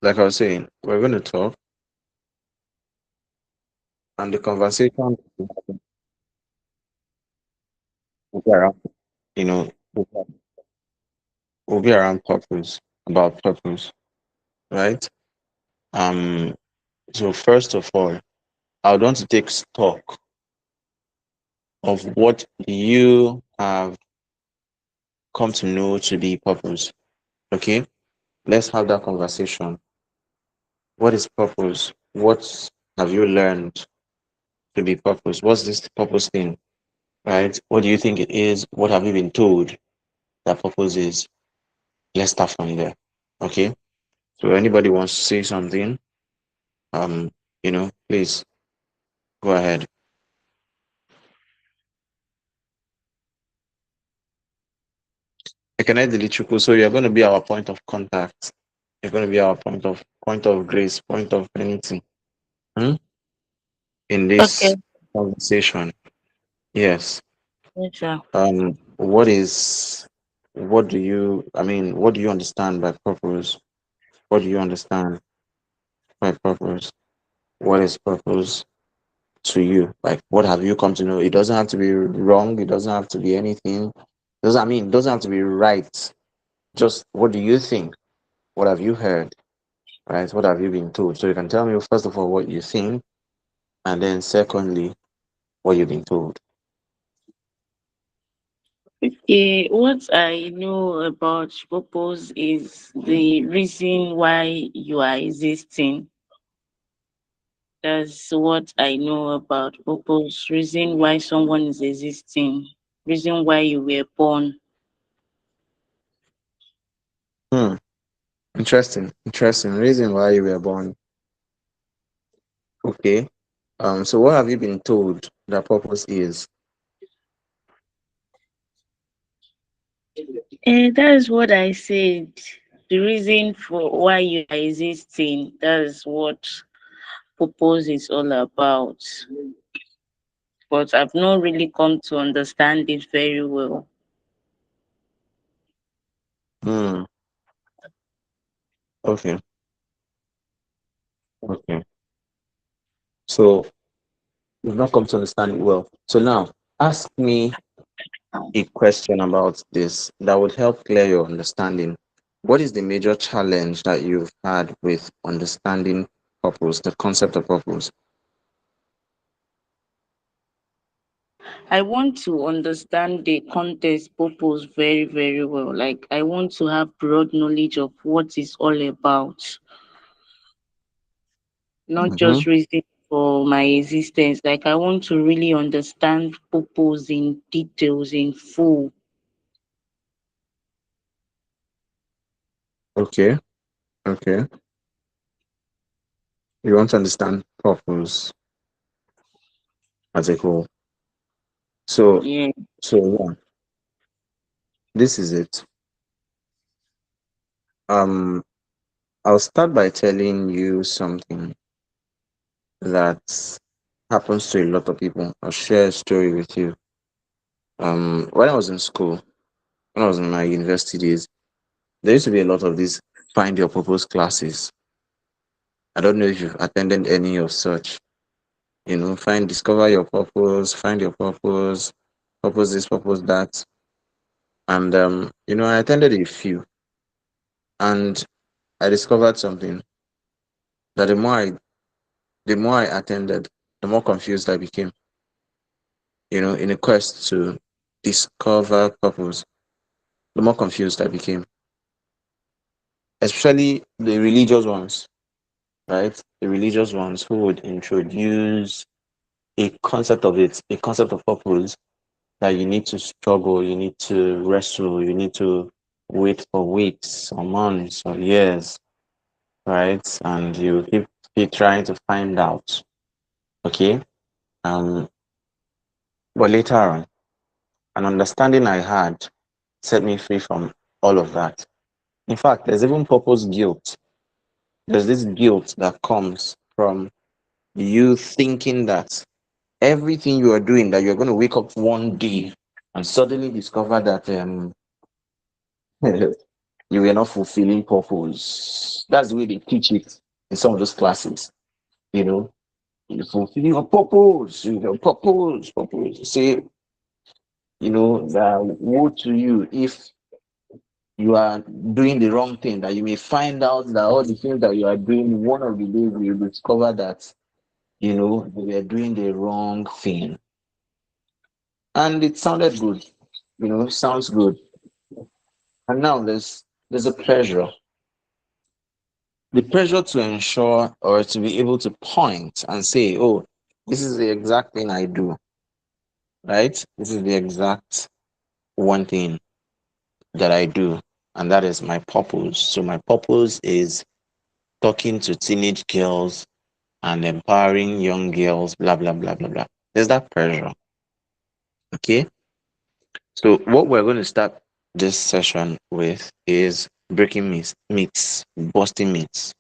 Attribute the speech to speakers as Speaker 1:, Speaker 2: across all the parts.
Speaker 1: like I was saying, we're going to talk, and the conversation will be around, you know, will be around purpose, about purpose, right? Um. So first of all, I would want to take stock of what you have come to know to be purpose. Okay, let's have that conversation. What is purpose? What have you learned to be purpose? What's this purpose thing? Right? What do you think it is? What have you been told that purpose is? Let's start from there. Okay. So anybody wants to say something, um, please go ahead. I can delete you. So you're going to be our point of contact. You're going to be our point of grace, point of anything, hmm, in
Speaker 2: Okay.
Speaker 1: this conversation. Yes.
Speaker 2: Yes, sir.
Speaker 1: What do you, I mean, what do you understand by purpose? What do you understand by purpose? What is purpose to you? Like, what have you come to know? It doesn't have to be wrong. It doesn't have to be anything. It doesn't have to be right. Just what do you think? What have you heard? Right? What have you been told? So you can tell me, first of all, what you think, and then secondly, what you've been told.
Speaker 2: Okay, what I know about purpose is the reason why you are existing. That's what I know about purpose. Reason why someone is existing. Reason why you were born.
Speaker 1: Hmm. Interesting. Interesting. Reason why you were born. Okay. So what have you been told that purpose is?
Speaker 2: That's what I said. The reason for why you are existing. That's what purpose is all about. But I've not really come to understand it very well.
Speaker 1: Hmm. Okay. Okay. So you've not come to understand it well. So now ask me a question about this that would help clear your understanding. What is the major challenge that you've had with understanding purpose, the concept of purpose?
Speaker 2: I want to understand the context purpose very, very well. Like I want to have broad knowledge of what it's all about, not
Speaker 1: Mm-hmm.
Speaker 2: just reason for my existence. Like I want to really understand purpose in details, in full.
Speaker 1: Okay. Okay. You want to understand purpose as a whole. So,
Speaker 2: Yeah.
Speaker 1: yeah, this is it. Um, I'll start by telling you something that happens to a lot of people. I'll share a story with you. When I was in school, when I was in my university days, there used to be a lot of these find your purpose classes. I don't know if you've attended any of such. Discover your purpose, find your purpose, purpose this, purpose that. And I attended a few, and I discovered something that the more I attended, the more confused I became. In a quest to discover purpose, the more confused I became, especially the religious ones, right? The religious ones who would introduce a concept of purpose that you need to struggle, you need to wrestle, you need to wait for weeks or months or years, right? And you keep trying to find out, okay? Um, but later on, an understanding I had set me free from all of that. In fact, there's even purpose guilt. There's this guilt that comes from you thinking that everything you are doing, that you're going to wake up one day and suddenly discover that you were not fulfilling purpose. That's the way they teach it in some of those classes. You know, you fulfill your purpose, your purpose. Say, that woe to you if you are doing the wrong thing, that you may find out that all the things that you are doing, one of the days you will discover that, you were doing the wrong thing. And it sounded good, sounds good. And now there's a pressure. The pressure to ensure or to be able to point and say, oh, this is the exact thing I do, right? This is the exact one thing that I do, and that is my purpose. So my purpose is talking to teenage girls and empowering young girls, blah blah blah blah blah. There's that pressure. Okay. So what we're going to start this session with is breaking myths, busting myths.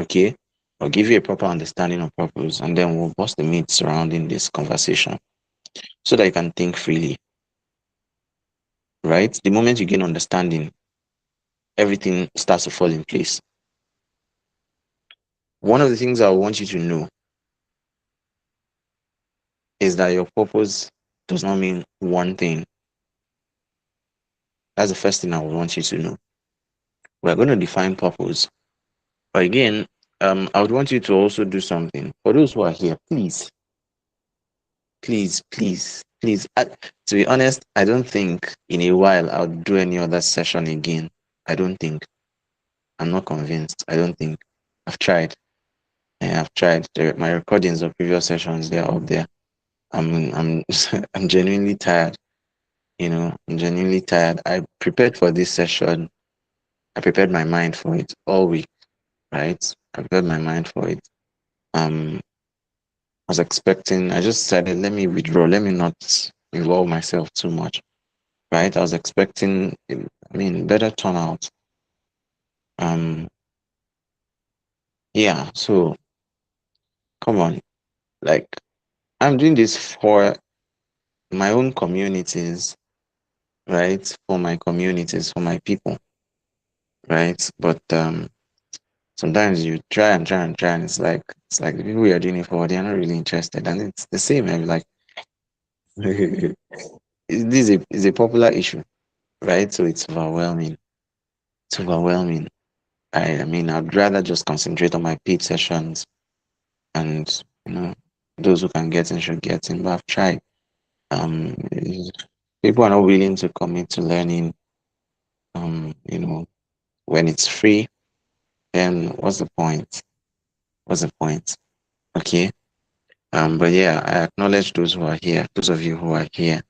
Speaker 1: Okay. I'll give you a proper understanding of purpose, and then we'll bust the myths surrounding this conversation so that you can think freely. Right? The moment you gain understanding, everything starts to fall in place. One of the things I want you to know is that your purpose does not mean one thing. That's the first thing I would want you to know. We're going to define purpose. But again, I would want you to also do something. For those who are here, please, please, please, please. To be honest, I don't think in a while I'll do any other session again. I don't think. I'm not convinced. I don't think. I've tried. I've tried. My recordings of previous sessions, they're up there. I'm I'm genuinely tired. I'm genuinely tired. I prepared for this session. I prepared my mind for it all week, right? I prepared my mind for it. I was expecting, I just said, let me withdraw, let me not involve myself too much, right? I was expecting, better turnout. Yeah, so come on, like, I'm doing this for my own communities, right? For my communities, for my people, right? But sometimes you try and try and try, and it's like the people you're doing it for, they're not really interested, and it's the same. I'm like, this is a popular issue, right? So it's overwhelming. It's overwhelming. I'd rather just concentrate on my paid sessions, and those who can get in should get in. But I've tried. Um, People are not willing to commit to learning. When it's free, then what's the point? What's the point? Okay. But yeah, I acknowledge those who are here, those of you who are here.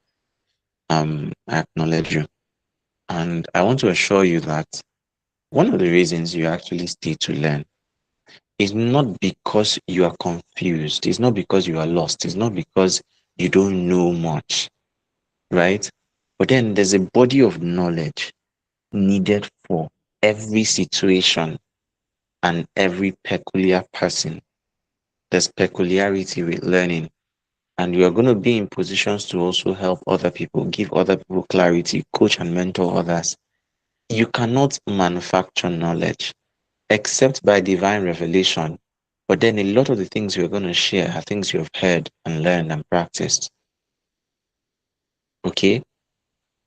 Speaker 1: I acknowledge you. And I want to assure you that one of the reasons you actually stay to learn is not because you are confused, it's not because you are lost, it's not because you don't know much, right? But then there's a body of knowledge needed for every situation and every peculiar person. There's peculiarity with learning, and you are going to be in positions to also help other people, give other people clarity, coach and mentor others. You cannot manufacture knowledge except by divine revelation. But then a lot of the things you're going to share are things you have heard and learned and practiced. Okay?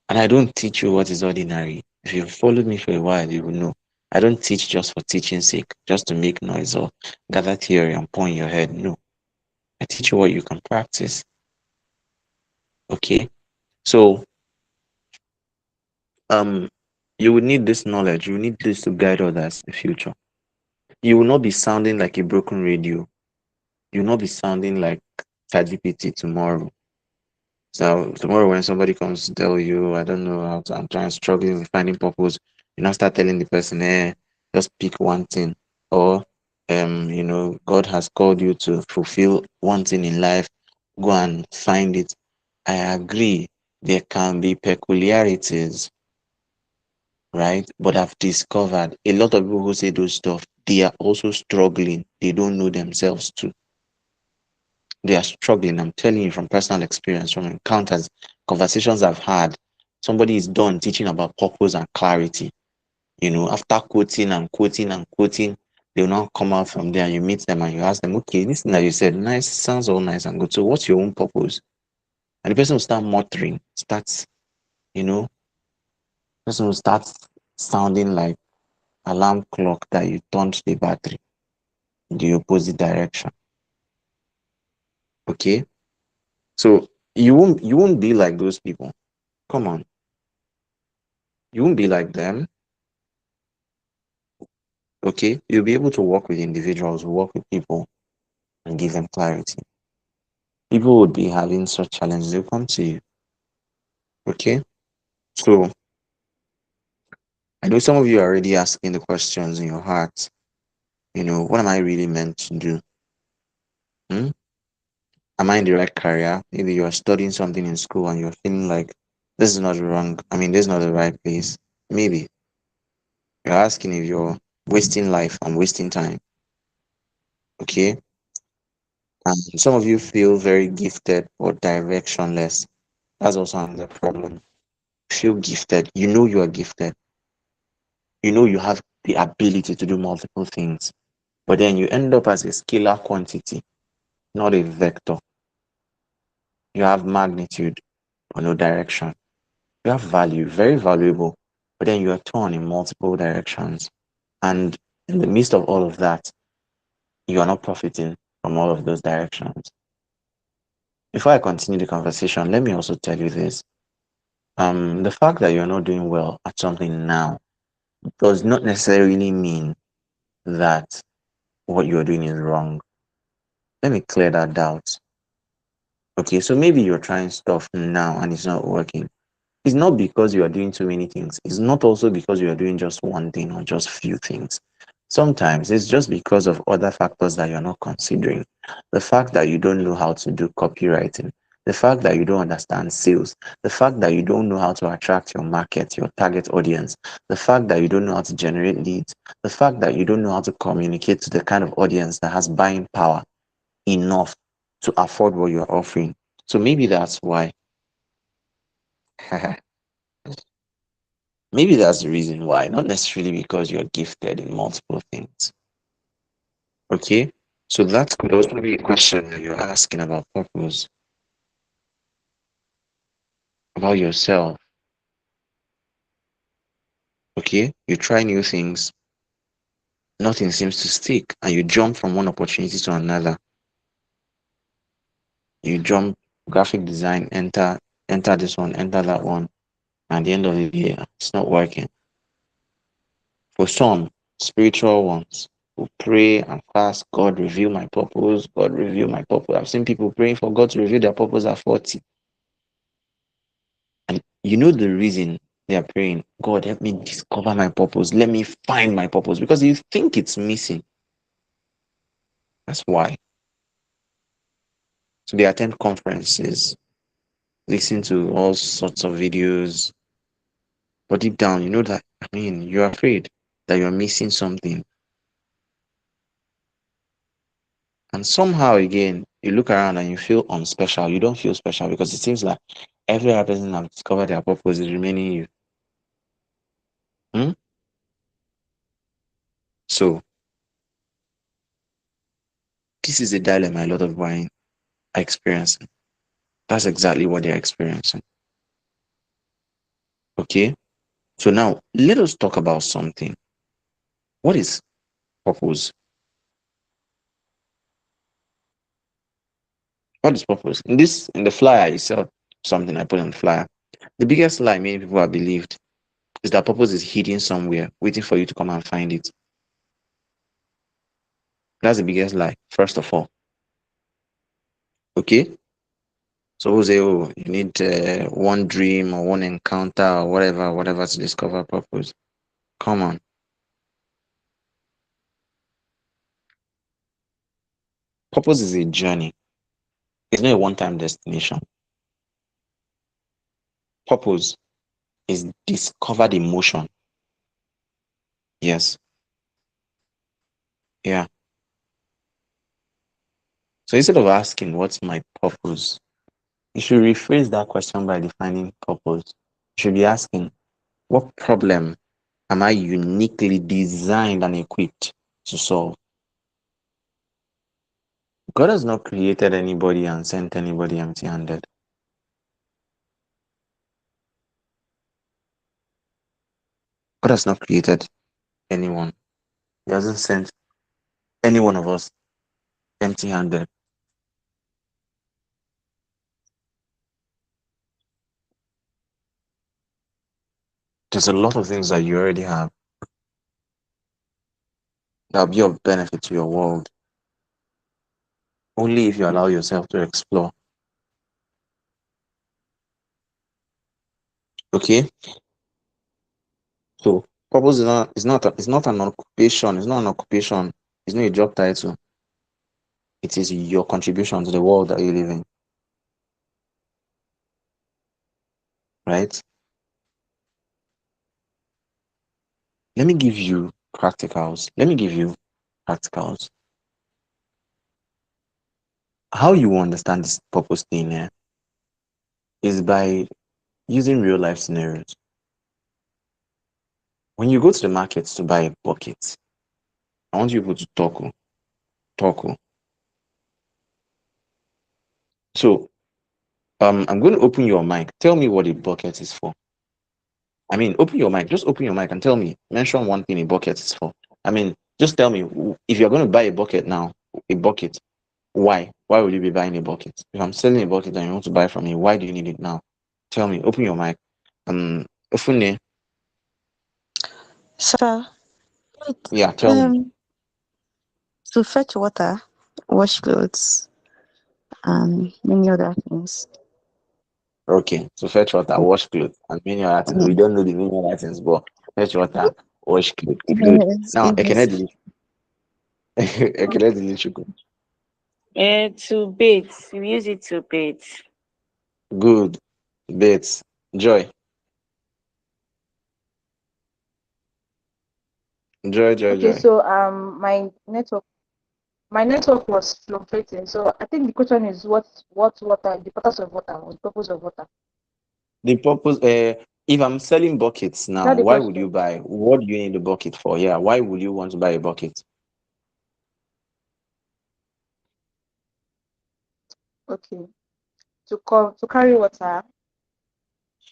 Speaker 1: And I don't teach you what is ordinary. If you've followed me for a while, you will know. I don't teach just for teaching's sake, just to make noise or gather theory and point your head. No. I teach you what you can practice. Okay? So um you will need this knowledge, you will need this to guide others in the future. You will not be sounding like a broken radio. You will not be sounding like ChatGPT tomorrow. So tomorrow when somebody comes to tell you, I don't know how to, I'm trying struggling with finding purpose, you now start telling the person, just pick one thing. Or God has called you to fulfill one thing in life, go and find it. I agree. There can be peculiarities, right? But I've discovered a lot of people who say those stuff, they are also struggling. They don't know themselves too. They are struggling. I'm telling you from personal experience, from encounters, conversations I've had. Somebody is done teaching about purpose and clarity. After quoting and quoting and quoting, they'll now come out from there and you meet them and you ask them, okay, this thing that you said, nice, sounds all nice and good. So what's your own purpose? And the person will start muttering, starts, you know, person will start sounding like alarm clock that you turned the battery in the opposite direction. Okay. So you won't be like those people. Come on. You won't be like them. Okay. You'll be able to work with individuals, work with people and give them clarity. People would be having such challenges, they'll come to you. Okay. So I know some of you are already asking the questions in your heart. What am I really meant to do? Hmm? Am I in the right career? Maybe you're studying something in school and you're feeling like this is not wrong. I mean, this is not the right place. Maybe you're asking if you're wasting life and wasting time. Okay. And some of you feel very gifted but directionless. That's also another problem. Feel gifted. You know you are gifted. You know you have the ability to do multiple things. But then you end up as a scalar quantity, not a vector. You have magnitude or no direction. You have value, very valuable, but then you are torn in multiple directions. And in the midst of all of that, you are not profiting from all of those directions. Before I continue the conversation, let me also tell you this. The fact that you're not doing well at something now does not necessarily mean that what you're doing is wrong. Let me clear that doubt. Okay, so maybe you're trying stuff now and it's not working. It's not because you are doing too many things. It's not also because you are doing just one thing or just few things. Sometimes it's just because of other factors that you're not considering. The fact that you don't know how to do copywriting, the fact that you don't understand sales, the fact that you don't know how to attract your market, your target audience, the fact that you don't know how to generate leads, the fact that you don't know how to communicate to the kind of audience that has buying power enough to afford what you're offering. So maybe that's why. Maybe that's the reason why, not necessarily because you're gifted in multiple things. Okay? So that could also be a question that you're asking about purpose, about yourself. Okay? You try new things, nothing seems to stick, and you jump from one opportunity to another. You jump graphic design, enter this one, enter that one, and at the end of the day, it's not working. For some, spiritual ones who pray and fast, God reveal my purpose, God reveal my purpose. I've seen people praying for God to reveal their purpose at 40. And you know the reason they are praying, God, help me discover my purpose. Let me find my purpose. Because you think it's missing. That's why. So they attend conferences, listen to all sorts of videos. But deep down, you know that, you're afraid that you're missing something. And somehow again, you look around and you feel unspecial. You don't feel special because it seems like every other person have discovered their purpose is remaining you. Hmm? So this is a dilemma a lot of people are experiencing. That's exactly what they're experiencing. Okay. So now let us talk about something. What is purpose? What is purpose? In the flyer, you saw something I put on the flyer. The biggest lie many people have believed is that purpose is hidden somewhere, waiting for you to come and find it. That's the biggest lie, first of all. Okay. So who say, oh, you need one dream or one encounter or whatever to discover purpose. Come on. Purpose is a journey. It's not a one-time destination. Purpose is discovered emotion. Yes. Yeah. So instead of asking what's my purpose, you should rephrase that question by defining purpose. You should be asking what problem am I uniquely designed and equipped to solve? God has not created anybody and sent anybody empty handed. God has not created anyone. He hasn't sent any one of us empty handed. There's a lot of things that you already have that'll be of benefit to your world only if you allow yourself to explore. Okay? So purpose is not an occupation, it's not an occupation, it's not a job title. It is your contribution to the world that you live in, right? Let me give you practicals. Let me give you practicals. How you understand this purpose thing here is by using real life scenarios. When you go to the market to buy a bucket, I want you people to talk. Talk. So I'm going to open your mic. Tell me what a bucket is for. I mean, open your mic. Just open your mic and tell me. Mention one thing a bucket is for. I mean, just tell me if you're going to buy a bucket now, a bucket. Why? Why would you be buying a bucket? If I'm selling a bucket and you want to buy from me, why do you need it now? Tell me. Open your mic. Open it.
Speaker 3: Sir,
Speaker 1: Yeah, tell me.
Speaker 3: um, to fetch water, wash clothes, and many other things.
Speaker 1: Okay. So fetch water, wash clothes, and many other things. We
Speaker 3: Yes,
Speaker 1: don't know the many other things, but fetch water, wash clothes. Good.
Speaker 3: yes,
Speaker 1: Now,
Speaker 3: yes.
Speaker 1: Ekene Dilichukwu.
Speaker 2: To bait. We use it to bait.
Speaker 1: Good. Bits. Joy. Joy, joy,
Speaker 4: Okay,
Speaker 1: joy.
Speaker 4: so my network was fluctuating. So I think the question is what water, the purpose of water, or the purpose of water.
Speaker 1: The purpose, if I'm selling buckets
Speaker 4: Is
Speaker 1: now,
Speaker 4: that the
Speaker 1: why would you
Speaker 4: question?
Speaker 1: buy? What do you need a bucket for? Yeah, why would you want to buy a bucket?
Speaker 4: Okay. To carry water,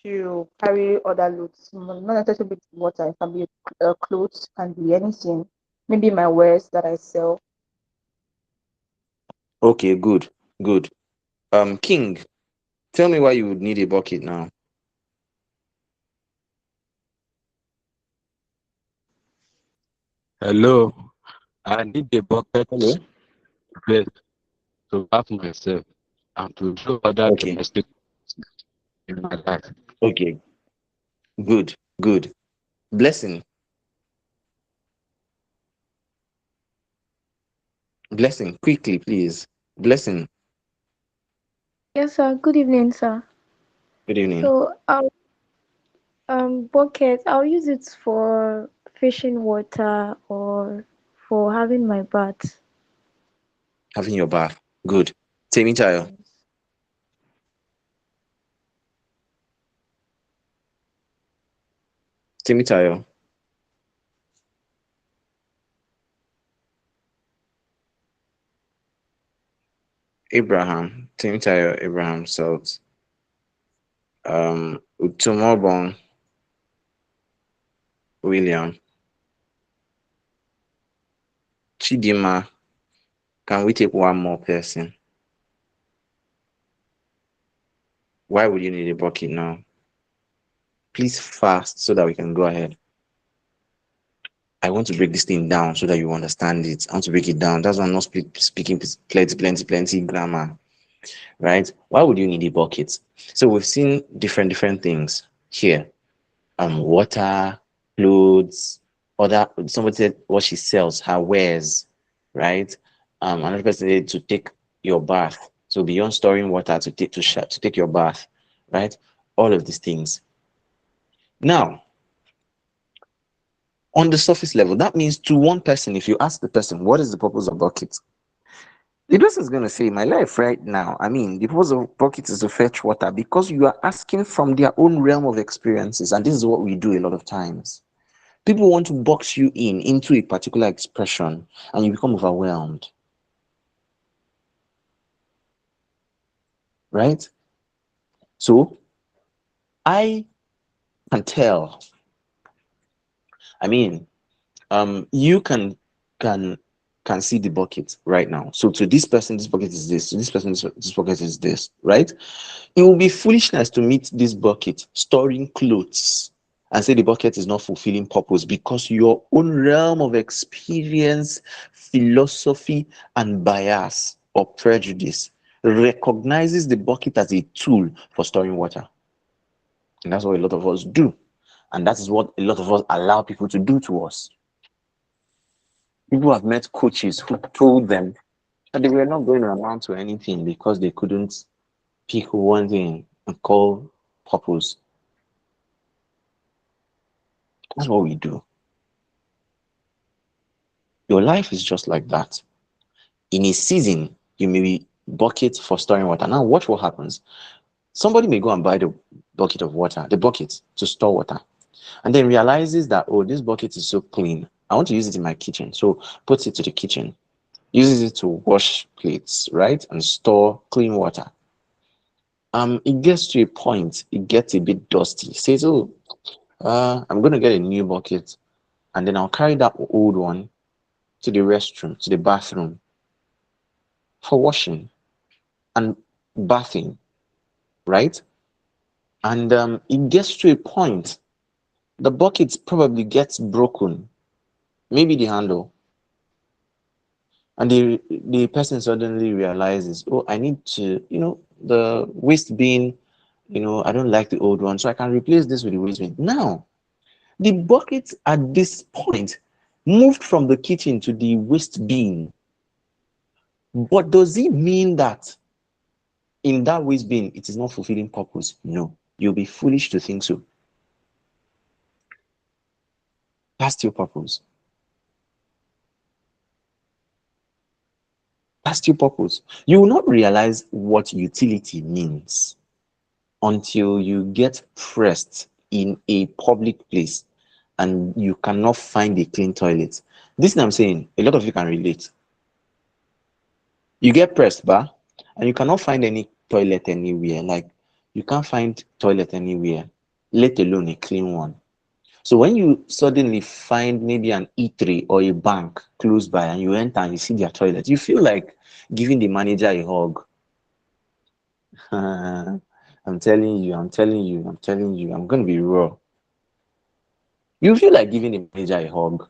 Speaker 4: to carry other loads, not necessarily water. It can be clothes, can be anything. Maybe my wares that I sell.
Speaker 1: Okay, good, good. King, tell me why you would need a bucket now.
Speaker 5: Hello, I need a bucket
Speaker 1: Hello.
Speaker 5: place to bath myself and to do other
Speaker 1: Okay,
Speaker 5: domestic in my life.
Speaker 1: okay, good, good. Blessing, blessing, quickly, please. Blessing.
Speaker 6: Yes, sir. Good evening, sir.
Speaker 1: Good evening.
Speaker 6: So, bucket, I'll use it for fishing water or for having my bath.
Speaker 1: Having your bath. Good. Temitayo.
Speaker 6: Yes.
Speaker 1: Temitayo. Abraham. Temitayo. Abraham Salt. Utumobon. William. Chidima. Can we take one more person? Why would you need a bucket now? Please fast so that we can go ahead. I want to break this thing down so that you understand it. I want to break it down. That's why I'm not speaking plenty grammar, right? Why would you need a bucket? So we've seen different things here. Water, clothes, other. Somebody said what she sells, her wares, right? Another person said to take your bath. So beyond storing water to take your bath, right? All of these things. Now, on the surface level, that means to one person, if you ask the person, what is the purpose of bucket? The person is going to say, my life right now, I mean, the purpose of bucket is to fetch water because you are asking from their own realm of experiences. And this is what we do a lot of times. People want to box you in into a particular expression and you become overwhelmed. Right? So I can tell. I mean, you can can see the bucket right now. So to this person, this bucket is this. To this person, this bucket is this. Right? It will be foolishness to meet this bucket storing clothes and say the bucket is not fulfilling purpose because your own realm of experience, philosophy, and bias or prejudice recognizes the bucket as a tool for storing water. And that's what a lot of us do. And that is what a lot of us allow people to do to us. People have met coaches who told them that they were not going to amount to anything because they couldn't pick one thing and call purpose. That's what we do. Your life is just like that. In a season, you may be bucket for storing water. Now, watch what happens. Somebody may go and buy the bucket of water, the bucket to store water, and then realizes that, oh, this bucket is so clean. I want to use it in my kitchen. So puts it to the kitchen, uses it to wash plates, right? And store clean water. It gets to a point, it gets a bit dusty. Says, oh, I'm going to get a new bucket, and then I'll carry that old one to the restroom, to the bathroom for washing and bathing, right? And it gets to a point, the bucket probably gets broken, maybe the handle, and the person suddenly realizes, oh, I need to, the waste bin, I don't like the old one, so I can replace this with the waste bin. Now, the bucket at this point moved from the kitchen to the waste bin. But does it mean that in that waste bin it is not fulfilling purpose? No, you'll be foolish to think so. That's your purpose. That's your purpose. You will not realize what utility means until you get pressed in a public place and you cannot find a clean toilet. This thing I'm saying, a lot of you can relate. You get pressed, and you cannot find any toilet anywhere. Like, you can't find toilet anywhere, let alone a clean one. So when you suddenly find maybe an eatery or a bank close by and you enter and you see their toilet, you feel like giving the manager a hug. I'm telling you, I'm going to be raw. You feel like giving the manager a hug.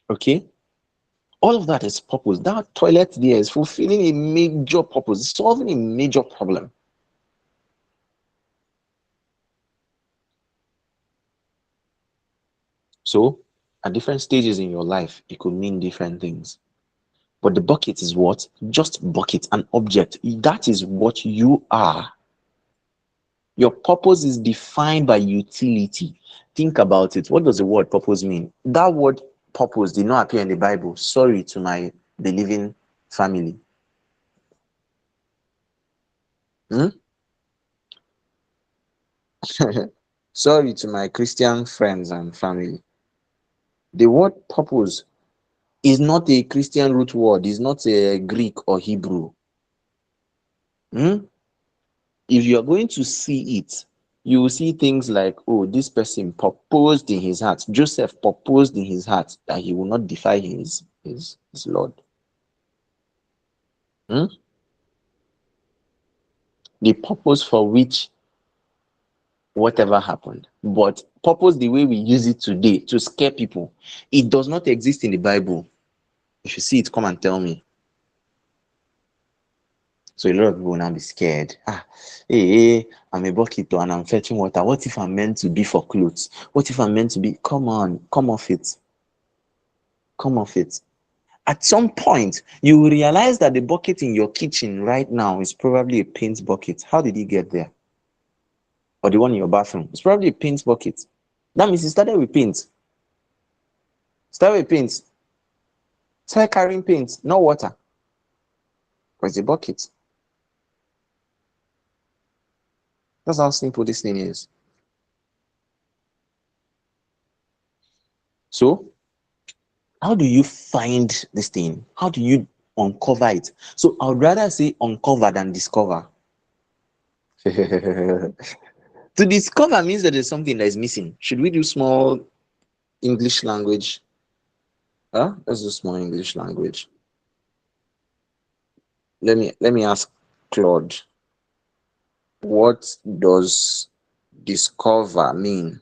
Speaker 1: Okay? All of that is purpose. That toilet there is fulfilling a major purpose, solving a major problem. So, at different stages in your life, it could mean different things. But the bucket is what? Just bucket, an object. That is what you are. Your purpose is defined by utility. Think about it. What does the word purpose mean? That word purpose did not appear in the Bible. Sorry to my believing family. Hmm? Sorry to my Christian friends and family. The word purpose is not a Christian root word, it's not a Greek or Hebrew. Hmm? If you are going to see it, you will see things like, oh, this person proposed in his heart. Joseph proposed in his heart that he will not defy his Lord. Hmm? The purpose for which whatever happened. But purpose, the way we use it today to scare people, it does not exist in the Bible. If you see it, come and tell me. So a lot of people will now be scared. Hey, I'm a bucket and I'm fetching water. What if I'm meant to be for clothes? What if I'm meant to be? Come on, come off it. Come off it. At some point, you will realize that the bucket in your kitchen right now is probably a paint bucket. How did it get there? Or the one in your bathroom? It's probably a paint bucket. That means it started with paint. Started with paint. Started carrying paint, not water. But it's a bucket. That's how simple this thing is. So, how do you find this thing? How do you uncover it? So, I would rather say uncover than discover. To discover means that there's something that is missing. Should we do small English language? Let's do small English language. Let me ask Claude, what does discover mean?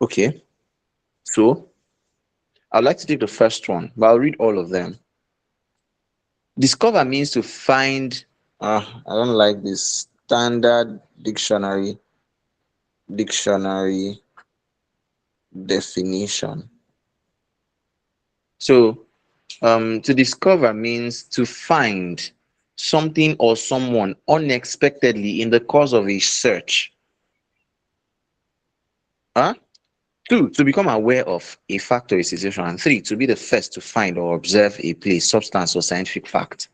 Speaker 1: Okay, so I'd like to take the first one, but I'll read all of them. Discover means to find. I don't like this standard dictionary definition. So, to discover means to find something or someone unexpectedly in the course of a search. Huh? Two, to become aware of a fact or a situation. And three, to be the first to find or observe a place, substance, or scientific fact.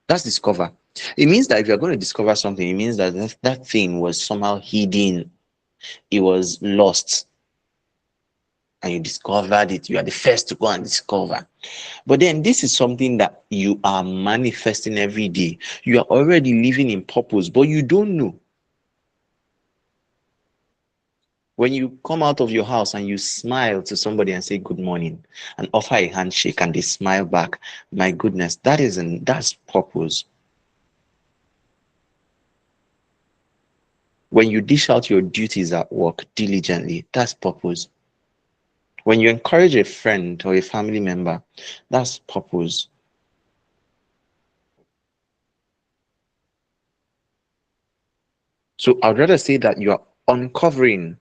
Speaker 1: That's discover. It means that if you're going to discover something, it means that that thing was somehow hidden, it was lost, and you discovered it. You are the first to go and discover. But then this is something that you are manifesting every day. You are already living in purpose, but you don't know. When you come out of your house and you smile to somebody and say good morning and offer a handshake and they smile back, my goodness, that's purpose. When you dish out your duties at work diligently, that's purpose. When you encourage a friend or a family member, that's purpose. So I'd rather say that you are uncovering.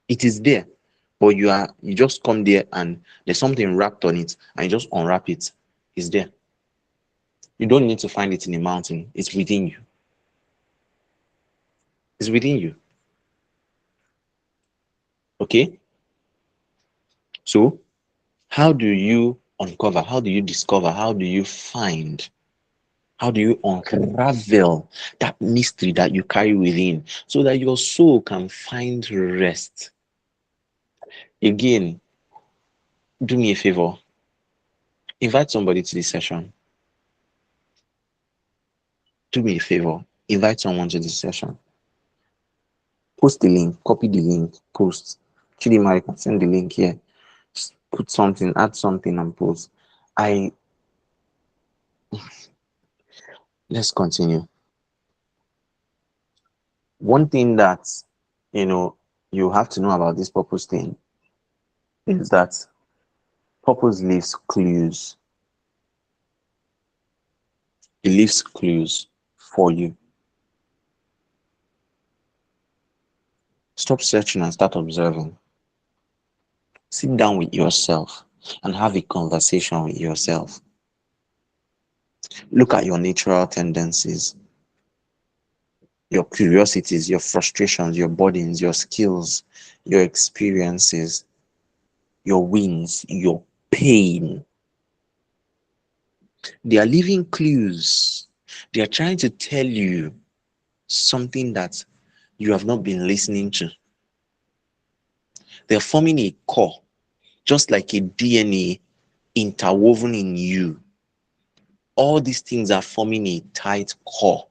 Speaker 1: It is there, but you just come there and there's something wrapped on it and you just unwrap it. It's there. You don't need to find it in a mountain. It's within you. It's within you. Okay? So, how do you uncover? How do you discover? How do you find? How do you unravel that mystery that you carry within so that your soul can find rest? Again, do me a favor. Invite somebody to this session. Do me a favor. Invite someone to this session. Post the link, copy the link, post. Chidima, you can send the link here. Just put something, add something and post. Let's continue. One thing that you have to know about this purpose thing is that purpose leaves clues. It leaves clues for you. Stop searching and start observing. Sit down with yourself and have a conversation with yourself. Look at your natural tendencies, your curiosities, your frustrations, your burdens, your skills, your experiences, your wins, your pain. They are leaving clues. They are trying to tell you something that you have not been listening to. They're forming a core, just like a DNA interwoven in you. All these things are forming a tight core.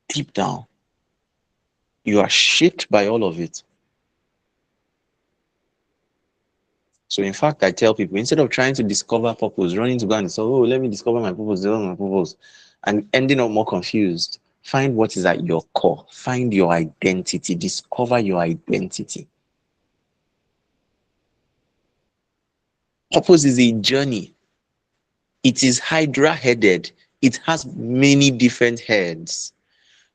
Speaker 1: Deep down, you are shaped by all of it. So in fact, I tell people, instead of trying to discover purpose, running to go and say, oh, let me discover my purpose, and ending up more confused, find what is at your core. Find your identity. Discover your identity. Purpose is a journey. It is hydra-headed. It has many different heads.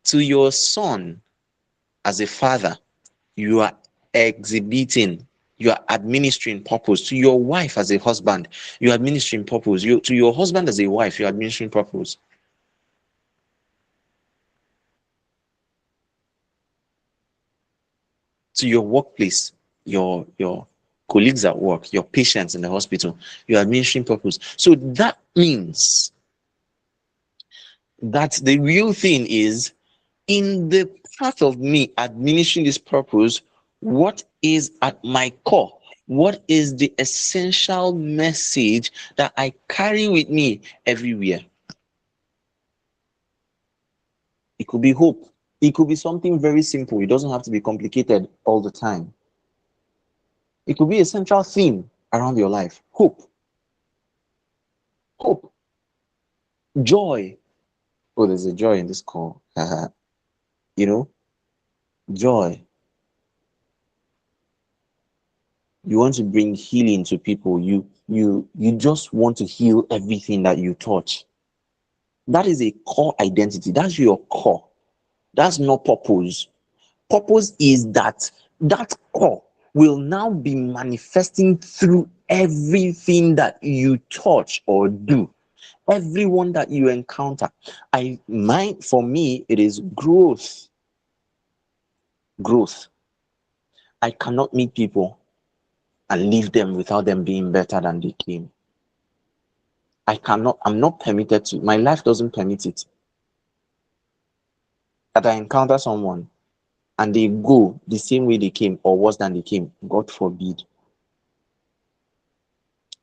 Speaker 1: To your son, as a father, you are exhibiting, you are administering purpose. To your wife as a husband, you are administering purpose. To your husband as a wife, you are administering purpose. To your workplace, your colleagues at work, your patients in the hospital, you're administering purpose. So that means that the real thing is, in the path of me administering this purpose, what is at my core? What is the essential message that I carry with me everywhere? It could be hope. It could be something very simple. It doesn't have to be complicated all the time. It could be a central theme around your life. Hope. Hope. Joy. Oh, there's a joy in this call. You know, joy. You want to bring healing to people. You just want to heal everything that you touch. That is a core identity. That's your core. That's not purpose. Purpose is that core will now be manifesting through everything that you touch or do, everyone that you encounter. For me, it is growth. Growth. I cannot meet people and leave them without them being better than they came. I'm not permitted to. My life doesn't permit it. That I encounter someone and they go the same way they came or worse than they came. God forbid.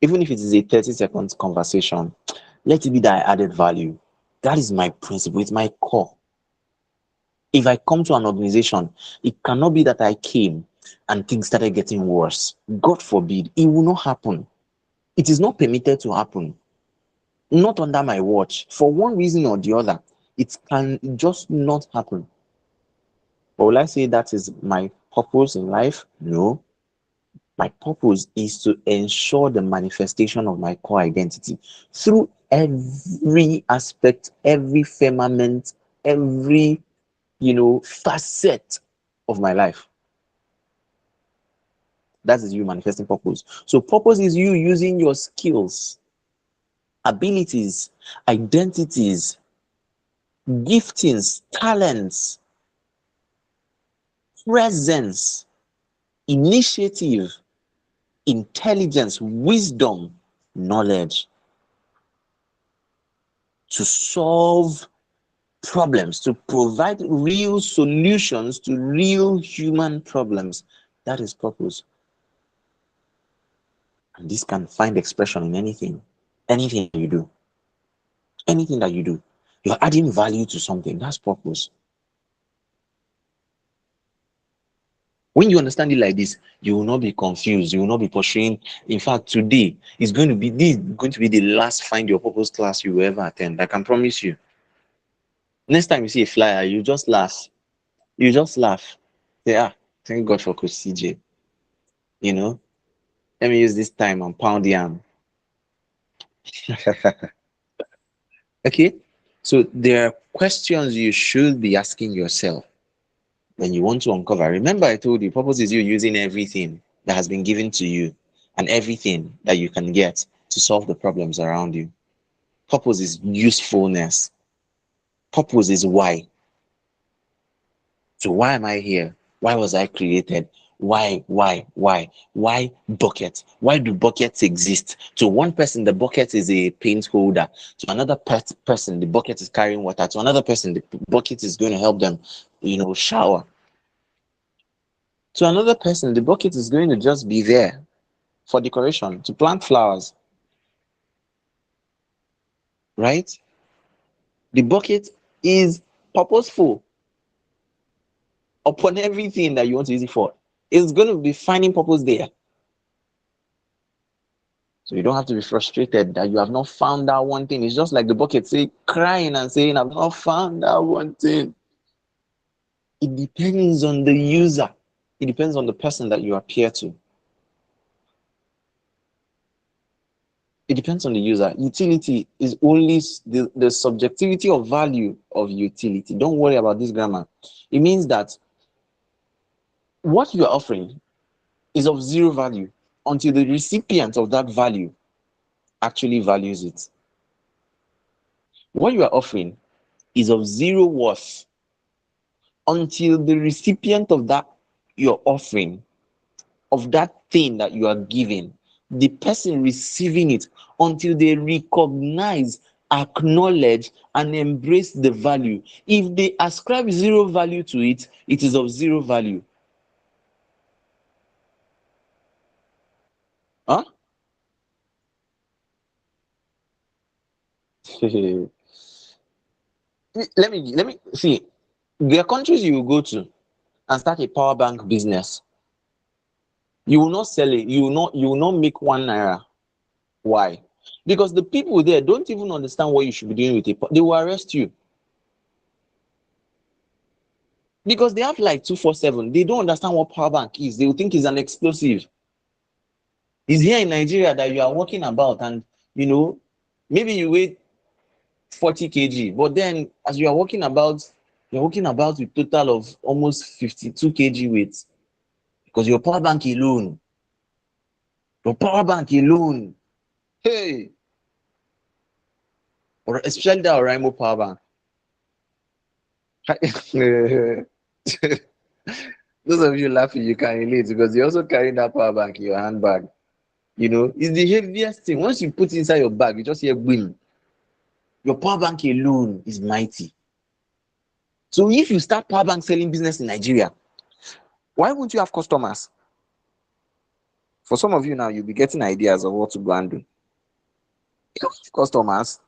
Speaker 1: Even if it is a 30-second conversation, let it be that I added value. That is my principle. It's my core. If I come to an organization, it cannot be that I came and things started getting worse. God forbid. It will not happen. It is not permitted to happen. Not under my watch. For one reason or the other, it can just not happen. But will I say that is my purpose in life? No. My purpose is to ensure the manifestation of my core identity through every aspect, every firmament, every facet of my life. That is you manifesting purpose. So purpose is you using your skills, abilities, identities, giftings, talents, presence, initiative, intelligence, wisdom, knowledge to solve problems, to provide real solutions to real human problems. That is purpose. And this can find expression in anything you do. Anything that you do. You're adding value to something. That's purpose. When you understand it like this, you will not be confused. You will not be pursuing. In fact, today is going to be the last Find Your Purpose class you will ever attend. I can promise you. Next time you see a flyer, you just laugh. You just laugh. Say, thank God for Coach CJ. Let me use this time and pound yam. Okay? So there are questions you should be asking yourself when you want to uncover. Remember, I told you, purpose is you using everything that has been given to you and everything that you can get to solve the problems around you. Purpose is usefulness. Purpose is why. So why am I here? Why was I created? Why bucket? Why do buckets exist? To one person, the bucket is a paint holder. To another person, the bucket is carrying water. To another person, the bucket is going to help them, shower. To another person, the bucket is going to just be there for decoration, to plant flowers. Right? The bucket is purposeful upon everything that you want to use it for. It's going to be finding purpose there. So you don't have to be frustrated that you have not found that one thing. It's just like the bucket, say, crying and saying, I've not found that one thing. It depends on the user. It depends on the person that you appear to. It depends on the user. Utility is only the subjectivity of value of utility. Don't worry about this grammar. It means that what you are offering is of zero value until the recipient of that value actually values it. What you are offering is of zero worth until the recipient of that you're offering of that thing that you are giving, the person receiving it, until they recognize, acknowledge, and embrace the value. If they ascribe zero value to it, it is of zero value. Huh? let me see. There are countries you will go to and start a power bank business. You will not sell it. You will not make 1 naira. Why? Because the people there don't even understand what you should be doing with it. They will arrest you because they have like 247. They don't understand what power bank is. They will think it's an explosive. It's here in Nigeria that you are walking about, and maybe you weigh 40 kg, but then as you are walking about, you're walking about with total of almost 52 kg weight, because your power bank alone, hey, or especially that Oraimo power bank. Those of you laughing, you can relate because you also carry that power bank in your handbag. It's the heaviest thing. Once you put it inside your bag, you just hear boom. Your power bank alone is mighty. So if you start power bank selling business in Nigeria, why won't you have customers? For some of you now, you'll be getting ideas of what to go and do. You have customers.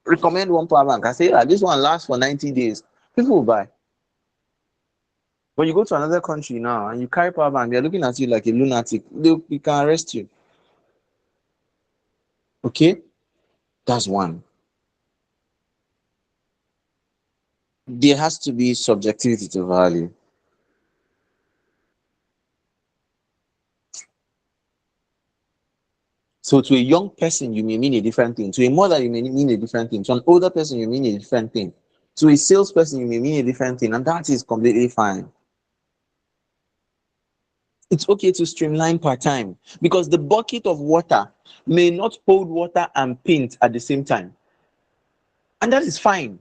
Speaker 1: Recommend one power bank. I say, this one lasts for 90 days. People will buy. When you go to another country now and you carry power bank, they're looking at you like a lunatic. They can arrest you. Okay? That's one. There has to be subjectivity to value. So to a young person, you may mean a different thing. To a mother, you may mean a different thing. To an older person, you mean a different thing. To a salesperson, you may mean a different thing. And that is completely fine. It's okay to streamline part-time because the bucket of water may not hold water and paint at the same time. And that is fine.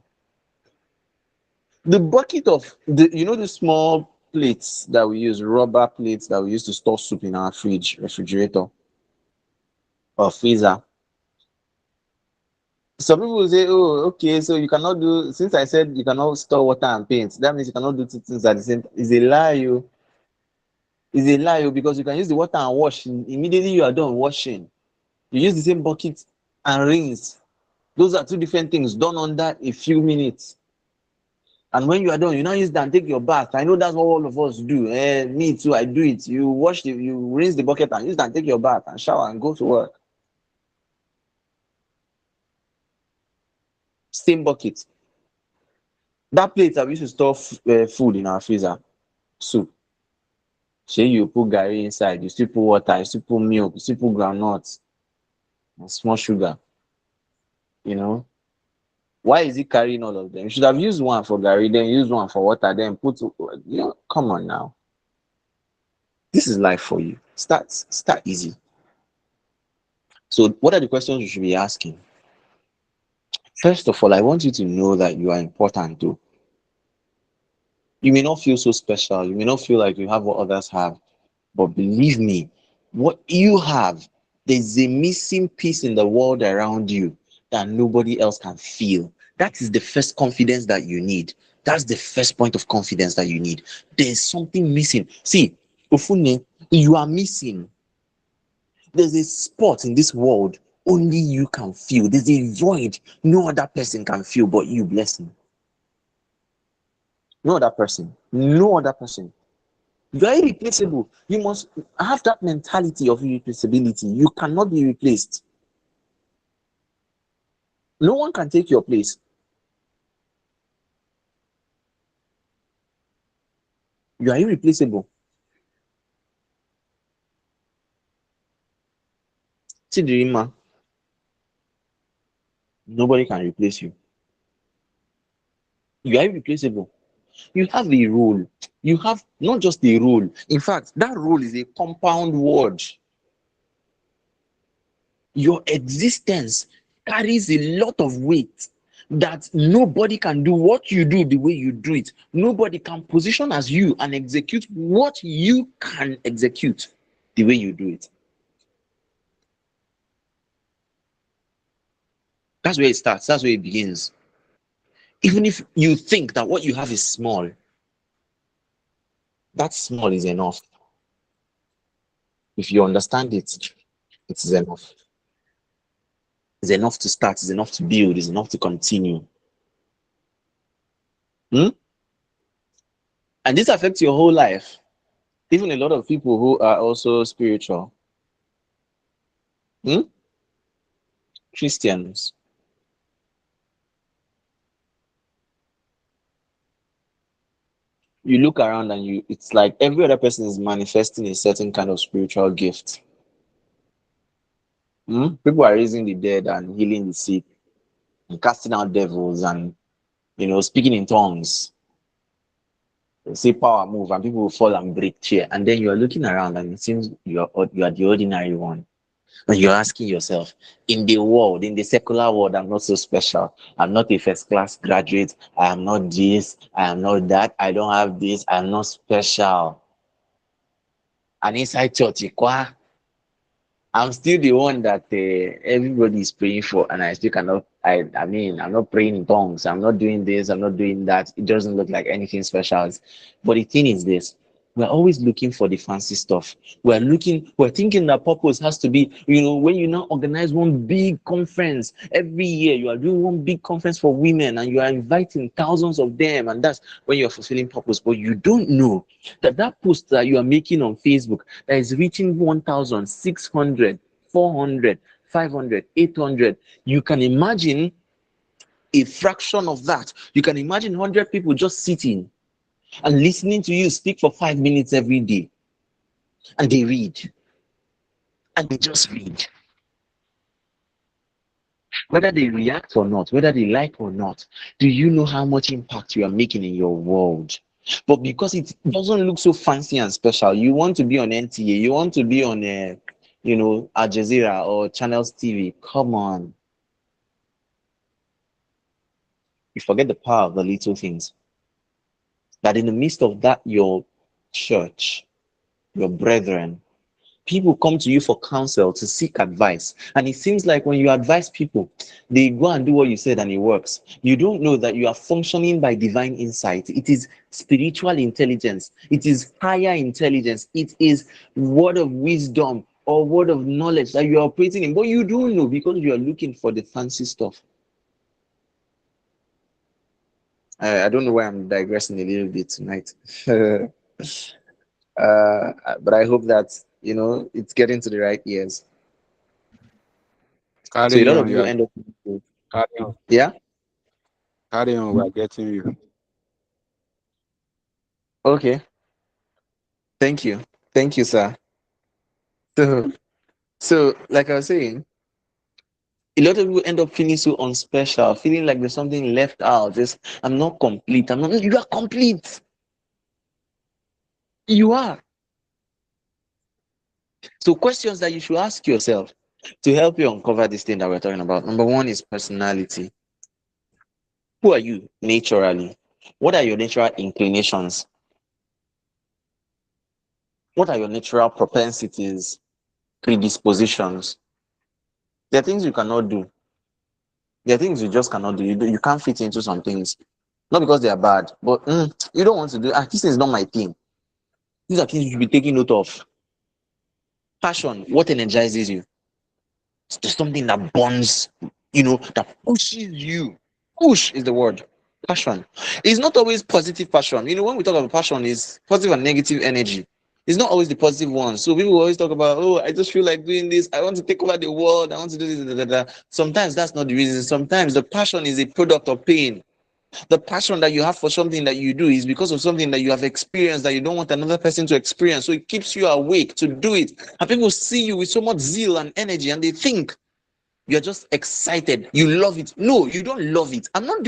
Speaker 1: The bucket of the small plates that we use, rubber plates that we use to store soup in our refrigerator or freezer. Some people will say, oh, okay, so you cannot do, since I said you cannot store water and paint, that means you cannot do two things at the same time. It's a lie, because you can use the water and wash. Immediately you are done washing, you use the same bucket and rinse. Those are two different things done under a few minutes. And when you are done, you now use that and take your bath. I know that's what all of us do. Me too, I do it. You rinse the bucket and use that and take your bath and shower and go to work. Same bucket. That plate that we used to store food in our freezer, soup. Say you put garri inside, you still put water, you still put milk, you still put groundnuts and small sugar. Why is he carrying all of them? You should have used one for garri, then use one for water, then come on now. This is life for you. Start easy. So what are the questions you should be asking? First of all, I want you to know that you are important too. You may not feel so special. You may not feel like you have what others have. But believe me, what you have, there's a missing piece in the world around you that nobody else can feel. That is the first confidence that you need. That's the first point of confidence that you need. There's something missing. See, Ofune, you are missing. There's a spot in this world only you can feel. There's a void no other person can feel but you, blessing. No other person. No other person. You are irreplaceable. You must have that mentality of irreplaceability. You cannot be replaced. No one can take your place. You are irreplaceable. Chidrima, nobody can replace you. You are irreplaceable. You have a role. You have not just a role. In fact, that role is a compound word. Your existence carries a lot of weight that nobody can do what you do the way you do it. Nobody can position as you and execute what you can execute. the way you do it. That's where it starts. That's where it begins. Even if you think that what you have is small, that small is enough. If you understand it, it is enough. It's enough to start, it's enough to build, it's enough to continue. Hmm? And this affects your whole life. Even a lot of people who are also spiritual, hmm? Christians, you look around and it's like every other person is manifesting a certain kind of spiritual gift. Hmm? People are raising the dead and healing the sick and casting out devils and speaking in tongues. You see power move and people will fall and break chair. And then you're looking around and it seems you are the ordinary one. And you're asking yourself, in the world, in the secular world, I'm not so special. I'm not a first class graduate. I am not this. I am not that. I don't have this. I'm not special. And inside church, I'm still the one that everybody is praying for, and I still cannot. I mean, I'm not praying in tongues. I'm not doing this. I'm not doing that. It doesn't look like anything special. But the thing is this: we're always looking for the fancy stuff. We're thinking that purpose has to be, when you now organize one big conference every year, you are doing one big conference for women, and you are inviting thousands of them, and that's when you're fulfilling purpose. But you don't know that post that you are making on Facebook that is reaching 1,600, 400, 500, 800. You can imagine a fraction of that. You can imagine 100 people just sitting and listening to you speak for 5 minutes every day. And they read. And they just read. Whether they react or not, whether they like or not, do you know how much impact you are making in your world? But because it doesn't look so fancy and special, you want to be on NTA, you want to be on, Al Jazeera or Channels TV. Come on. You forget the power of the little things. That in the midst of that, your church, your brethren, people come to you for counsel to seek advice. And it seems like when you advise people, they go and do what you said and it works. You don't know that you are functioning by divine insight. It is spiritual intelligence. It is higher intelligence. It is word of wisdom or word of knowledge that you are operating in. But you don't know because you are looking for the fancy stuff. I don't know why I'm digressing a little bit tonight. But I hope that, it's getting to the right ears. So a
Speaker 5: Carry
Speaker 1: lot of
Speaker 5: on,
Speaker 1: people
Speaker 5: yeah.
Speaker 1: end up,
Speaker 5: Carry on.
Speaker 1: yeah.
Speaker 5: Carry on. We're getting you.
Speaker 1: Okay. Thank you. Thank you, sir. So, like I was saying, a lot of people end up feeling so unspecial, feeling like there's something left out. Just, I'm not complete. I'm not. You are complete. You are. So, questions that you should ask yourself to help you uncover this thing that we're talking about. Number one is personality. Who are you naturally? What are your natural inclinations? What are your natural propensities, predispositions? There are things you cannot do. There are things you just cannot do. You can't fit into some things. Not because they are bad, but you don't want to do. This is not my thing. These are things you should be taking note of. Passion, what energizes you? It's just something that burns, that pushes you. Push is the word. Passion. It's not always positive passion. When we talk about passion, it's positive and negative energy. It's not always the positive one. So people always talk about, oh, I just feel like doing this. I want to take over the world. I want to do this. Da, da, da. Sometimes that's not the reason. Sometimes the passion is a product of pain. The passion that you have for something that you do is because of something that you have experienced that you don't want another person to experience. So it keeps you awake to do it. And people see you with so much zeal and energy and they think you're just excited. You love it. No, you don't love it. I'm not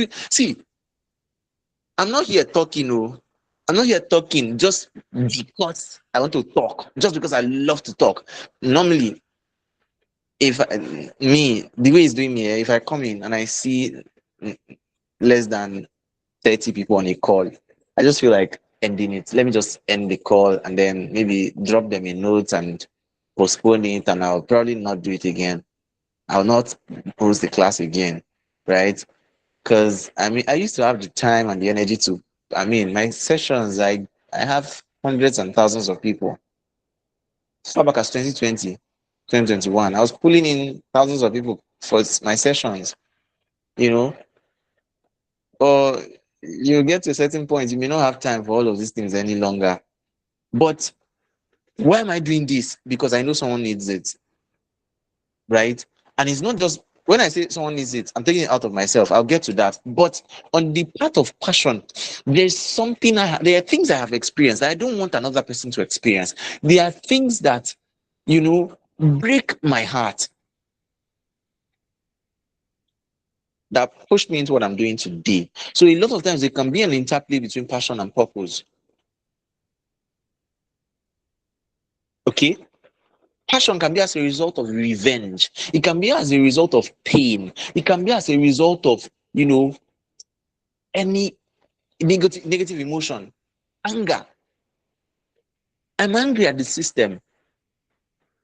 Speaker 1: here talking, no. I'm not here talking just because I want to talk, just because I love to talk. Normally, the way it's doing me, if I come in and I see less than 30 people on a call, I just feel like ending it. Let me just end the call and then maybe drop them a note and postpone it and I'll probably not do it again. I'll not post the class again, right? Because I mean, I used to have the time and the energy to. I mean, my sessions, I have hundreds and thousands of people. As far back as 2020, 2021, I was pulling in thousands of people for my sessions. You know, or you get to a certain point, you may not have time for all of these things any longer. But why am I doing this? Because I know someone needs it, right? And it's not just when I say someone needs it, I'm taking it out of myself. I'll get to that. But on the part of passion, there's something there are things I have experienced that I don't want another person to experience. There are things that, break my heart, that push me into what I'm doing today. So a lot of times there can be an interplay between passion and purpose. Okay? Passion can be as a result of revenge. It can be as a result of pain. It can be as a result of, any negative emotion. Anger. I'm angry at the system.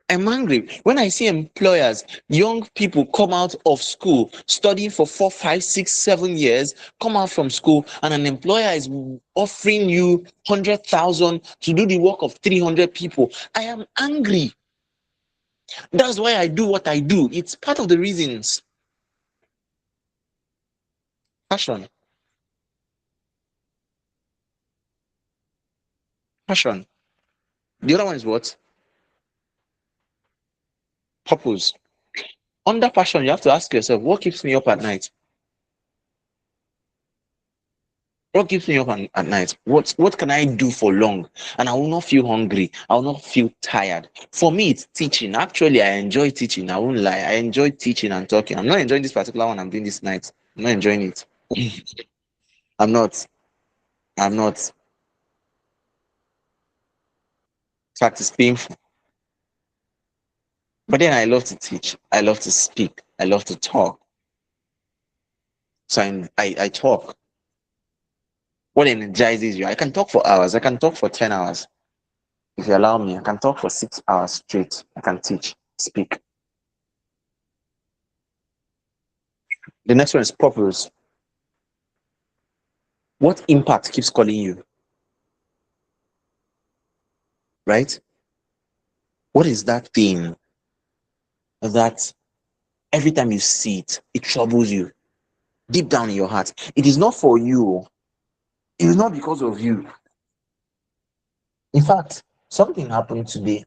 Speaker 1: I'm angry when I see employers, young people come out of school, studying for 4, 5, 6, 7 years, come out from school, and an employer is offering you 100,000 to do the work of 300 people. I am angry. That's why I do what I do. It's part of the reasons. Passion. Passion. The other one is what? Purpose. Under passion, you have to ask yourself, what keeps me up at night? What keeps me up at night? What can I do for long? And I will not feel hungry. I will not feel tired. For me, it's teaching. Actually, I enjoy teaching. I won't lie. I enjoy teaching and talking. I'm not enjoying this particular one I'm doing this night. I'm not enjoying it. I'm not. I'm not. In fact, it's painful. But then I love to teach. I love to speak. I love to talk. So I talk. What energizes you? I can talk for hours. I can talk for 10 hours. If you allow me, I can talk for 6 hours straight. I can teach, speak. The next one is purpose. What impact keeps calling you? Right? What is that thing that every time you see it, it troubles you deep down in your heart? It is not for you. It is not because of you. In fact, something happened today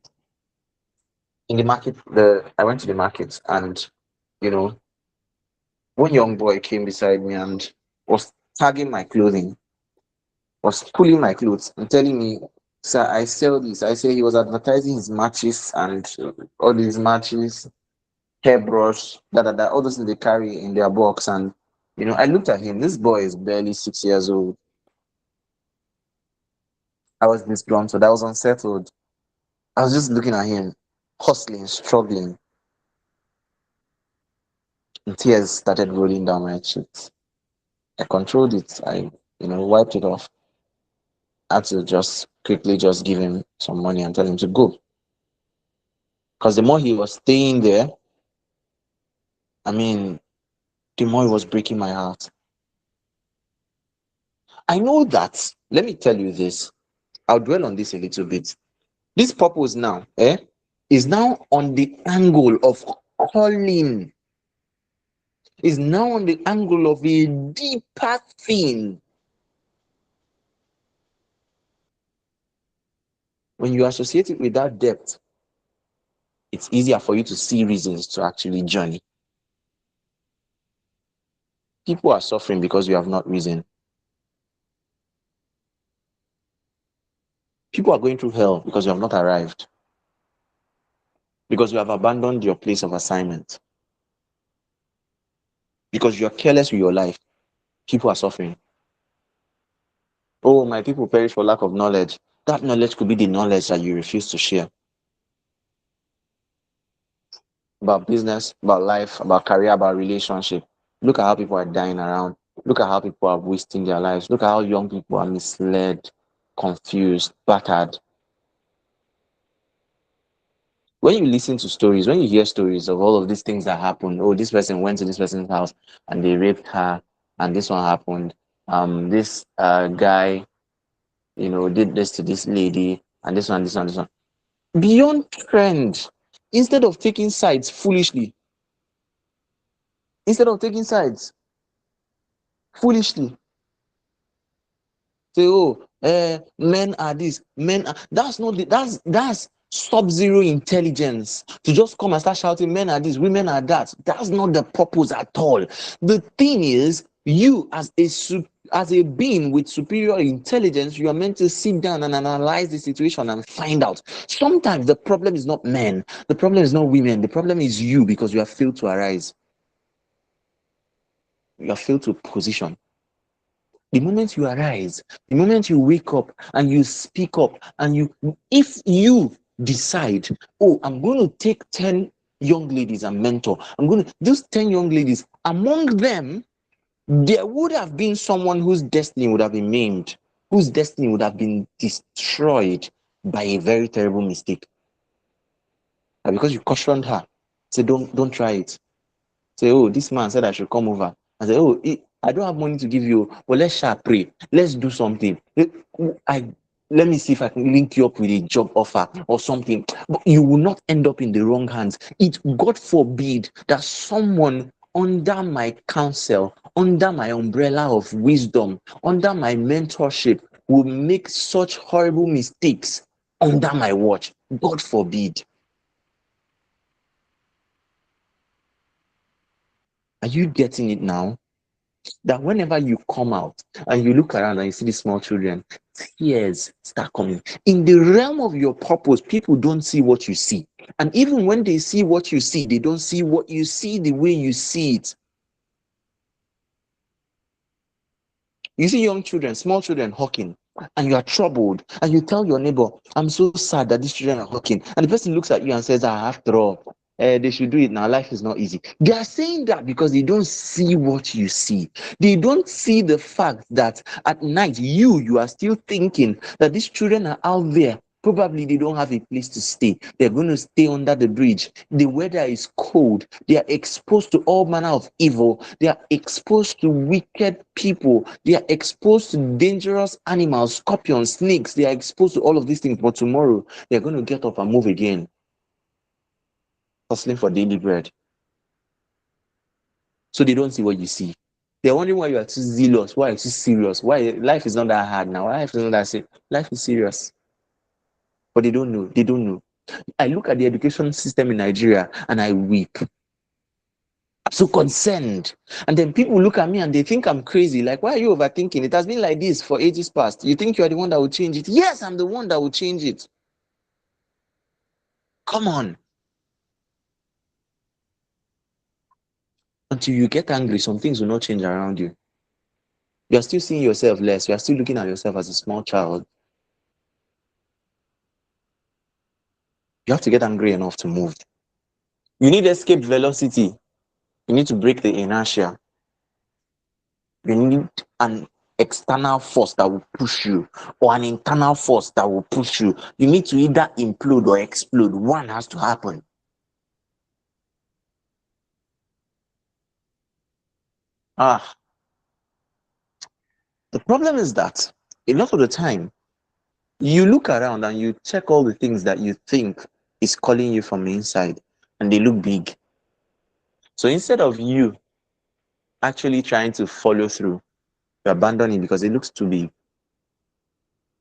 Speaker 1: in the market. I went to the market and, you know, one young boy came beside me and was tagging my clothing, was pulling my clothes and telling me, "Sir, I sell this." I say he was advertising his matches and all these matches, hairbrush, all those things they carry in their box. And I looked at him. This boy is barely 6 years old. I was disgruntled. I was unsettled. I was just looking at him, hustling, struggling, and tears started rolling down my cheeks. I controlled it. I, wiped it off. I had to just quickly just give him some money and tell him to go. Because the more he was staying there, I mean, the more it was breaking my heart. I know that. Let me tell you this. I'll dwell on this a little bit. This purpose now, is now on the angle of calling, is now on the angle of a deeper thing. When you associate it with that depth, it's easier for you to see reasons to actually journey. People are suffering because you have not risen. People are going through hell because you have not arrived. Because you have abandoned your place of assignment. Because you are careless with your life. People are suffering. Oh, my people perish for lack of knowledge. That knowledge could be the knowledge that you refuse to share. About business, about life, about career, about relationship. Look at how people are dying around. Look at how people are wasting their lives. Look at how young people are misled, confused, battered. when you listen to stories, when you hear stories of all of these things that happened, oh, this person went to this person's house and they raped her, and this one happened. This guy, did this to this lady, and this one. Beyond trend, instead of taking sides foolishly, instead of taking sides foolishly, say, oh, men are this, men are that's not the, that's sub-zero intelligence to just come and start shouting men are this, women are that. That's not the purpose at all. The thing is, you as a being with superior intelligence, you are meant to sit down and analyze the situation and find out. Sometimes the problem is not men, the problem is not women, the problem is you, because you have failed to arise, you have failed to position. The moment you arise, the moment you wake up and you speak up, and if you decide, oh, I'm going to take 10 young ladies and mentor, those 10 young ladies, among them, there would have been someone whose destiny would have been maimed, whose destiny would have been destroyed by a very terrible mistake. And because you cautioned her, say, don't try it. Say, oh, this man said I should come over. I say, oh, I don't have money to give you, but let's shall pray. Let's do something. Let me see if I can link you up with a job offer or something. But you will not end up in the wrong hands. God forbid that someone under my counsel, under my umbrella of wisdom, under my mentorship will make such horrible mistakes under my watch. God forbid. Are you getting it now? That whenever you come out and you look around and you see the small children, tears start coming. In the realm of your purpose, people don't see what you see. And even when they see what you see, they don't see what you see the way you see it. You see young children, small children hawking, and you are troubled, and you tell your neighbor, I'm so sad that these children are hawking. And the person looks at you and says, after all, they should do it now. Life is not easy. They are saying that because they don't see what you see. They don't see the fact that at night, you are still thinking that these children are out there. Probably they don't have a place to stay. They're going to stay under the bridge. The weather is cold. They are exposed to all manner of evil. They are exposed to wicked people. They are exposed to dangerous animals, scorpions, snakes. They are exposed to all of these things. But tomorrow, they're going to get up and move again, hustling for daily bread. So they don't see what you see. They're wondering why you are too zealous, why you're too serious, why life is not that hard now. Life is not that serious. Life is serious. But they don't know. They don't know. I look at the education system in Nigeria and I weep. I'm so concerned. And then people look at me and they think I'm crazy. Like, why are you overthinking? It has been like this for ages past. You think you're the one that will change it? Yes, I'm the one that will change it. Come on. Until you get angry, some things will not change around you. You're still seeing yourself less. You're still looking at yourself as a small child. You have to get angry enough to move. You need escape velocity. You need to break the inertia. You need an external force that will push you, or an internal force that will push you. You need to either implode or explode. One has to happen. The problem is that a lot of the time you look around and you check all the things that you think is calling you from the inside, and they look big. So instead of you actually trying to follow through, you abandon it because it looks too big.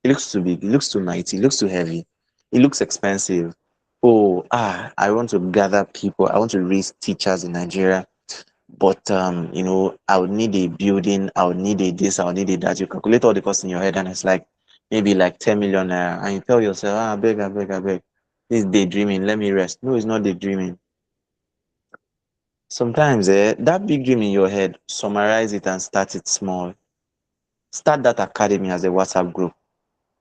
Speaker 1: It looks too big. It looks too mighty. It looks too heavy. It looks expensive. Oh, I want to gather people. I want to raise teachers in Nigeria. But I would need a building, I would need a this, I would need a that. You calculate all the costs in your head, and it's like maybe like 10 million naira. And you tell yourself, I beg, I beg, I beg. This is daydreaming. Let me rest. No, it's not daydreaming. Sometimes that big dream in your head, summarize it and start it small. Start that academy as a WhatsApp group,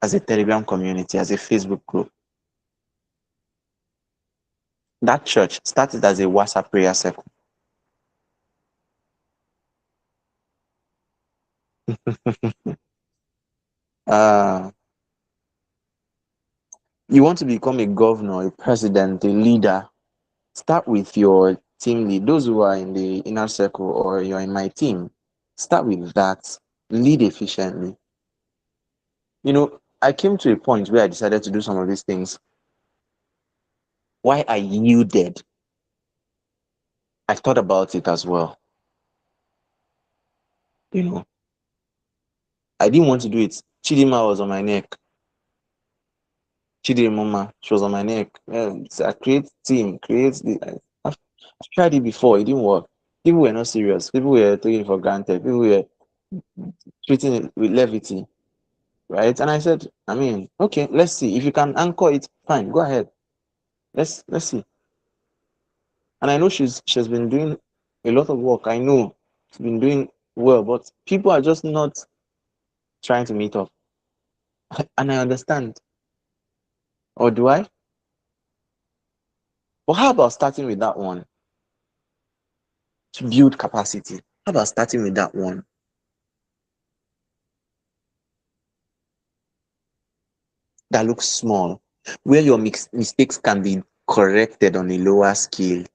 Speaker 1: as a Telegram community, as a Facebook group. That church, start it as a WhatsApp prayer circle. uh You want to become a governor, a president, a leader, start with your team lead. Those who are in the inner circle or you're in my team, start with that. Lead efficiently. I came to a point where I decided to do some of these things. Why I yielded, I thought about it as well. I didn't want to do it. Chidima was on my neck. Chidimama, she was on my neck. I create team, create the. I've tried it before. It didn't work. People were not serious. People were taking it for granted. People were treating it with levity, right? And I said, okay, let's see. If you can anchor it, fine, go ahead. Let's see. And I know she's been doing a lot of work. I know she's been doing well, but people are just not trying to meet up. And I understand. Or do I? But how about starting with that one to build capacity? How about starting with that one? That looks small, where your mistakes can be corrected on a lower scale.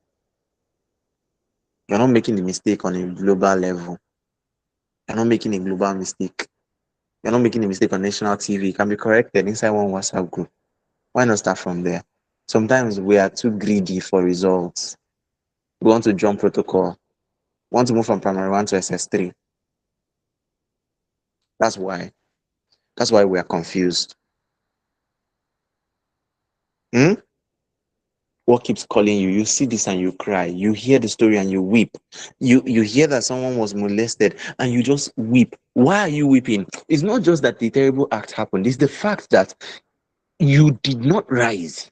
Speaker 1: You're not making the mistake on a global level. You're not making a global mistake. You're not making a mistake on national TV. It can be corrected inside one WhatsApp group. Why not start from there? Sometimes we are too greedy for results. We want to jump protocol. We want to move from primary 1 to SS3. That's why. That's why we are confused. What keeps calling you? You see this and you cry. You hear the story and you weep. You hear that someone was molested and you just weep. Why are you weeping? It's not just that the terrible act happened. It's the fact that you did not rise.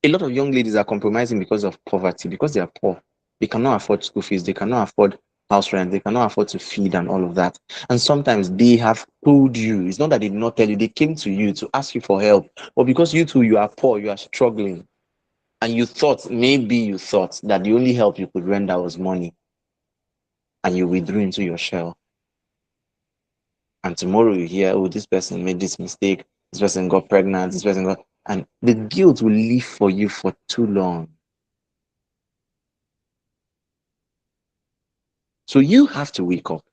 Speaker 1: A lot of young ladies are compromising because of poverty, because they are poor. They cannot afford school fees. They cannot afford house rent. They cannot afford to feed and all of that. And sometimes they have told you. It's not that they did not tell you. They came to you to ask you for help. But because you too, you are poor, you are struggling. And maybe you thought that the only help you could render was money. And you withdrew into your shell. And tomorrow you hear, oh, this person made this mistake. This person got pregnant. This person got... And the guilt will live for you for too long. So you have to wake up.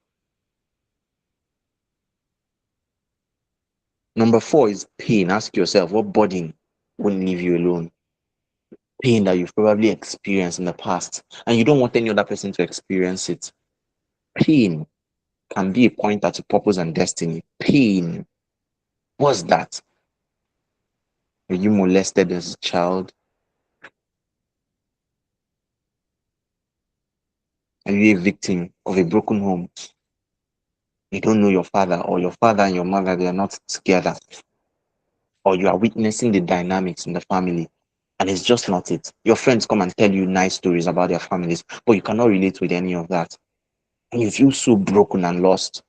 Speaker 1: Number 4 is pain. Ask yourself, what burden wouldn't leave you alone? Pain that you've probably experienced in the past, and you don't want any other person to experience it. Pain can be a pointer to purpose and destiny. Pain. What's that? Were you molested as a child? Are you a victim of a broken home? You don't know your father, or your father and your mother, they are not together. Or you are witnessing the dynamics in the family, and it's just not it. Your friends come and tell you nice stories about their families, but you cannot relate with any of that. And you feel so broken and lost.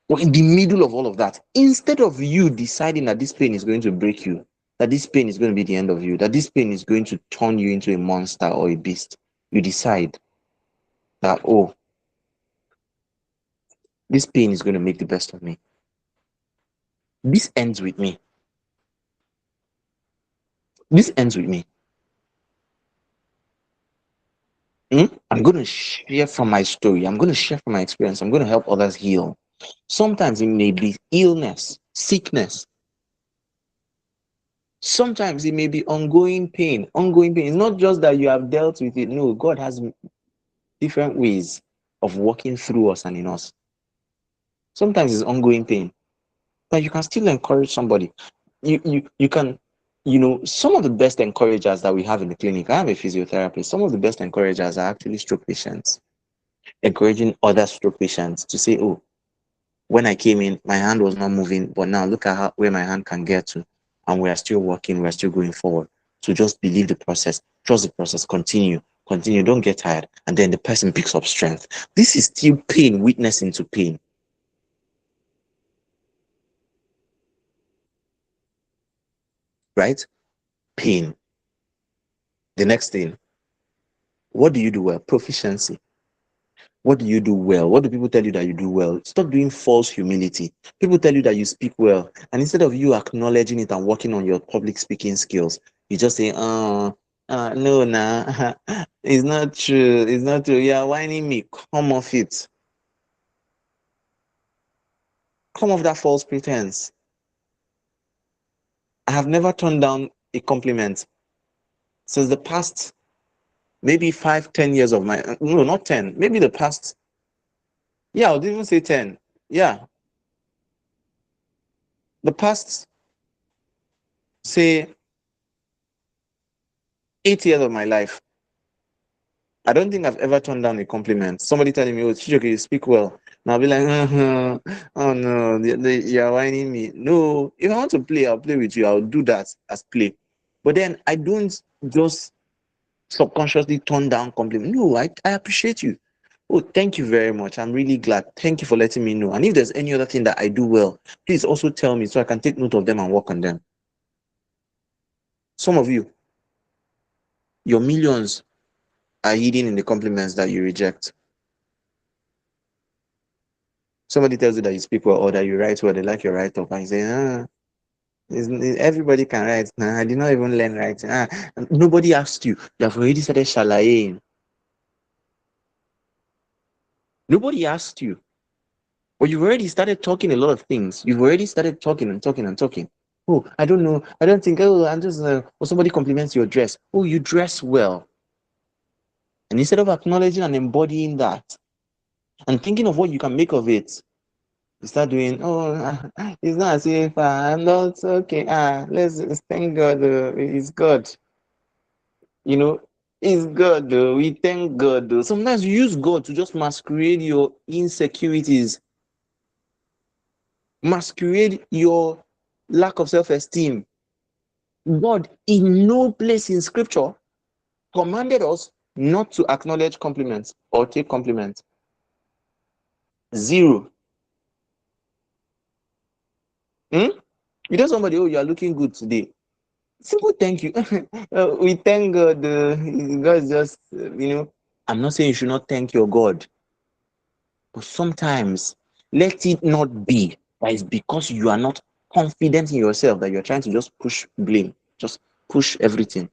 Speaker 1: Or in the middle of all of that, instead of you deciding that this pain is going to break you, that this pain is going to be the end of you, that this pain is going to turn you into a monster or a beast, you decide that, oh, this pain is going to make the best of me. This ends with me. This ends with me. I'm going to share from my story. I'm going to share from my experience. I'm going to help others heal. Sometimes it may be illness, sickness. Sometimes it may be ongoing pain. Ongoing pain. It's not just that you have dealt with it. No, God has different ways of working through us and in us. Sometimes it's ongoing pain, but you can still encourage somebody. You can, some of the best encouragers that we have in the clinic. I am a physiotherapist. Some of the best encouragers are actually stroke patients, encouraging other stroke patients to say, oh, when I came in, my hand was not moving, but now look at where my hand can get to, and we are still working, we are still going forward. So just believe the process, trust the process, continue, don't get tired, and then the person picks up strength. This is still pain, witnessing to pain. Right? Pain. The next thing, what do you do well? Proficiency. What do you do well? What do people tell you that you do well? Stop doing false humility. People tell you that you speak well, and instead of you acknowledging it and working on your public speaking skills, you just say, "Oh, no, nah, it's not true. It's not true. You are whining me. Come off it. Come off that false pretense." I have never turned down a compliment since the past maybe 5, 10 years of my, no, not 10, maybe the past, yeah, I would even say 10. Yeah, the past, say, 8 years of my life. I don't think I've ever turned down a compliment. Somebody telling me, "Oh, Chijoke, you speak well." And I'll be like, "Oh no, you're whining me." No, if I want to play, I'll play with you. I'll do that as play. But then I don't just subconsciously turn down compliment. No, I appreciate you. Oh, thank you very much. I'm really glad. Thank you for letting me know. And if there's any other thing that I do well, please also tell me so I can take note of them and work on them. Some of you, your millions are hidden in the compliments that you reject. Somebody tells you that you speak well or that you write well, they like your write up, and you say, everybody can write. Nah, I did not even learn writing. Nobody asked you. You have already started shalaying. Nobody asked you. But you've already started talking a lot of things. You've already started talking and talking and talking. Oh, I don't know. I don't think, I'm just, or somebody compliments your dress. Oh, you dress well. And instead of acknowledging and embodying that and thinking of what you can make of it, you start doing, it's not as if I'm not okay. Let's thank God. It's God. You know, it's God. We thank God. Sometimes you use God to just masquerade your insecurities, masquerade your lack of self-esteem. God, in no place in scripture, commanded us not to acknowledge compliments or take compliments. Zero. You tell somebody, "Oh, you are looking good today." Simple thank you. We thank God. God just, I'm not saying you should not thank your God, but sometimes let it not be that it's because you are not confident in yourself that you're trying to just push blame, just push everything.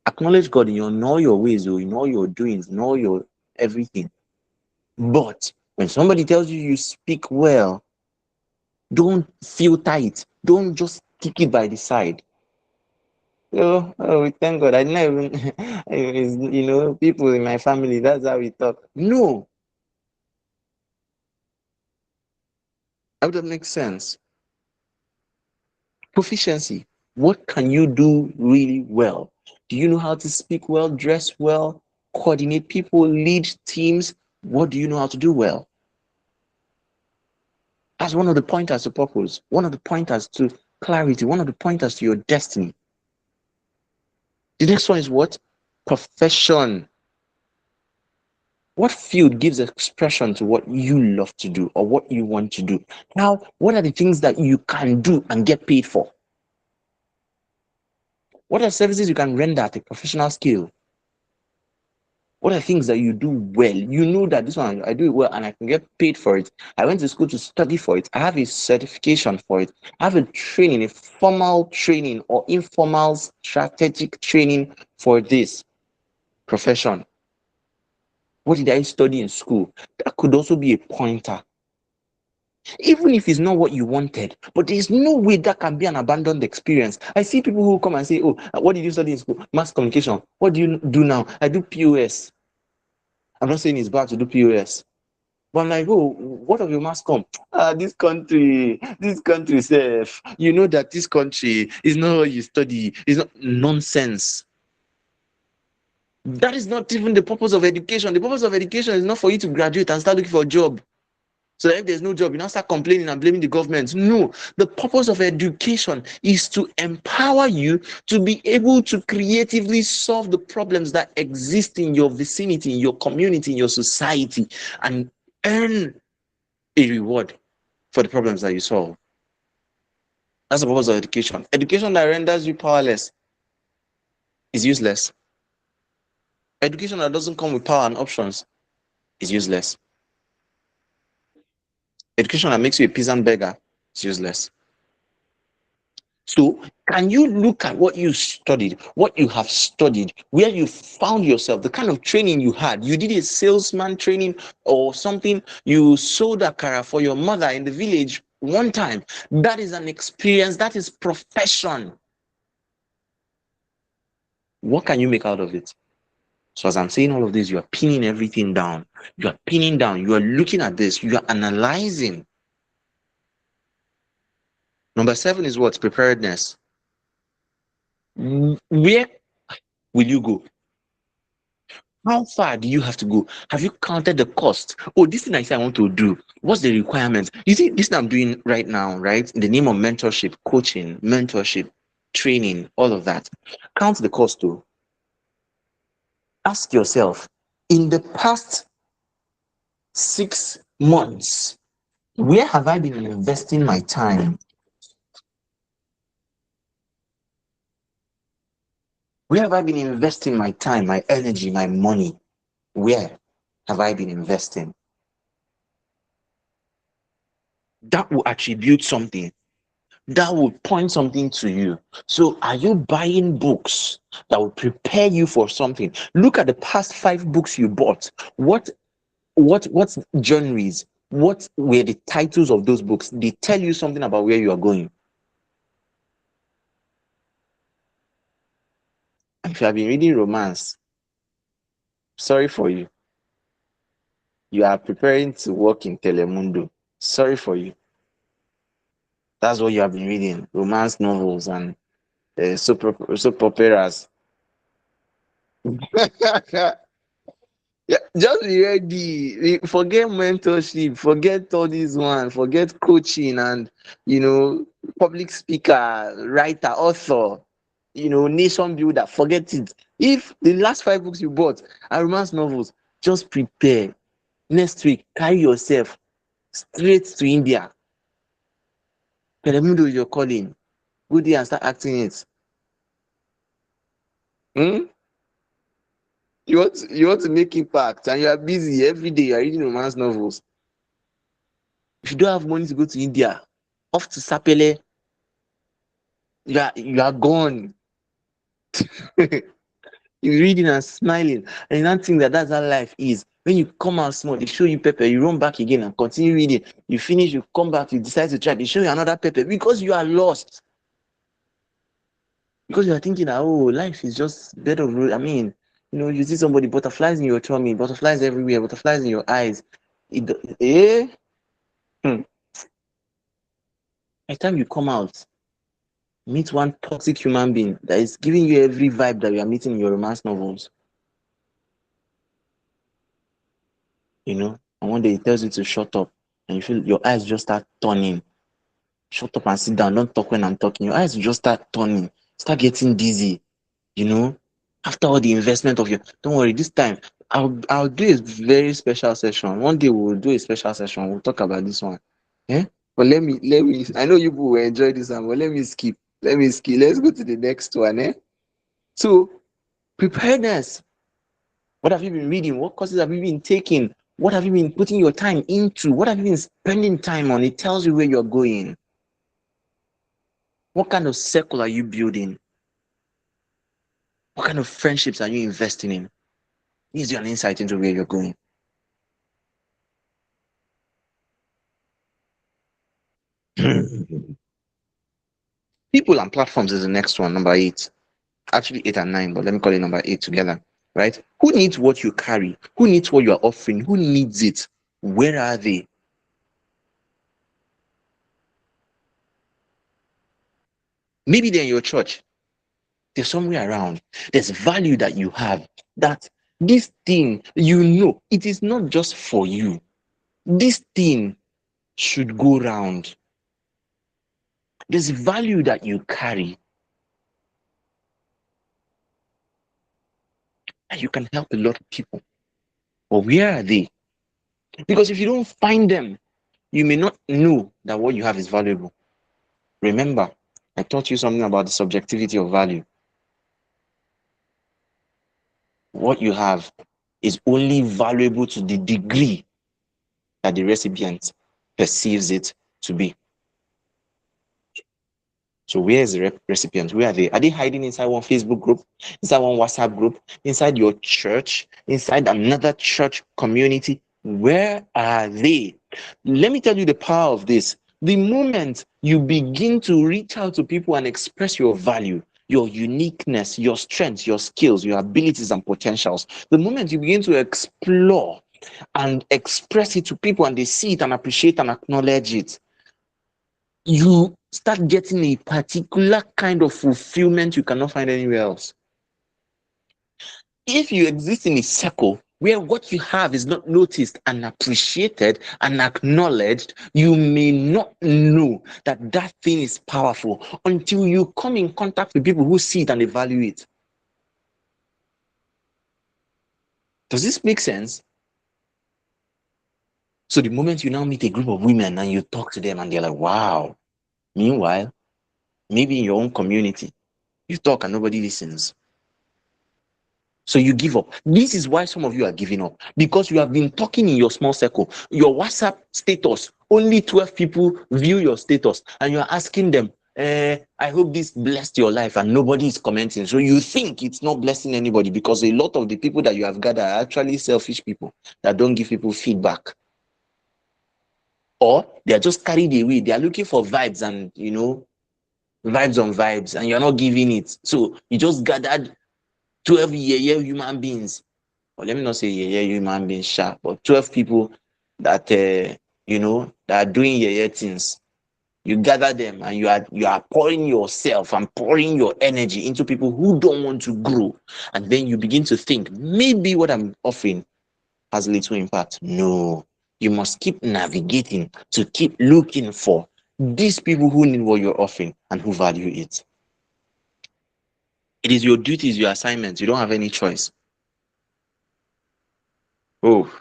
Speaker 1: Acknowledge God in all your ways, or in all your doings, in all your everything. But when somebody tells you you speak well, don't filter it. Don't just stick it by the side. We thank God. I never even, people in my family, that's how we talk. No, that would make sense. Proficiency. What can you do really well? Do you know how to speak well, dress well, coordinate people, lead teams? What do you know how to do well? That's one of the pointers to purpose, one of the pointers to clarity, one of the pointers to your destiny. The next one is what? Profession. What field gives expression to what you love to do or what you want to do? Now, what are the things that you can do and get paid for? What are services you can render at a professional scale? What are things that you do well? You know that this one, I do it well and I can get paid for it. I went to school to study for it. I have a certification for it. I have a training, a formal training or informal strategic training for this profession. What did I study in school? That could also be a pointer. Even if it's not what you wanted, but there's no way that can be an abandoned experience. I see people who come and say, "Oh, what did you study in school? Mass communication. What do you do now?" "I do POS." I'm not saying it's bad to do POS, but I'm like, "Oh, what of your mass com?" This country safe. You know that this country is not what you study. It's not nonsense. That is not even the purpose of education. The purpose of education is not for you to graduate and start looking for a job. So if there's no job, you now start complaining and blaming the government. No, the purpose of education is to empower you to be able to creatively solve the problems that exist in your vicinity, in your community, in your society, and earn a reward for the problems that you solve. That's the purpose of education. Education that renders you powerless is useless. Education that doesn't come with power and options is useless. Education that makes you a peasant beggar is useless. So, can you look at what you studied, what you have studied, where you found yourself, the kind of training you had? You did a salesman training or something, you sold akara for your mother in the village one time. That is an experience, that is profession. What can you make out of it? So, as I'm saying all of this, you are pinning everything down. You are pinning down, you are looking at this, you are analyzing. Number 7 is what? Preparedness. Where will you go? How far do you have to go? Have you counted the cost? Oh, this thing I say I want to do. What's the requirement? You see, this thing I'm doing right now, right? In the name of mentorship, coaching, mentorship, training, all of that. Count the cost too. Ask yourself, in the past 6 months, where have I been investing my time? Where have I been investing my time, my energy, my money? Where have I been investing? That will attribute something. That will point something to you. So, are you buying books that will prepare you for something? Look at the past 5 books you bought. What genres? What were the titles of those books? They tell you something about where you are going. If you have been reading romance, sorry for you. You are preparing to work in Telemundo. Sorry for you. That's what you have been reading: romance novels and soap operas. Yeah, just be ready. Forget mentorship, forget all this one, forget coaching and public speaker, writer, author, nation builder. Forget it. If the last 5 books you bought are romance novels, just prepare. Next week, carry yourself straight to India. Telemundo is your calling. Go there and start acting it. You want to make impact and you are busy every day. You are reading romance novels. If you don't have money to go to India, off to Sapele, you are gone. You're reading and smiling, and you don't think that's how life is. When you come out small, they show you pepper, you run back again and continue reading. You finish, you come back, you decide to try, they show you another pepper because you are lost. Because you are thinking that, oh, life is just bed of road. I mean, you see somebody, butterflies in your tummy, butterflies everywhere, butterflies in your eyes. By the time you come out, meet one toxic human being that is giving you every vibe that you are meeting in your romance novels. And one day it tells you to shut up, and you feel your eyes just start turning. Shut up and sit down. Don't talk when I'm talking. Your eyes just start turning, start getting dizzy. After all the investment of your, don't worry. This time, I'll do a very special session. One day we'll do a special session. We'll talk about this one. Yeah. But let me. I know you will enjoy this one, but let me skip. Let's go to the next one. So, preparedness. What have you been reading? What courses have you been taking? What have you been putting your time into? What have you been spending time on? It tells you where you're going. What kind of circle are you building? What kind of friendships are you investing in? It gives you an insight into where you're going. People and platforms is the next one, number 8. Actually 8 and 9, but let me call it number 8 together. Right? Who needs what you carry? Who needs what you are offering? Who needs it? Where are they? Maybe they're in your church. They're somewhere around. There's value that you have. That this thing, it is not just for you. This thing should go round. There's value that you carry. And you can help a lot of people. But where are they? Because if you don't find them, you may not know that what you have is valuable. Remember, I taught you something about the subjectivity of value. What you have is only valuable to the degree that the recipient perceives it to be. So where is the recipient? Where are they? Are they hiding inside one Facebook group, inside one WhatsApp group, inside your church, inside another church community? Where are they? Let me tell you the power of this. The moment you begin to reach out to people and express your value, your uniqueness, your strengths, your skills, your abilities and potentials, the moment you begin to explore and express it to people and they see it and appreciate and acknowledge it, you start getting a particular kind of fulfillment you cannot find anywhere else. If you exist in a circle where what you have is not noticed and appreciated and acknowledged, you may not know that that thing is powerful until you come in contact with people who see it and they value it. Does this make sense? So the moment you now meet a group of women and you talk to them and they're like, wow. Meanwhile, maybe in your own community, you talk and nobody listens. So you give up. This is why some of you are giving up, because you have been talking in your small circle. Your WhatsApp status, only 12 people view your status, and you're asking them, I hope this blessed your life, and nobody is commenting. So you think it's not blessing anybody because a lot of the people that you have gathered are actually selfish people that don't give people feedback. Or they are just carried away. They are looking for vibes and, vibes on vibes, and you're not giving it. So you just gathered 12 human beings, or let me not say human beings, sharp, but 12 people that that are doing things. You gather them and you are pouring yourself and pouring your energy into people who don't want to grow, and then you begin to think maybe what I'm offering has little impact. No, you must keep navigating to keep looking for these people who need what you're offering and who value it. It is your duties, your assignments. You don't have any choice. Oh,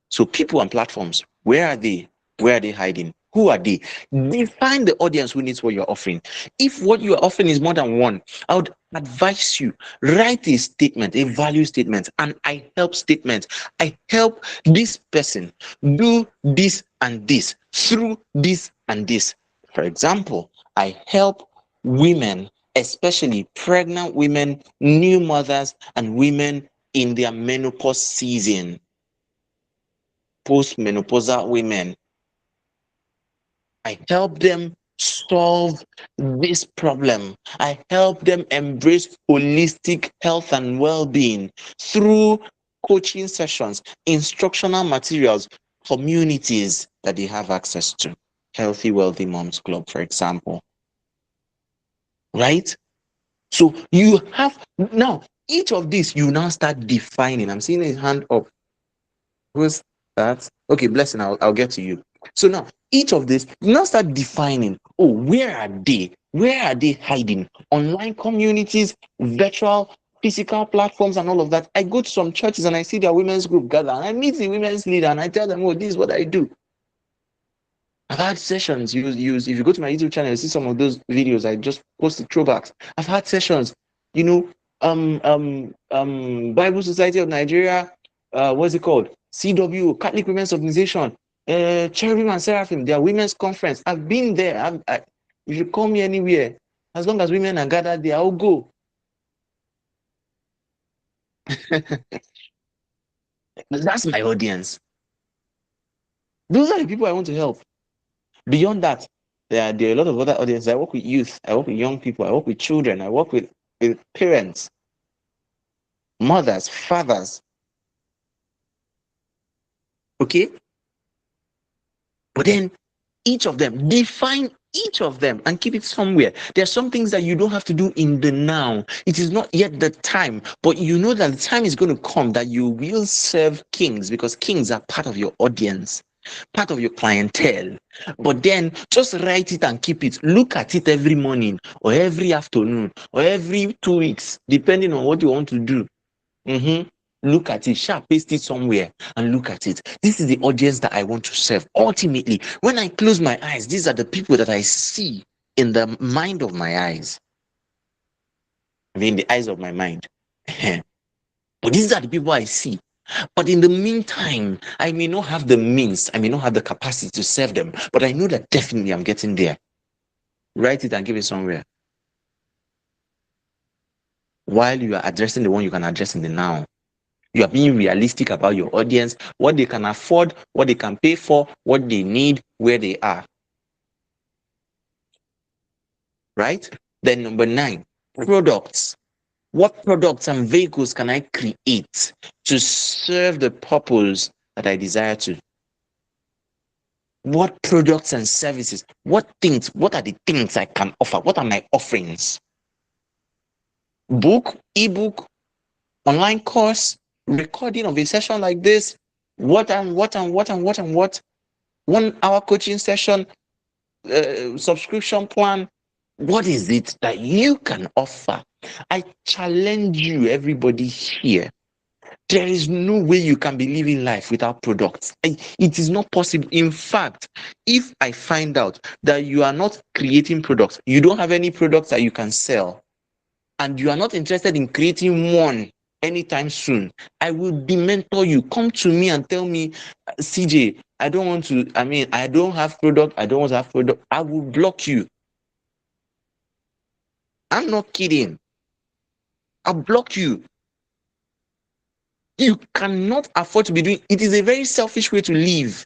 Speaker 1: so people and platforms, where are they? Where are they hiding? Who are they? Define the audience who needs what you're offering. If what you're offering is more than one, I would advise you, write a statement, a value statement, an I help statement. I help this person do this and this through this and this. For example, I help women, especially pregnant women, new mothers, and women in their menopause season, postmenopausal women. I help them solve this problem. I help them embrace holistic health and well-being through coaching sessions, instructional materials, communities that they have access to. Healthy, Wealthy Moms Club, for example. Right? So you have now each of these, you now start defining. I'm seeing a hand up. Who's that? Okay, blessing. I'll get to you. So now each of this, you now start defining. Oh, where are they? Where are they hiding? Online communities, virtual, physical platforms, and all of that. I go to some churches and I see their women's group gather, and I meet the women's leader, and I tell them, "Oh, this is what I do." I've had sessions. Use if you go to my YouTube channel, you see some of those videos. I just posted throwbacks. I've had sessions. Bible Society of Nigeria. What's it called? CW, Catholic Women's Organization. Cherubim and Seraphim. Their women's conference. I've been there. If you call me anywhere, as long as women are gathered there, I'll go. That's my audience. Those are the people I want to help. Beyond that, there are a lot of other audiences. I work with youth, I work with young people, I work with children, I work with parents, mothers, fathers. Okay? But then each of them, define each of them and keep it somewhere. There are some things that you don't have to do in the now. It is not yet the time, but you know that the time is going to come that you will serve kings, because kings are part of your audience, part of your clientele. But then just write it and keep it. Look at it every morning or every afternoon or every 2 weeks, depending on what you want to do. Look at it, paste it somewhere and look at it. This is the audience that I want to serve. Ultimately, when I close my eyes, these are the people that I see in the mind of my eyes. I mean, the eyes of my mind. But these are the people I see. But in the meantime, I may not have the means, I may not have the capacity to serve them, but I know that definitely I'm getting there. Write it and give it somewhere. While you are addressing the one you can address in the now, you are being realistic about your audience, what they can afford, what they can pay for, what they need, where they are. Right? Then number 9, products. What products and vehicles can I create to serve the purpose that I desire to? What products and services, what are the things I can offer? What are my offerings? Book, ebook, online course, recording of a session like this, what 1 hour coaching session, subscription plan. What is it that you can offer? I challenge you, everybody here. There is no way you can be living life without products. It is not possible. In fact, if I find out that you are not creating products, you don't have any products that you can sell, and you are not interested in creating one anytime soon, I will dementor you. Come to me and tell me, CJ, I don't have product. I don't want to have product. I will block you. I'm not kidding. I'll block you. You cannot afford to be doing it. Is a very selfish way to live.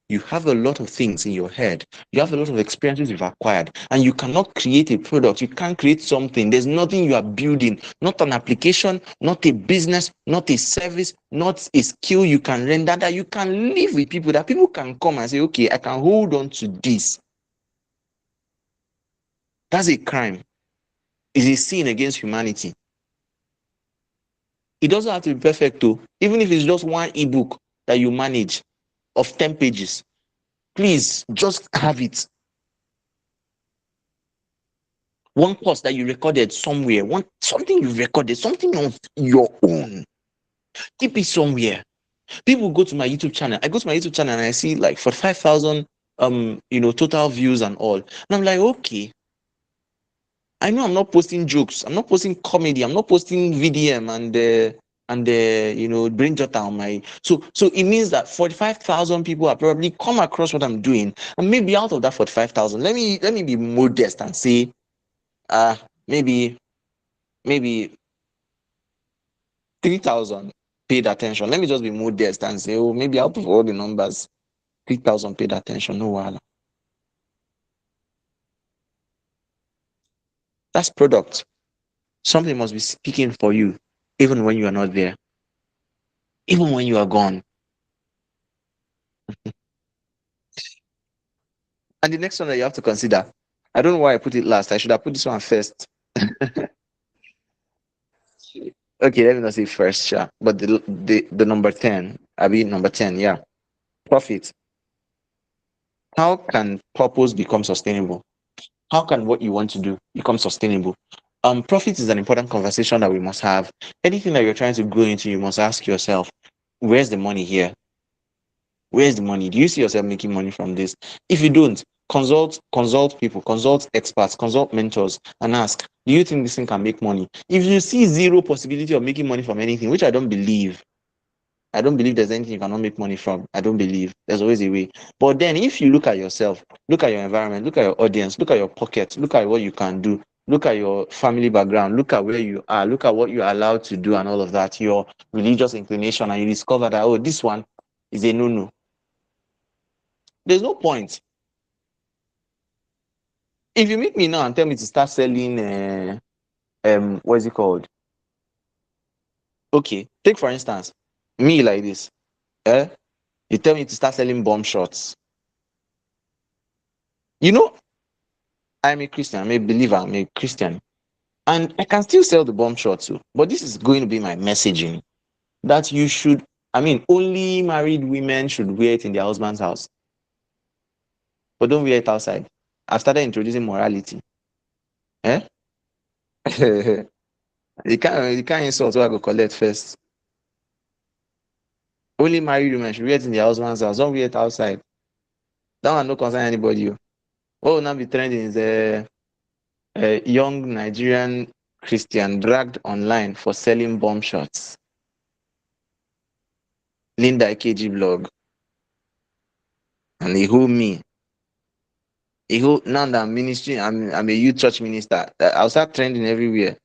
Speaker 1: You have a lot of things in your head. You have a lot of experiences you've acquired, and you cannot create a product. You can't create something. There's nothing you are building, not an application, not a business, not a service, not a skill you can render that you can live with people, that people can come and say, okay, I can hold on to this. That's a crime. It's a sin against humanity. It doesn't have to be perfect though. Even if it's just one ebook that you manage of 10 pages, please just have it. One course that you recorded somewhere, something you recorded, something of your own. Keep it somewhere. People go to my YouTube channel. I go to my YouTube channel and I see like 45,000 total views and all. And I'm like, okay. I know I'm not posting jokes, I'm not posting comedy, I'm not posting VDM and brain jota on my so it means that 45,000 people are probably come across what I'm doing, and maybe out of that 45,000, let me be modest and say maybe 3,000 paid attention. Let me just be modest and say, oh, maybe out of all the numbers, 3,000 paid attention. No wahala. That's product. Something must be speaking for you, even when you are not there, even when you are gone. And the next one that you have to consider, I don't know why I put it last. I should have put this one first. Okay, let me not say first, sure. But the number 10, number 10, yeah. Profit. How can purpose become sustainable? How can what you want to do become sustainable? Profit is an important conversation that we must have. Anything that you're trying to grow into, you must ask yourself, where's the money here? Where's the money? Do you see yourself making money from this? If you don't, consult people, consult experts, consult mentors, and ask, do you think this thing can make money? If you see zero possibility of making money from anything, which I don't believe there's anything you cannot make money from. I don't believe. There's always a way. But then if you look at yourself, look at your environment, look at your audience, look at your pocket, look at what you can do, look at your family background, look at where you are, look at what you're allowed to do and all of that, your religious inclination, and you discover that, oh, this one is a no-no. There's no point. If you meet me now and tell me to start selling, what is it called? Okay, take for instance, me like this. You tell me to start selling bomb shots. I'm a Christian, I'm a believer, I'm a Christian. And I can still sell the bomb shots too. But this is going to be my messaging. That you should, only married women should wear it in their husband's house. But don't wear it outside. I've started introducing morality. You can't insult what I go collect first. Only married women should wear it in their husband's house. Don't wear it outside. That one no concern anybody. What will now be trending is a young Nigerian Christian dragged online for selling bomb shots. Linda AKG blog. And he hold me. He hold, now that I'm ministry, I'm a youth church minister. I'll start trending everywhere.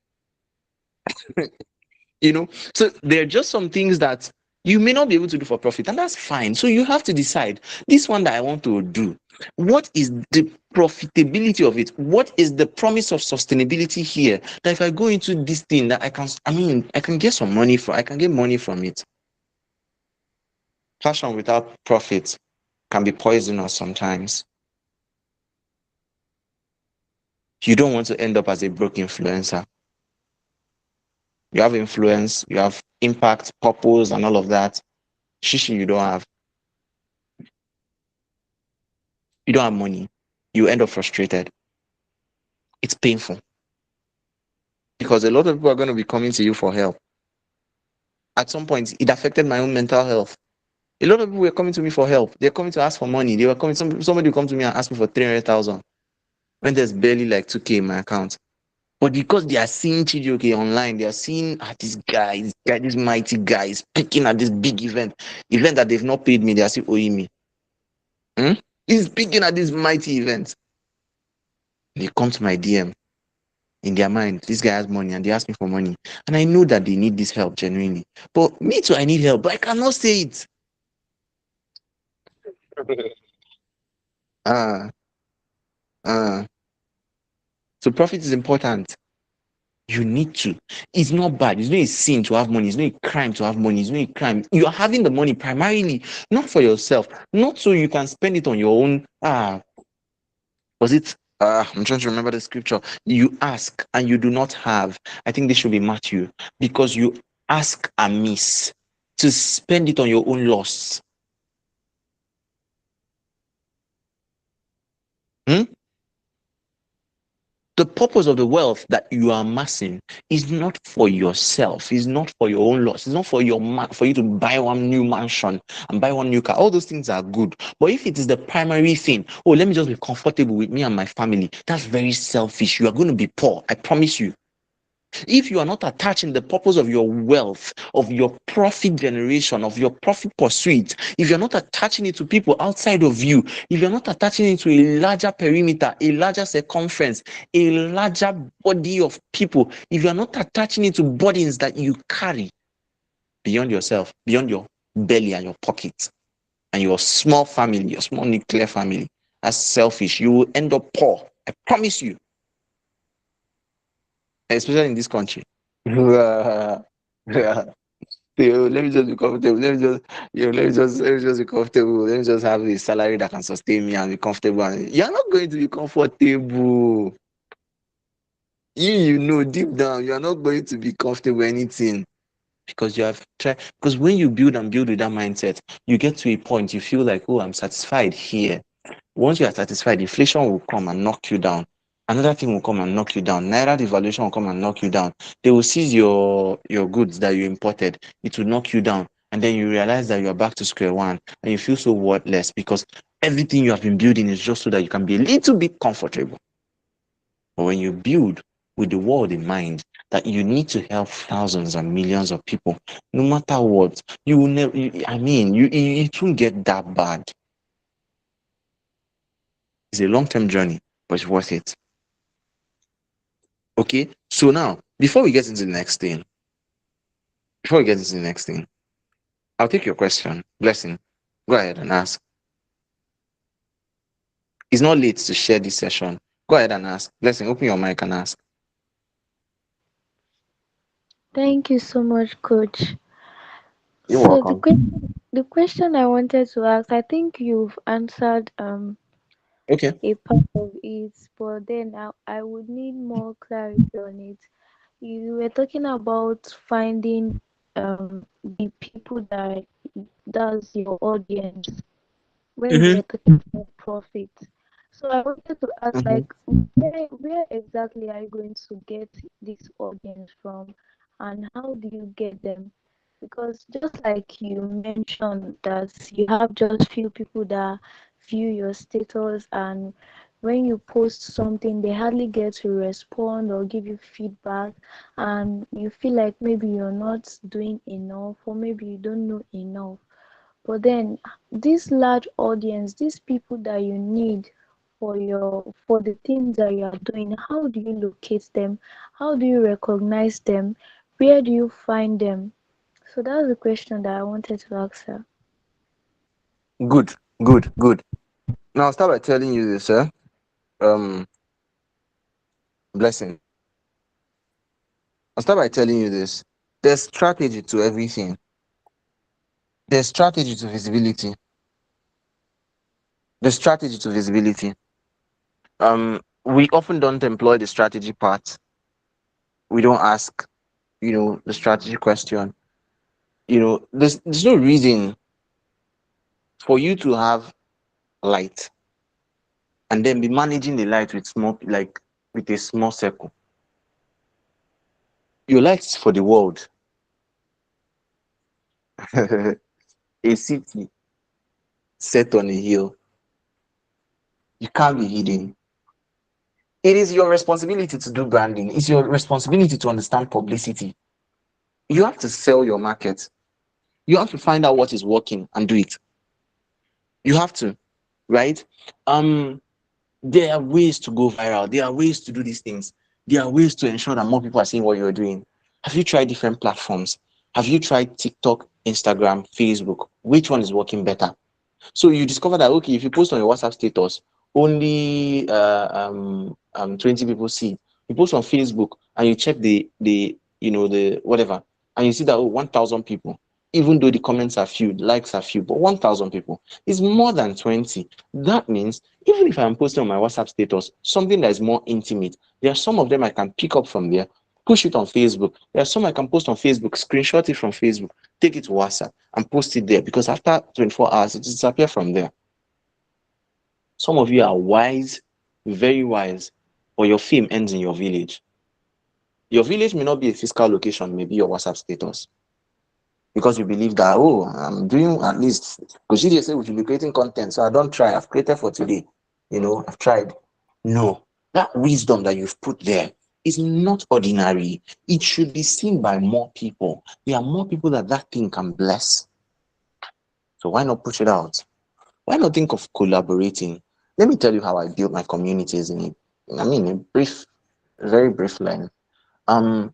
Speaker 1: So there are just some things that you may not be able to do for profit, and that's fine. So you have to decide, this one that I want to do, what is the profitability of it? What is the promise of sustainability here? That if I go into this thing, that I can get some money from, I can get money from it. Passion without profit can be poisonous sometimes. You don't want to end up as a broke influencer. You have influence, you have impact, purpose, and all of that. Shishi, you don't have. You don't have money. You end up frustrated. It's painful. Because a lot of people are going to be coming to you for help. At some point, it affected my own mental health. A lot of people were coming to me for help. They're coming to ask for money. They were coming, somebody will come to me and ask me for 300,000 when there's barely like 2K in my account. But because they are seeing Chijioke online, they are seeing this mighty guy is speaking at this big event that they've not paid me, they are still owing me. He's speaking at this mighty event. They come to my DM. In their mind, this guy has money, and they ask me for money. And I know that they need this help genuinely. But me too, I need help, but I cannot say it. Ah, ah. So profit is important. You need to. It's not bad. It's not a sin to have money. It's not a crime to have money. It's not a crime. You are having the money primarily not for yourself, not so you can spend it on your own. Was it? I'm trying to remember the scripture. You ask and you do not have. I think this should be Matthew, because you ask amiss to spend it on your own loss. The purpose of the wealth that you are amassing is not for yourself. It's not for your own loss. It's not for for you to buy one new mansion and buy one new car. All those things are good. But if it is the primary thing, oh, let me just be comfortable with me and my family, that's very selfish. You are going to be poor. I promise you. If you are not attaching the purpose of your wealth, of your profit generation, of your profit pursuit, if you're not attaching it to people outside of you, if you're not attaching it to a larger perimeter, a larger circumference, a larger body of people, if you're not attaching it to burdens that you carry beyond yourself, beyond your belly and your pocket and your small family, your small nuclear family, that's selfish. You will end up poor. I promise you. Especially in this country. Let me just be comfortable. Let me just be comfortable. Let me just have a salary that can sustain me and be comfortable. And you're not going to be comfortable. You know deep down, you are not going to be comfortable anything, because you have tried. Because when you build and build with that mindset, you get to a point you feel like, oh, I'm satisfied here. Once you are satisfied, inflation will come and knock you down. Another thing will come and knock you down. Naira devaluation will come and knock you down. They will seize your goods that you imported. It will knock you down. And then you realize that you are back to square one and you feel so worthless, because everything you have been building is just so that you can be a little bit comfortable. But when you build with the world in mind, that you need to help thousands and millions of people, no matter what, you will never, it won't get that bad. It's a long-term journey, but it's worth it. Okay, so now, before we get into the next thing, I'll take your question. Blessing, go ahead and ask. It's not late to share this session. Go ahead and ask. Blessing, open your mic and ask.
Speaker 6: Thank you so much, Coach.
Speaker 1: You're
Speaker 6: So the
Speaker 1: welcome.
Speaker 6: question, the question I wanted to ask, I think you've answered
Speaker 1: Okay.
Speaker 6: a part of it, but then I would need more clarity on it. You were talking about finding the people that does your audience when you
Speaker 1: Mm-hmm.
Speaker 6: were talking about profit. So I wanted to ask,
Speaker 1: Mm-hmm.
Speaker 6: like, where exactly are you going to get this audience from, and how do you get them? Because just like you mentioned that you have just few people that view your status and when you post something, they hardly get to respond or give you feedback, and you feel like maybe you're not doing enough, or maybe you don't know enough. But then this large audience, these people that you need for the things that you are doing, how do you locate them? How do you recognize them? Where do you find them? So that's the question that I wanted to ask her.
Speaker 1: Good, good, good. Now I'll start by telling you this, um, blessing. I'll start by telling you this. There's strategy to everything. There's strategy to visibility. There's strategy to visibility. We often don't employ the strategy part. We don't ask, the strategy question. There's no reason for you to have light and then be managing the light with with a small circle. Your light's for the world. A city set on a hill. You can't be hidden. It is your responsibility to do branding. It's your responsibility to understand publicity. You have to sell your market. You have to find out what is working and do it. You have to, right? There are ways to go viral. There are ways to do these things. There are ways to ensure that more people are seeing what you're doing. Have you tried different platforms? Have you tried TikTok, Instagram, Facebook? Which one is working better? So you discover that, okay, if you post on your WhatsApp status, only 20 people see. You post on Facebook and you check the whatever, and you see that, 1,000 people, even though the comments are few, likes are few, but 1,000 people is more than 20. That means even if I'm posting on my WhatsApp status something that is more intimate, there are some of them I can pick up from there, push it on Facebook. There are some I can post on Facebook, screenshot it from Facebook, take it to WhatsApp and post it there, because after 24 hours it disappear from there. Some of you are wise, very wise, but your fame ends in your village. Your village may not be a physical location, maybe your WhatsApp status, because you believe that, I'm doing at least, because you say we should be creating content, so I don't try. I've created for today. I've tried. No, that wisdom that you've put there is not ordinary. It should be seen by more people. There are more people that thing can bless. So why not push it out? Why not think of collaborating? Let me tell you how I built my communities a very brief line. Um,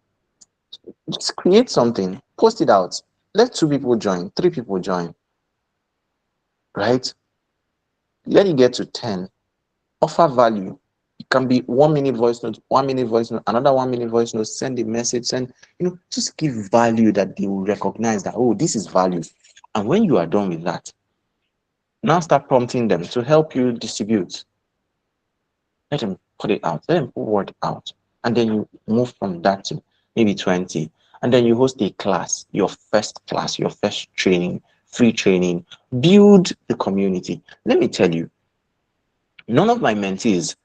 Speaker 1: just create something, post it out. Let 2 people join, 3 people join, right? Let it get to 10. Offer value. It can be 1 minute voice note, 1 minute voice note, another 1 minute voice note, send a message, just give value that they will recognize that, this is value. And when you are done with that, now start prompting them to help you distribute. Let them put it out, let them put word out. And then you move from that to maybe 20. And then you host a class, your first class, your first training, free training. Build the community. Let me tell you, none of my mentees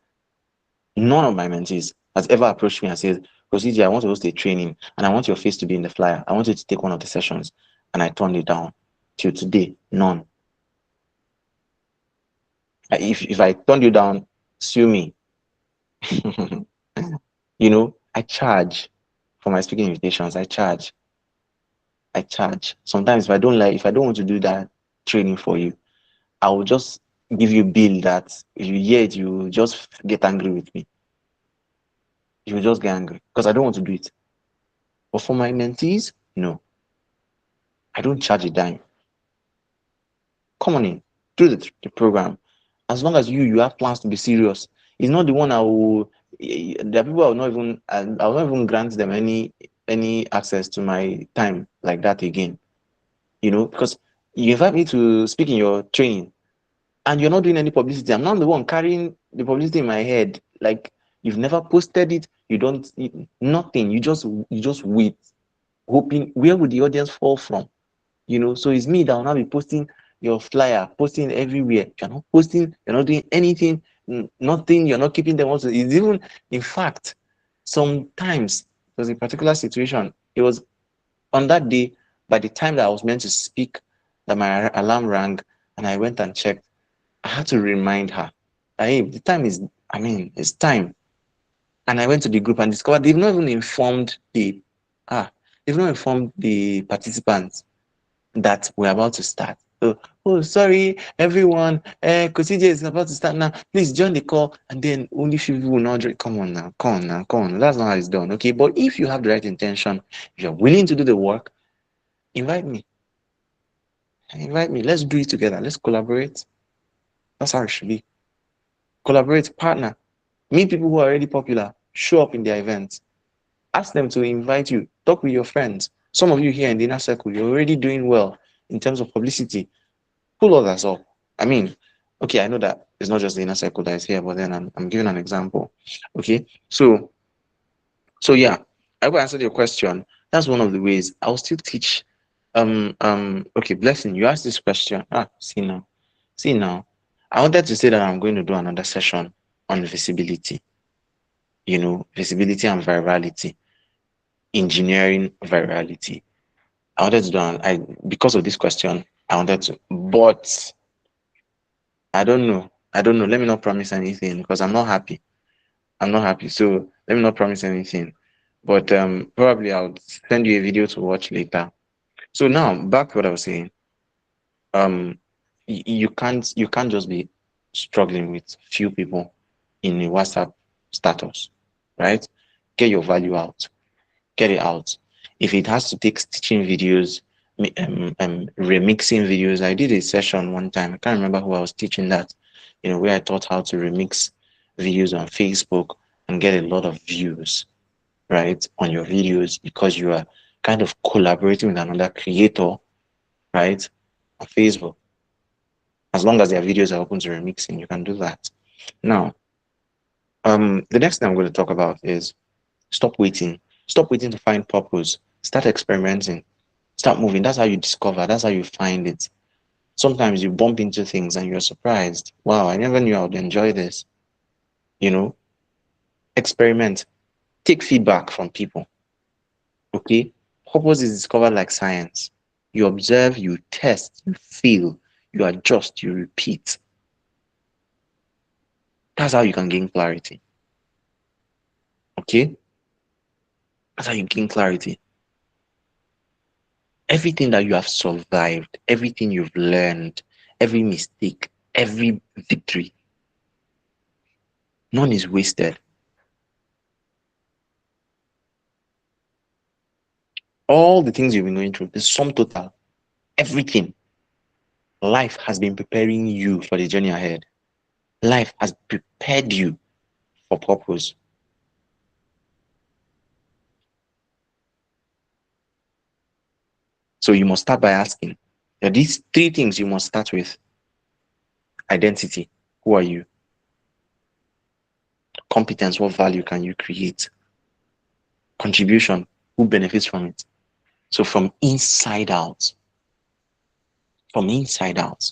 Speaker 1: has ever approached me and said, Rosidi, I want to host a training and I want your face to be in the flyer. I want you to take one of the sessions. And I turned it down. Till today, none. If I turned you down, sue me. I charge for my speaking invitations. I charge. Sometimes if I don't want to do that training for you, I will just give you a bill that if you hear it, you just get angry with me. You will just get angry because I don't want to do it. But for my mentees, no, I don't charge a dime. Come on in, do the program. As long as you have plans to be serious, it's not the one I will. There are people I will not even grant them any access to my time like that again. Because you invite me to speak in your training and you're not doing any publicity. I'm not the one carrying the publicity in my head. Like, you've never posted it, you don't, nothing. You just wait, hoping where would the audience fall from? So it's me that will now be posting your flyer, posting everywhere. You're not posting, you're not doing anything, nothing, you're not keeping them also. It's even, in fact, sometimes there's a particular situation. It was on that day, by the time that I was meant to speak, that my alarm rang and I went and checked. I had to remind her Hey, the time is, it's time. And I went to the group and discovered they've not even informed they've not informed the participants that we're about to start. Oh, sorry, everyone. Kosije is about to start now. Please join the call, and then only few people will not join. Come on now, come on now, come on. That's not how it's done, okay? But if you have the right intention, if you're willing to do the work, invite me. Invite me. Let's do it together. Let's collaborate. That's how it should be. Collaborate, partner. Meet people who are already popular. Show up in their events. Ask them to invite you. Talk with your friends. Some of you here in the inner circle, you're already doing well in terms of publicity. Pull others up. I mean, okay, I know that it's not just the inner circle that is here, but then I'm giving an example. Okay, so yeah, I will answer your question. That's one of the ways. I'll still teach. Okay, Blessing, you asked this question. See now. I wanted to say that I'm going to do another session on visibility. Visibility and virality, engineering virality. I wanted to do because of this question, I wanted to, but I don't know. Let me not promise anything because I'm not happy. So let me not promise anything. But probably I'll send you a video to watch later. So now back to what I was saying. You can't just be struggling with few people in a WhatsApp status, right? Get your value out. Get it out. If it has to take stitching videos, remixing videos. I did a session one time. I can't remember who I was teaching that, where I taught how to remix videos on Facebook and get a lot of views, right, on your videos because you are kind of collaborating with another creator, right, on Facebook. As long as their videos are open to remixing, you can do that. Now, the next thing I'm going to talk about is stop waiting. Stop waiting to find purpose. Start experimenting. Start moving. That's how you discover. That's how you find it. Sometimes you bump into things and you're surprised. Wow, I never knew I would enjoy this. Experiment. Take feedback from people. Okay? Purpose is discovered like science. You observe, you test, you feel, you adjust, you repeat. That's how you can gain clarity. Okay? That's how you gain clarity. Everything that you have survived, everything you've learned, every mistake, every victory, none is wasted. All the things you've been going through, the sum total, everything, life has been preparing you for the journey ahead. Life has prepared you for purpose. So you must start by asking. There are these three things you must start with. Identity. Who are you? Competence. What value can you create? Contribution. Who benefits from it? So from inside out. From inside out.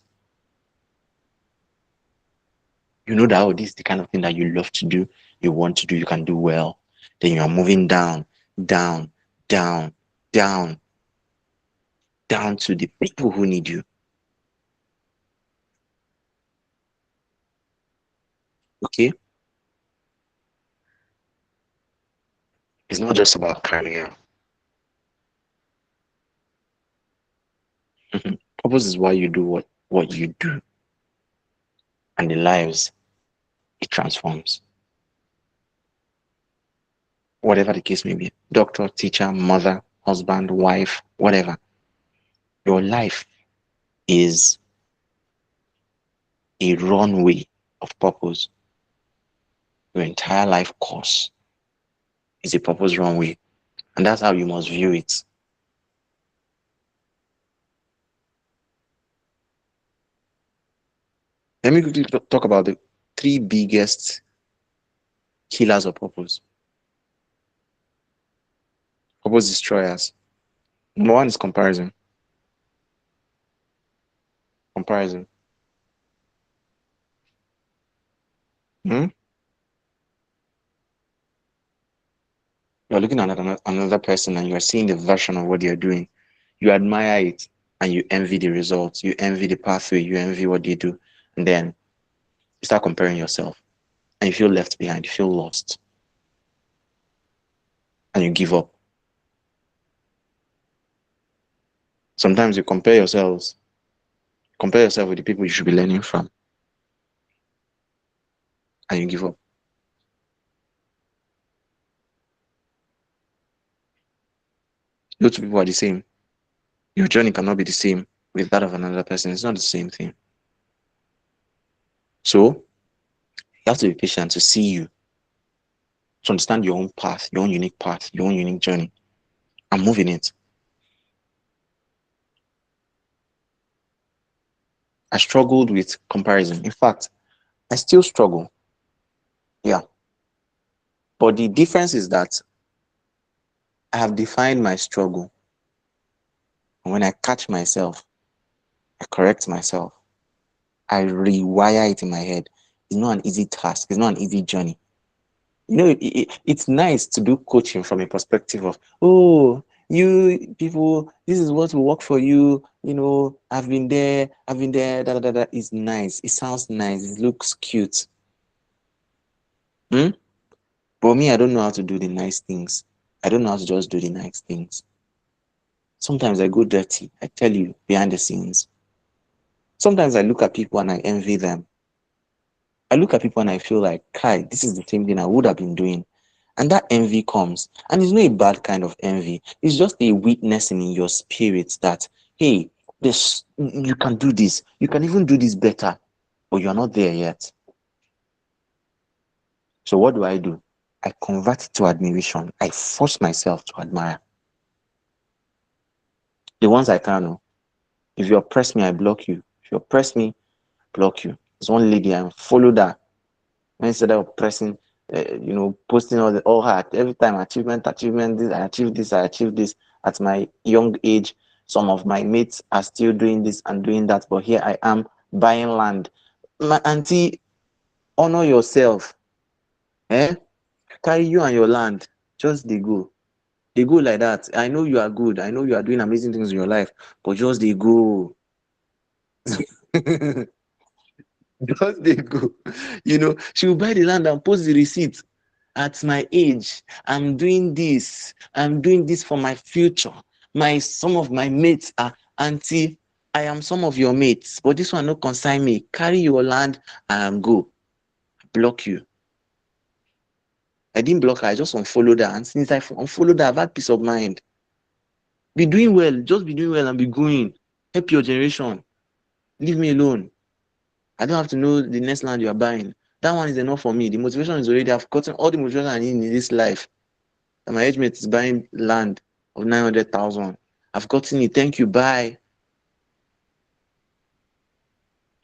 Speaker 1: You know that, this is the kind of thing that you love to do, you want to do, you can do well. Then you are moving down, down, down, down, down to the people who need you. Okay? It's not just about career. Purpose is why you do what you do. And the lives it transforms. Whatever the case may be. Doctor, teacher, mother, husband, wife, whatever. Your life is a runway of purpose. Your entire life course is a purpose runway. And that's how you must view it. Let me quickly talk about the three biggest killers of purpose. Purpose destroyers. Number one is comparison. Comparison. You're looking at another person and you're seeing the version of what they're doing. You admire it and you envy the results. You envy the pathway. You envy what they do. And then You start comparing yourself and you feel left behind, you feel lost, and you give up. Sometimes you compare yourself with the people you should be learning from, and you give up. No two people are the same. Your journey cannot be the same with that of another person. It's not the same thing. So you have to be patient to see you, to understand your own path, your own unique path, your own unique journey, and move in it. I struggled with comparison. In fact, I still struggle. Yeah. But the difference is that I have defined my struggle. And when I catch myself, I correct myself. I rewire it in my head. It's not an easy task. It's not an easy journey. It's nice to do coaching from a perspective of, oh, you people, this is what will work for you. I've been there, da da da da. It's nice. It sounds nice. It looks cute. Hmm? But me, I don't know how to do the nice things. I don't know how to just do the nice things. Sometimes I go dirty. I tell you, behind the scenes. Sometimes I look at people and I envy them. I look at people and I feel like, Kai, this is the same thing I would have been doing. And that envy comes. And it's not a bad kind of envy. It's just a witnessing in your spirit that, hey, you can do this. You can even do this better. But you're not there yet. So what do? I convert it to admiration. I force myself to admire. The ones I can know. If you oppress me, I block you. If you oppress me, I block you. There's one lady, I follow that. Instead of pressing, posting all her every time achievement, this, I achieved this at my young age. Some of my mates are still doing this and doing that, but here I am buying land. My auntie, honor yourself. Carry you and your land. Just they go. They go like that. I know you are good. I know you are doing amazing things in your life, but just they go. Just they go. She will buy the land and post the receipt. At my age, I'm doing this for my future. Some of my mates are auntie. I am some of your mates, but this one no consign me. Carry your land and go. Block you. I didn't block her, I just unfollowed her. And since I unfollowed her, I've had peace of mind. Be doing well, just be doing well and be going. Help your generation. Leave me alone. I don't have to know the next land you are buying. That one is enough for me. The motivation is already, I've gotten all the motivation I need in this life. And my age mate is buying land of 900,000. I've gotten it. Thank you. Bye.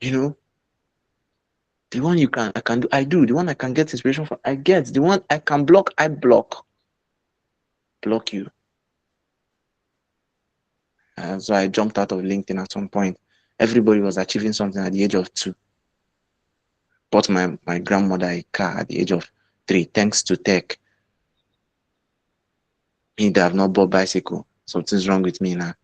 Speaker 1: The one I can do, I do. The one I can get inspiration from, I get. The one I can block, I block. Block you. So I jumped out of LinkedIn at some point. Everybody was achieving something at the age of 2. Bought my grandmother a car at the age of 3, thanks to tech. Me that have not bought bicycle. Something's wrong with me now.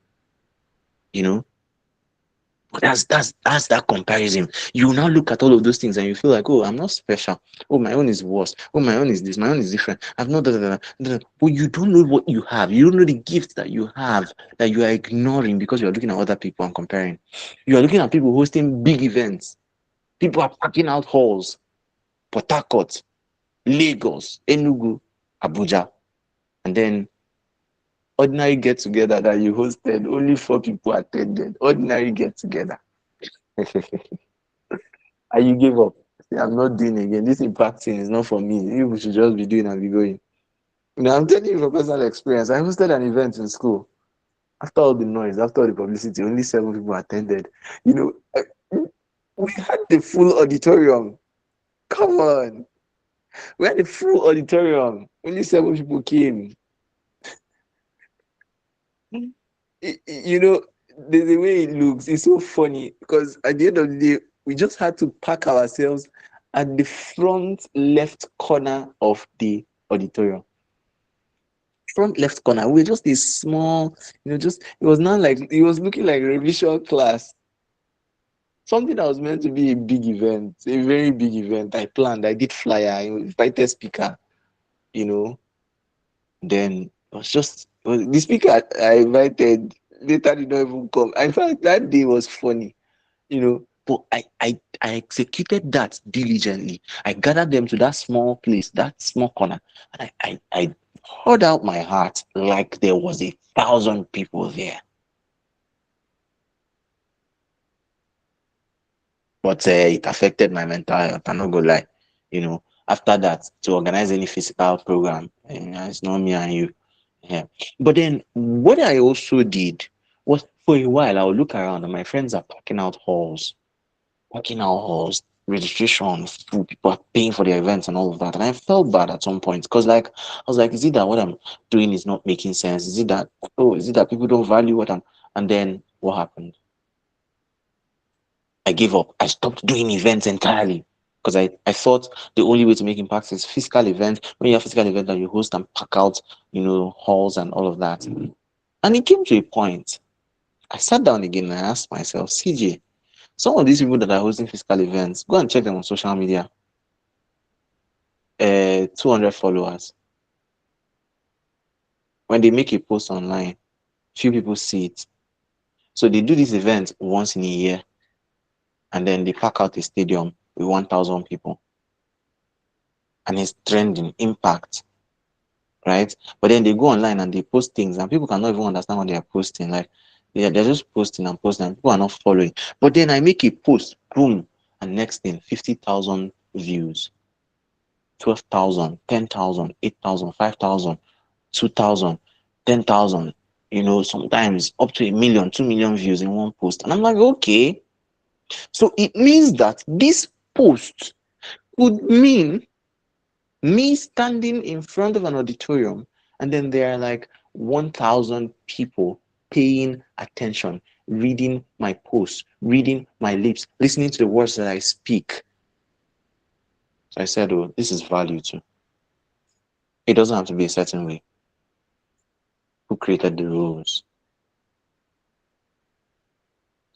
Speaker 1: That's that comparison. You now look at all of those things and you feel like, oh, I'm not special. Oh, my own is worse. Oh, my own is this. My own is different. I've not but you don't know what you have. You don't know the gift that you have that you are ignoring because you are looking at other people and comparing. You are looking at people hosting big events. People are packing out halls. Port Harcourt, Lagos, Enugu, Abuja, and then ordinary get together that you hosted, only 4 people attended. Ordinary get together. And you gave up. Say, I'm not doing again. This impact thing is not for me. You should just be doing and be going. I'm telling you from personal experience. I hosted an event in school. After all the noise, after all the publicity, only 7 people attended. We had the full auditorium. Come on. We had the full auditorium. Only 7 people came. The way it looks is so funny because at the end of the day, we just had to park ourselves at the front left corner of the auditorium. Front left corner. We were just a small, it was not like, it was looking like a revision class. something that was meant to be a big event, a very big event. I planned, I did flyer, I invited speaker, you know. Then it was just the speaker I invited later did not even come. In fact, that day was funny, you know. But I executed that diligently. I gathered them to that small place, that small corner, and I poured out my heart like there was 1,000 people there. But it affected my mental health. I'm not gonna lie. You know, after that, to organize any physical program, it's not me and you. Yeah. But then what I also did was for a while I would look around and my friends are packing out halls, registration, full, people are paying for their events and all of that. And I felt bad at some point because like I was like, is it that what I'm doing is not making sense? Is it that people don't value what I'm and then what happened? I gave up. I stopped doing events entirely because I thought the only way to make impact is physical events. When you have physical events that you host and pack out, halls and all of that. And it came to a point. I sat down again and I asked myself, CJ, some of these people that are hosting physical events, go and check them on social media. 200 followers. When they make a post online, few people see it. So they do this event once in a year and then they pack out a stadium with 1,000 people. And it's trending, impact, right? But then they go online and they post things and people cannot even understand what they are posting. Like they're just posting and posting and people are not following. But then I make a post, boom, and next thing, 50,000 views, 12,000, 10,000, 8,000, 5,000, 2,000, 10,000, sometimes up to 1 million, 2 million views in one post. And I'm like, okay. So it means that this post could mean me standing in front of an auditorium and then there are like 1,000 people paying attention, reading my posts, reading my lips, listening to the words that I speak. So I said, oh, this is value too. It doesn't have to be a certain way. Who created the rules?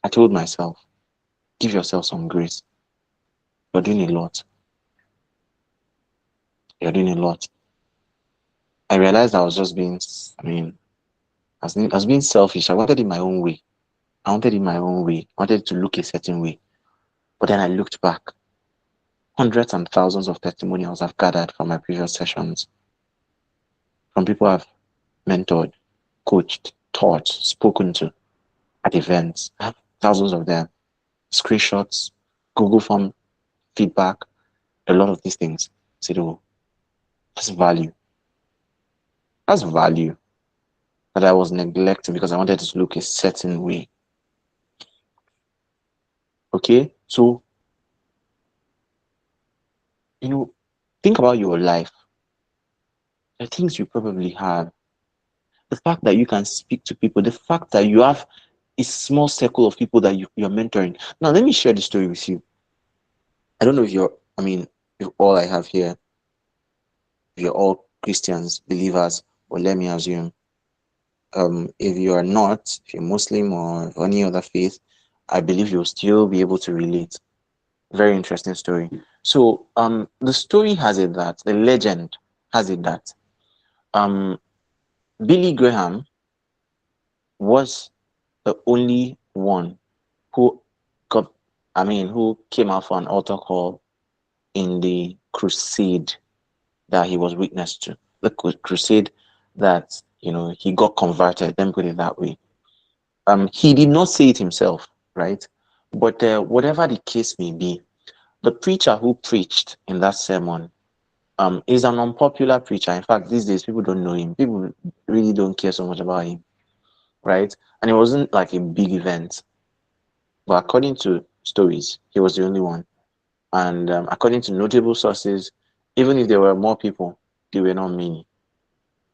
Speaker 1: I told myself, give yourself some grace. You're doing a lot. You're doing a lot. I realized I was just being, I was being selfish. I wanted it my own way. I wanted it my own way. I wanted it to look a certain way. But then I looked back. Hundreds and thousands of testimonials I've gathered from my previous sessions, from people I've mentored, coached, taught, spoken to at events. I have thousands of them. Screenshots, Google form feedback, a lot of these things. I said, oh, that's value. That's value that I was neglecting because I wanted it to look a certain way. Okay? So, think about your life. The things you probably have. The fact that you can speak to people. The fact that you have a small circle of people that you're mentoring. Now, let me share the story with you. I don't know if all I have here, if you're all Christians, believers, or let me assume, if you are not, if you're Muslim or any other faith, I believe you'll still be able to relate. Very interesting story. So, the story has it that, the legend has it that, Billy Graham was the only one who who came out for an altar call in the crusade that he was witness to. The crusade that, he got converted, let me put it that way. He did not say it himself, right? But whatever the case may be, the preacher who preached in that sermon is an unpopular preacher. In fact, these days people don't know him. People really don't care so much about him, right? And it wasn't like a big event. But according to stories, he was the only one. And according to notable sources, even if there were more people, they were not many.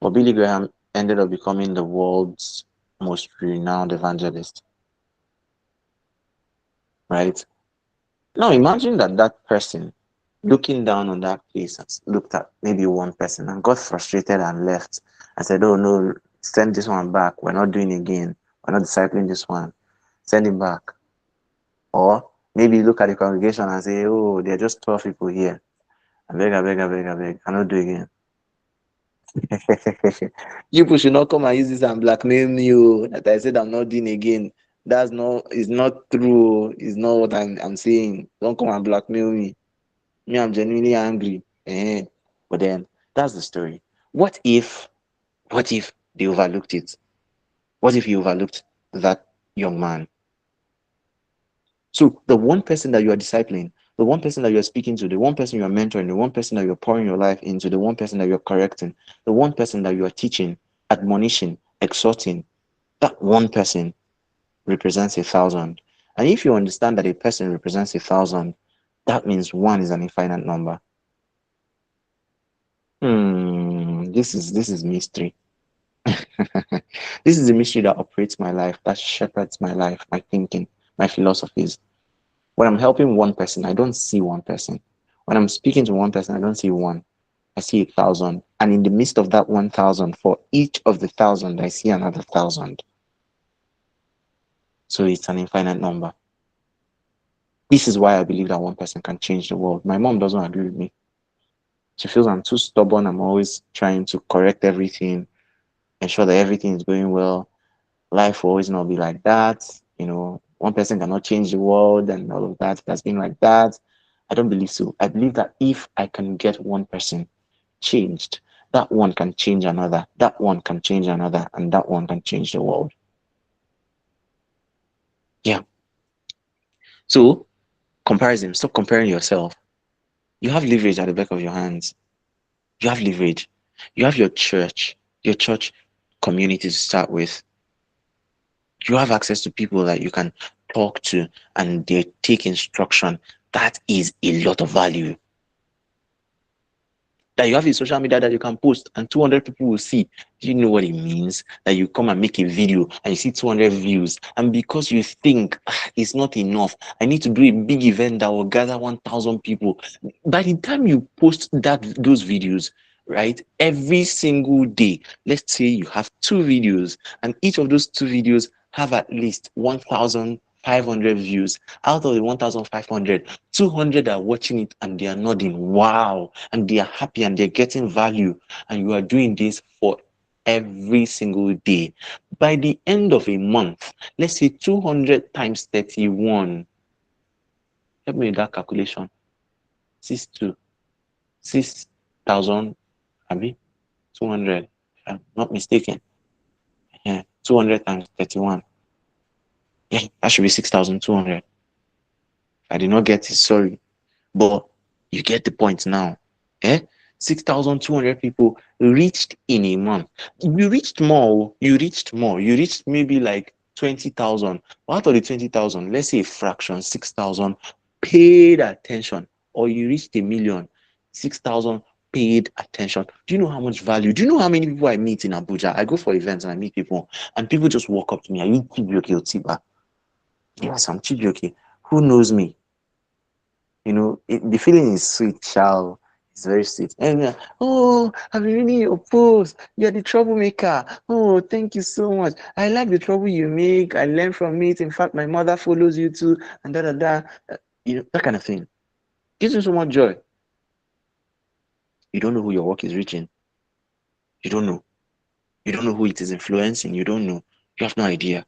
Speaker 1: But Billy Graham ended up becoming the world's most renowned evangelist, right? Now imagine that person looking down on that place and looked at maybe one person and got frustrated and left and said, oh no, send this one back. We're not doing it again. We're not discipling this one. Send him back. Or Maybe you look at the congregation and say, oh, there are just 12 people here. I beg, I beg, I beg, I beg. I not do again. You people should not come and use this and blackmail me. Oh, that I said I'm not doing again. That's not, it's not true. It's not what I'm saying. Don't come and blackmail me. Me, I'm genuinely angry. But then that's the story. What if they overlooked it? What if you overlooked that young man? So the one person that you are discipling, the one person that you're speaking to, the one person you are mentoring, the one person that you're pouring your life into, the one person that you're correcting, the one person that you are teaching, admonishing, exhorting, that one person represents 1,000. And if you understand that a person represents 1,000, that means one is an infinite number. This is mystery. This is a mystery that operates my life, that shepherds my life, my thinking, my philosophies. When I'm helping one person, I don't see one person. When I'm speaking to one person, I don't see one. I see 1,000. And in the midst of that 1,000, for each of the 1,000, I see another 1,000. So it's an infinite number. This is why I believe that one person can change the world. My mom doesn't agree with me. She feels I'm too stubborn. I'm always trying to correct everything, ensure that everything is going well. Life will always not be like that. One person cannot change the world and all of that. It has been like that. I don't believe so. I believe that if I can get one person changed, that one can change another, that one can change another, and that one can change the world. Yeah. So, comparison, stop comparing yourself. You have leverage at the back of your hands. You have leverage. You have your church community to start with. You have access to people that you can talk to and they take instruction. That is a lot of value. That you have a social media that you can post and 200 people will see. Do you know what it means? That you come and make a video and you see 200 views, and because you think it's not enough, I need to do a big event that will gather 1,000 people. By the time you post those videos, right, every single day, let's say you have 2 videos, and each of those 2 videos have at least 1,500 views. Out of the 1,500, 200 are watching it and they are nodding, wow, and they are happy and they're getting value. And you are doing this for every single day. By the end of a month, let's say 200 times 31. Help me with that calculation. 6,000, I mean, 200, if I'm not mistaken. Yeah, 200 times 31. Yeah, that should be 6,200. I did not get it, sorry. But you get the point now. 6,200 people reached in a month. You reached more. You reached more. You reached maybe like 20,000. Out of the 20,000, let's say a fraction, 6,000 paid attention. Or you reached 1,000,000, 6,000 paid attention. Do you know how much value? Do you know how many people I meet in Abuja? I go for events and I meet people, and people just walk up to me. Are you Chibioke Otiba? Yes, I'm Chibioke. Who knows me? The feeling is sweet, child. It's very sweet. And oh, I've been reading your post. You're the troublemaker. Oh, thank you so much. I like the trouble you make. I learn from it. In fact, my mother follows you too, and da da da. That kind of thing gives you so much joy. You don't know who your work is reaching. You don't know. You don't know who it is influencing. You don't know. You have no idea.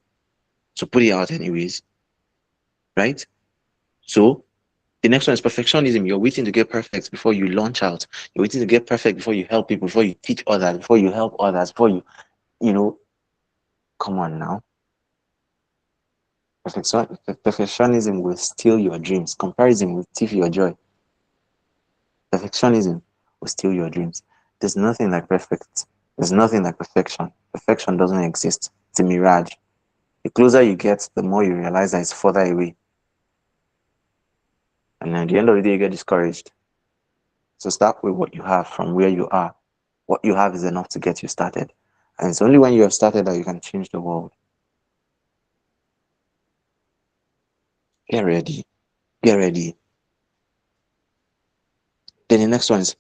Speaker 1: So put it out anyways, right? So the next one is perfectionism. You're waiting to get perfect before you launch out. You're waiting to get perfect before you help people, before you teach others, before you help others, before come on now. Perfectionism will steal your dreams. Comparison will thief your joy. Perfectionism will steal your dreams. There's nothing like perfect. There's nothing like perfection. Perfection doesn't exist. It's a mirage. The closer you get, the more you realize that it's further away. And at the end of the day, you get discouraged. So start with what you have from where you are. What you have is enough to get you started. And it's only when you have started that you can change the world. Get ready. Get ready. Then the next one is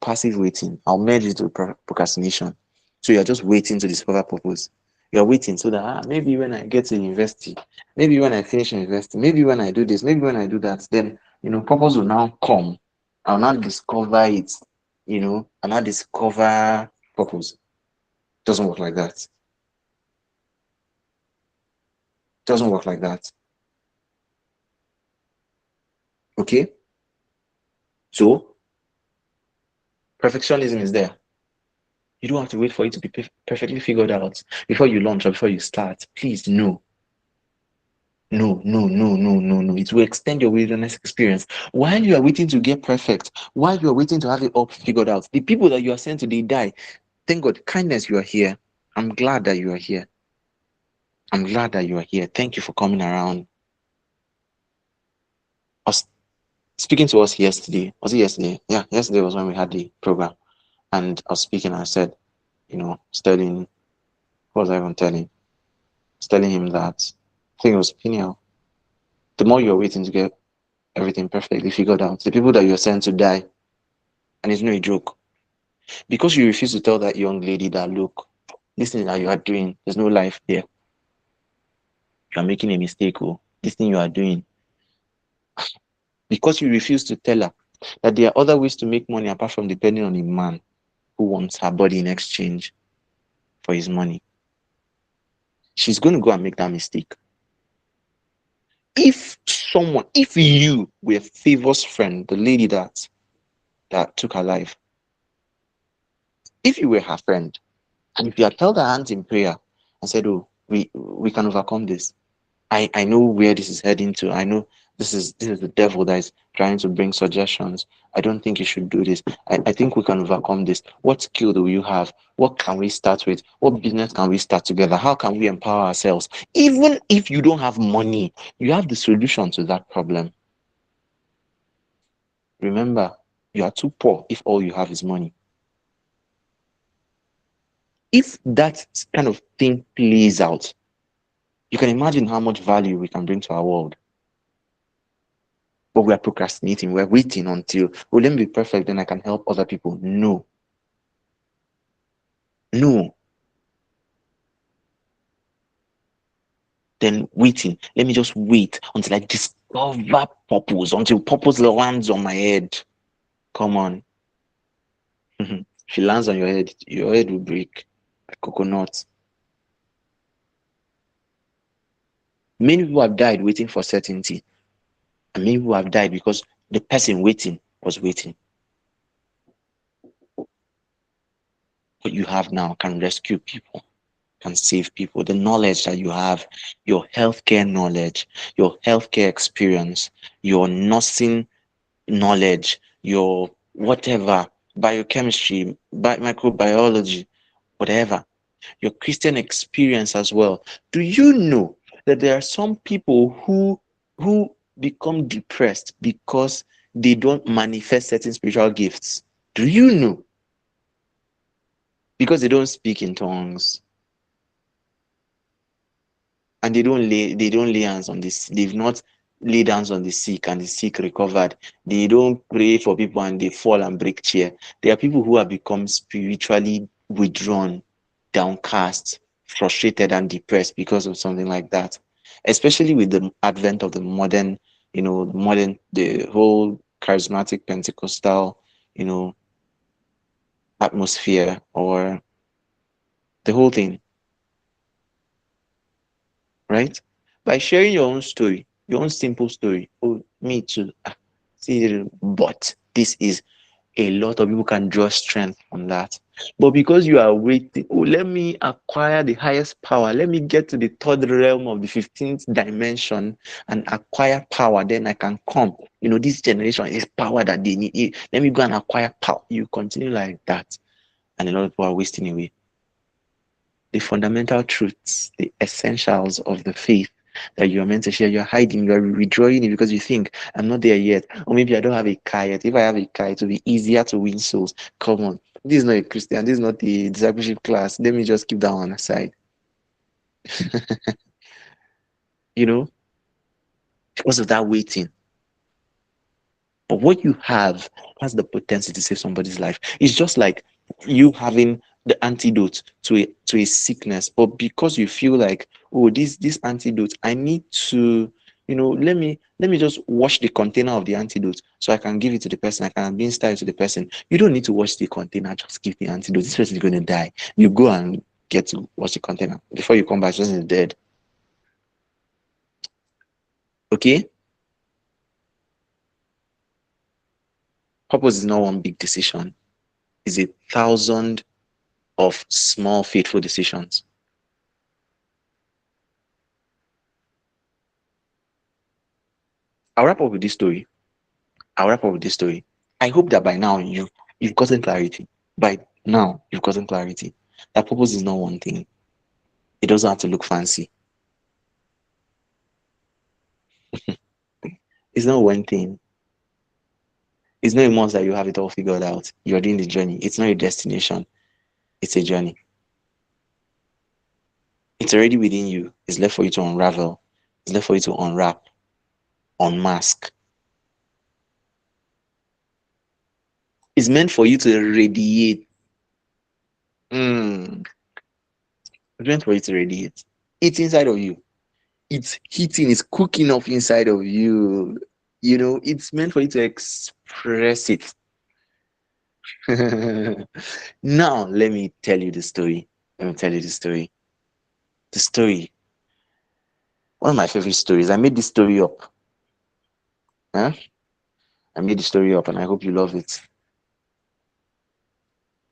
Speaker 1: passive waiting. I'll merge it with procrastination. So you're just waiting to discover purpose. You're waiting so that maybe when I get to university, maybe when I finish university, maybe when I do this, maybe when I do that, then purpose will now come. I'll now discover it, and now discover purpose. Doesn't work like that. Doesn't work like that. Okay? So perfectionism is there. You don't have to wait for it to be perfectly figured out before you launch or before you start. Please, no. No, no, no, no, no, no. It will extend your wilderness experience. While you are waiting to get perfect, while you are waiting to have it all figured out, the people that you are sent to, they die. Thank God, kindness, you are here. I'm glad that you are here. I'm glad that you are here. Thank you for coming around. I was speaking to us yesterday. Was it yesterday? Yeah, yesterday was when we had the program. And I was speaking, I said, Sterling, what was I even telling? I was telling him that I think it was Peniel. The more you're waiting to get everything perfectly figured out, the people that you're sent to die, and it's no a joke. Because you refuse to tell that young lady that, look, this thing that you are doing, there's no life there. You are making a mistake, this thing you are doing. Because you refuse to tell her that there are other ways to make money apart from depending on a man who wants her body in exchange for his money. She's going to go and make that mistake. If you were Favor's friend, the lady that took her life, if you were her friend, and if you had held her hands in prayer and said, oh, we can overcome this. I know where this is heading to. I know this is the devil that is trying to bring suggestions. I don't think you should do this. I think we can overcome this. What skill do you have? What can we start with? What business can we start together? How can we empower ourselves? Even if you don't have money, you have the solution to that problem. Remember, you are too poor if all you have is money. If that kind of thing plays out, you can imagine how much value we can bring to our world. But we are procrastinating. We're waiting until, let me be perfect, then I can help other people. No. No. Then waiting. Let me just wait until I discover purpose, until purpose lands on my head. Come on. If it lands on your head will break like coconut. Many people have died waiting for certainty. And many people have died because the person waiting was waiting. What you have now can rescue people, can save people. The knowledge that you have, your healthcare knowledge, your healthcare experience, your nursing knowledge, your whatever, biochemistry, microbiology, whatever, your Christian experience as well. Do you know that there are some people who become depressed because they don't manifest certain spiritual gifts? Do you know? Because they don't speak in tongues. And they don't lay hands on this. They've not laid hands on the sick and the sick recovered. They don't pray for people and they fall and break chair. There are people who have become spiritually withdrawn, downcast, frustrated and depressed because of something like that. Especially with the advent of the modern, the whole charismatic Pentecostal, atmosphere, or the whole thing. Right? By sharing your own story, your own simple story. Oh, me too. See, but this is a lot of people can draw strength from that. But because you are waiting, let me acquire the highest power. Let me get to the third realm of the 15th dimension and acquire power. Then I can come. This generation is power that they need. Let me go and acquire power. You continue like that. And a lot of people are wasting away. The fundamental truths, the essentials of the faith that you are meant to share, you're hiding, you're withdrawing it because you think, I'm not there yet. Or maybe I don't have a car yet. If I have a car, it will be easier to win souls. Come on. This is not a Christian. This is not the discipleship class. Let me just keep that one aside. Because of that waiting. But what you have has the potential to save somebody's life. It's just like you having the antidote to a sickness, but because you feel like, oh, this antidote, I need to, let me just wash the container of the antidote so I can give it to the person, I can administer it to the person. You don't need to wash the container, just give the antidote. This person is going to die. You go and get to wash the container. Before you come back, this person is dead. Okay? Purpose is not one big decision. It's 1,000 of small, faithful decisions. I'll wrap up with this story. I hope that by now you've gotten clarity. By now you've gotten clarity. That purpose is not one thing. It doesn't have to look fancy. It's not one thing. It's not a must that you have it all figured out. You're doing the journey. It's not a destination. It's a journey. It's already within you. It's left for you to unravel. It's left for you to unwrap, unmask. It's meant for you to radiate. It's meant for you to radiate. It's inside of you. It's heating, it's cooking up inside of you. It's meant for you to express it. Now, let me tell you the story. The story. One of my favorite stories. I made this story up. Huh? I made the story up and I hope you love it.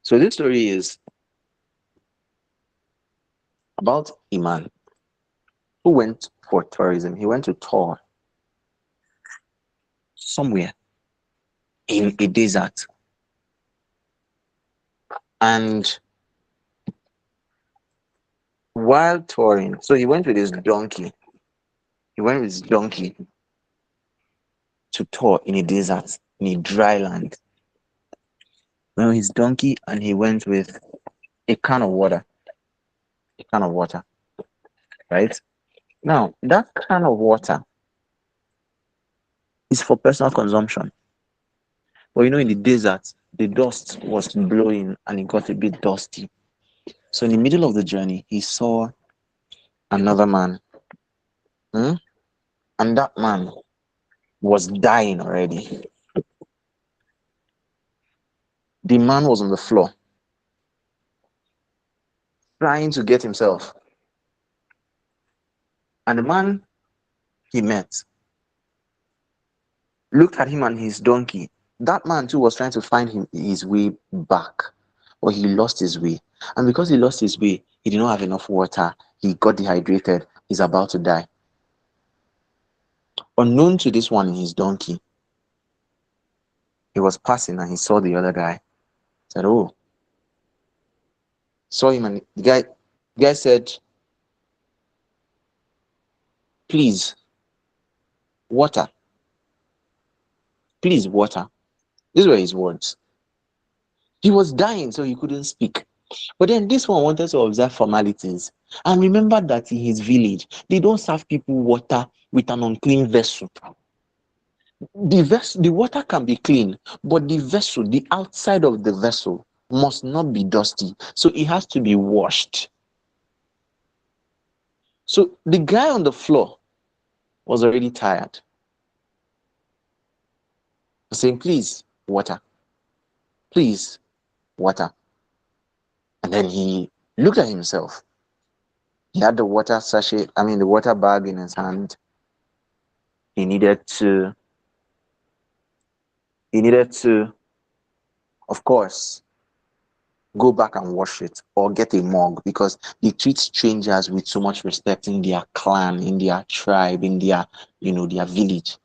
Speaker 1: So this story is about a man who went for tourism. He went to tour somewhere in a desert. And while touring, so he went with his donkey. To tour in a desert, in a dry land. Well, his donkey, and he went with a can of water. Right? Now, that can of water is for personal consumption. But in the desert, the dust was blowing and it got a bit dusty. So in the middle of the journey, he saw another man. And that man was dying already. The man was on the floor, trying to get himself. And the man he met looked at him and his donkey. That man too was trying to find his way back, but he lost his way. And because he lost his way, he did not have enough water. He got dehydrated. He's about to die. Unknown to this one in his donkey, he was passing and he saw the other guy. Said, "Oh," saw him, and the guy said, "Please, water. Please, water." These were his words. He was dying, so he couldn't speak. But then this one wanted to observe formalities. And remember that in his village, they don't serve people water with an unclean vessel. The water can be clean, but the vessel, the outside of the vessel, must not be dusty. So it has to be washed. So the guy on the floor was already tired. Saying, "Please, water. Please, water." And then he looked at himself. He had the the water bag in his hand. He needed to, of course, go back and wash it or get a mug, because they treat strangers with so much respect in their clan, in their tribe, in their, their village.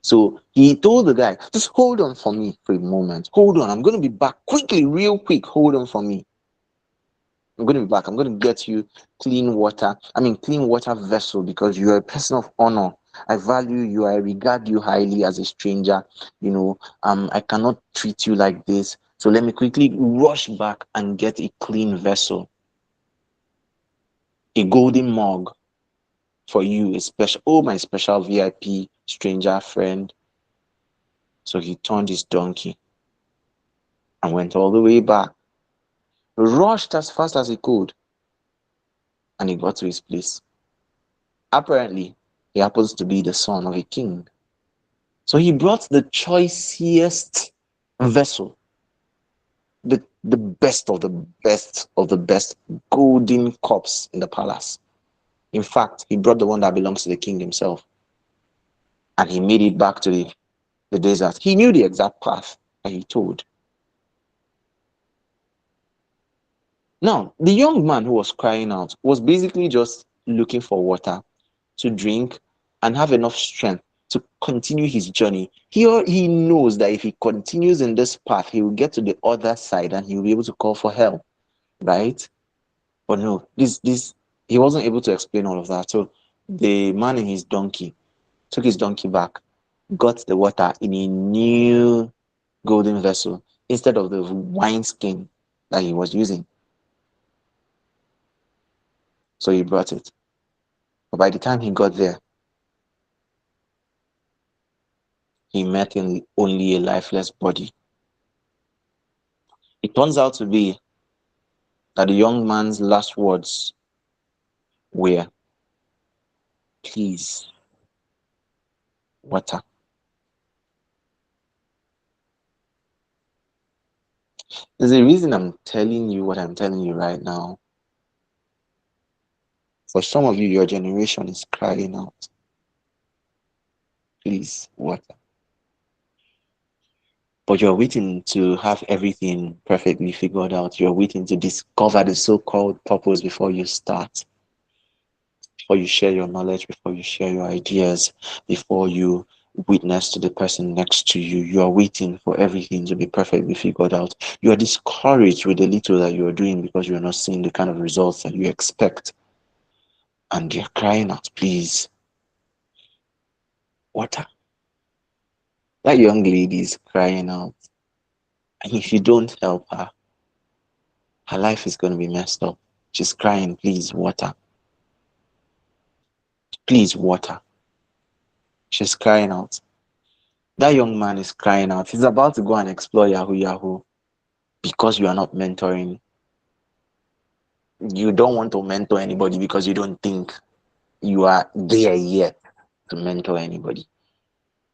Speaker 1: So he told the guy, "Just hold on for me for a moment. Hold on. I'm going to be back quickly, real quick. Hold on for me. I'm going to be back. I'm going to get you clean water vessel, because you're a person of honor. I value you. I regard you highly as a stranger. I cannot treat you like this. So let me quickly rush back and get a clean vessel, a golden mug for you, my special VIP stranger friend." So he turned his donkey and went all the way back, rushed as fast as he could, and he got to his place. Apparently, he happens to be the son of a king. So he brought the choicest vessel, the best of the best of the best golden cups in the palace. In fact, he brought the one that belongs to the king himself, and he made it back to the desert. He knew the exact path that he told. Now, the young man who was crying out was basically just looking for water to drink and have enough strength to continue his journey. He knows that if he continues in this path, he will get to the other side and he will be able to call for help, right? But no, this he wasn't able to explain all of that. So the man in his donkey took his donkey back, got the water in a new golden vessel instead of the wineskin that he was using. So he brought it. But by the time he got there, he met only a lifeless body. It turns out to be that the young man's last words were, please, water. There's a reason I'm telling you what I'm telling you right now. For some of you, your generation is crying out, please, water. But you're waiting to have everything perfectly figured out. You're waiting to discover the so-called purpose before you start, before you share your knowledge, before you share your ideas, before you witness to the person next to you. You are waiting for everything to be perfectly figured out. You are discouraged with the little that you are doing because you are not seeing the kind of results that you expect. And you're crying out, please, water. That young lady is crying out. And if you don't help her, her life is going to be messed up. She's crying, please, water. Please, water. She's crying out. That young man is crying out. He's about to go and explore Yahoo Yahoo because you are not mentoring. You don't want to mentor anybody because you don't think you are there yet to mentor anybody.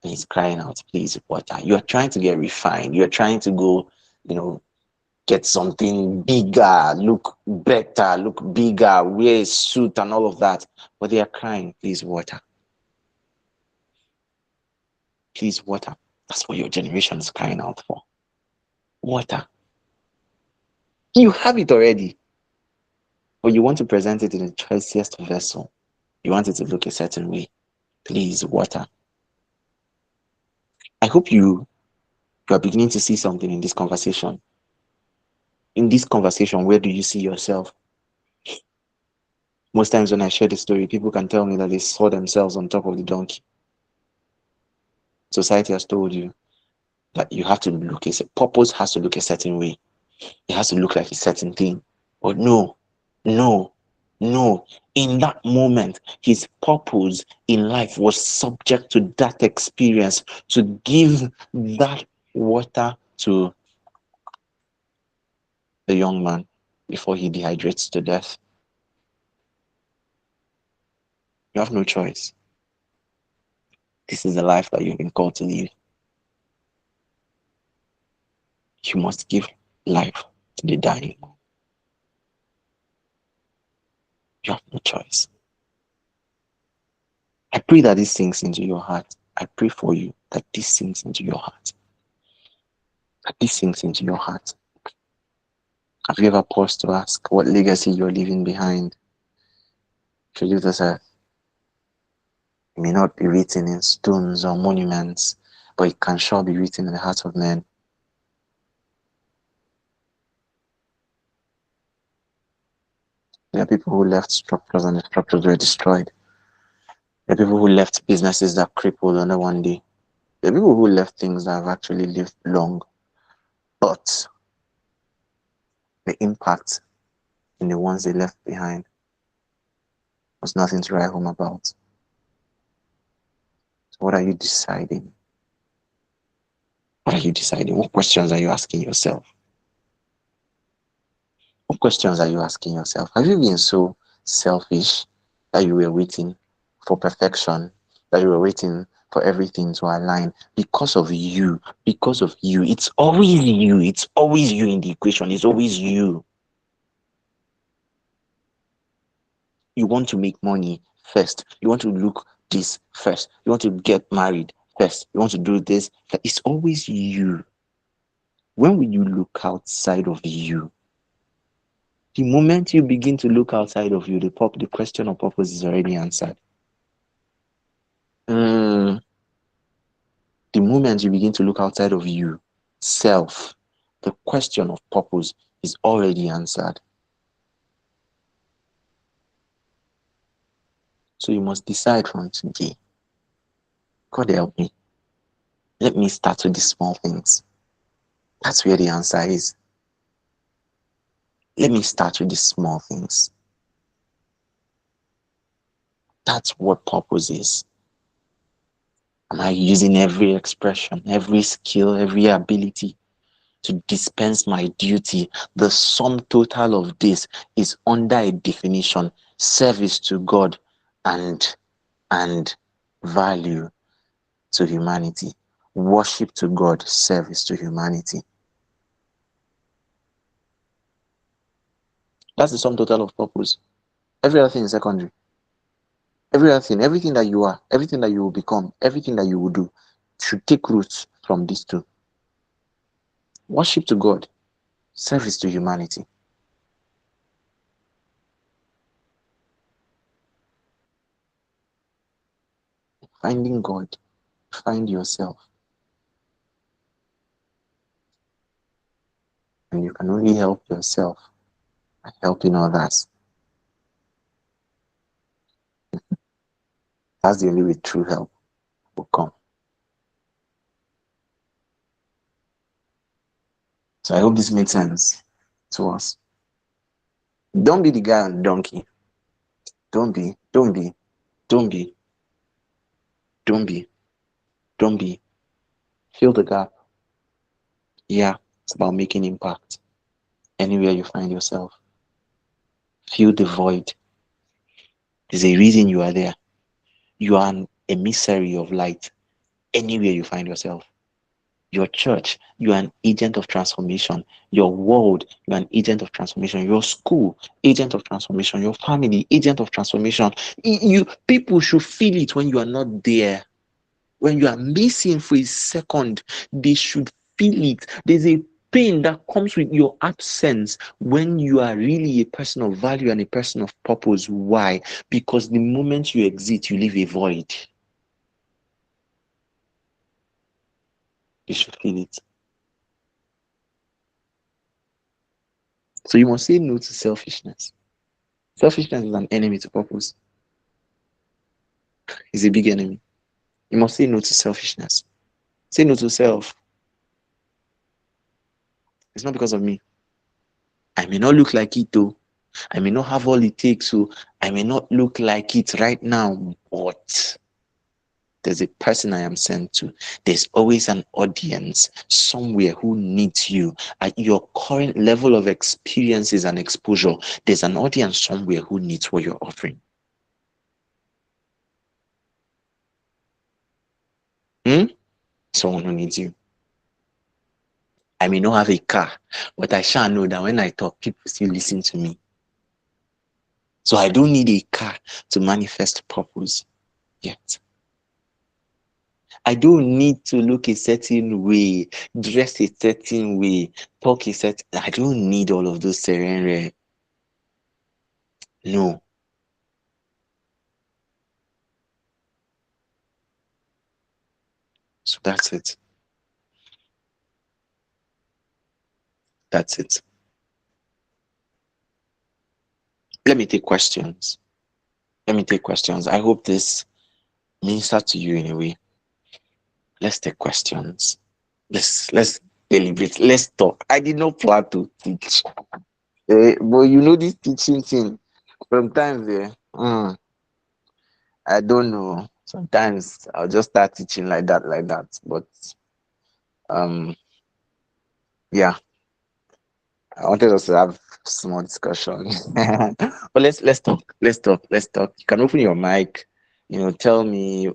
Speaker 1: And he's crying out, please, water. You're trying to get refined. You're trying to go, get something bigger, look better, look bigger, wear a suit and all of that. But they are crying, please, water. Please, water. That's what your generation is crying out for. Water. You have it already, but you want to present it in the choicest vessel. You want it to look a certain way. Please, water. I hope you are beginning to see something in this conversation. In this conversation, where do you see yourself? Most times when I share the story, people can tell me that they saw themselves on top of the donkey. Society has told you that you have to look purpose has to look a certain way. It has to look like a certain thing. But no. In that moment, his purpose in life was subject to that experience, to give that water to the young man before he dehydrates to death. You have no choice. This is the life that you've been called to live. You must give life to the dying. You have no choice. I pray that this sinks into your heart. I pray for you that this sinks into your heart. That this sinks into your heart. Have you ever paused to ask what legacy you're leaving behind? If you leave this earth, it may not be written in stones or monuments, but it can sure be written in the hearts of men. There are people who left structures and the structures were destroyed. There are people who left businesses that crippled under one day. There are people who left things that have actually lived long, but the impact in the ones they left behind was nothing to write home about. So what are you deciding? What are you deciding? What questions are you asking yourself? What questions are you asking yourself? Have you been so selfish that you were waiting for perfection, that you were waiting for everything to align because of you? Because of you. It's always you. It's always you in the equation. It's always you. You want to make money first. You want to look this first. You want to get married first. You want to do this. It's always you. When will you look outside of you? The moment you begin to look outside of you, the question of purpose is already answered. The moment you begin to look outside of you, self, the question of purpose is already answered. So you must decide from today. God help me. Let me start with the small things. That's where the answer is. Let me start with the small things. That's what purpose is. Am I using every expression, every skill, every ability to dispense my duty? The sum total of this is under a definition: service to God and value to humanity. Worship to God, service to humanity. That's the sum total of purpose. Every other thing is secondary. Everything that you are, everything that you will become, everything that you will do should take roots from these two. Worship to God, service to humanity. Finding God, find yourself. And you can only help yourself by helping others. That's the only way true help will come. So I hope this made sense to us. Don't be the guy on the donkey. Don't be, don't be, don't be, don't be, don't be. Fill the gap. Yeah, it's about making impact anywhere you find yourself. Fill the void. There's a reason you are there. You are an emissary of light anywhere you find yourself. Your church, you are an agent of transformation. Your world, you are an agent of transformation. Your school, agent of transformation. Your family, agent of transformation. You people should feel it when you are not there. When you are missing for a second, they should feel it. There's a pain that comes with your absence when you are really a person of value and a person of purpose. Why? Because the moment you exit, you leave a void. You should feel it. So you must say no to selfishness. Selfishness is an enemy to purpose. It's a big enemy. You must say no to selfishness. Say no to self. It's not because of me. I may not look like it though. I may not have all it takes, so I may not look like it right now, but there's a person I am sent to. There's always an audience somewhere who needs you. At your current level of experiences and exposure, there's an audience somewhere who needs what you're offering. Someone who needs you. I may not have a car, but I shall know that when I talk, people still listen to me. So I don't need a car to manifest purpose yet. I don't need to look a certain way, dress a certain way, talk a certain. I don't need all of those serene. No. So that's it. That's it. Let me take questions. I hope this ministered to you in a way. Let's take questions. Let's deliberate. Let's talk. I did not plan to teach. But you know this teaching thing. Sometimes, I don't know. Sometimes I'll just start teaching like that. But Um, yeah, I wanted us to have small discussion. But let's talk. Let's talk. Let's talk. You can open your mic, tell me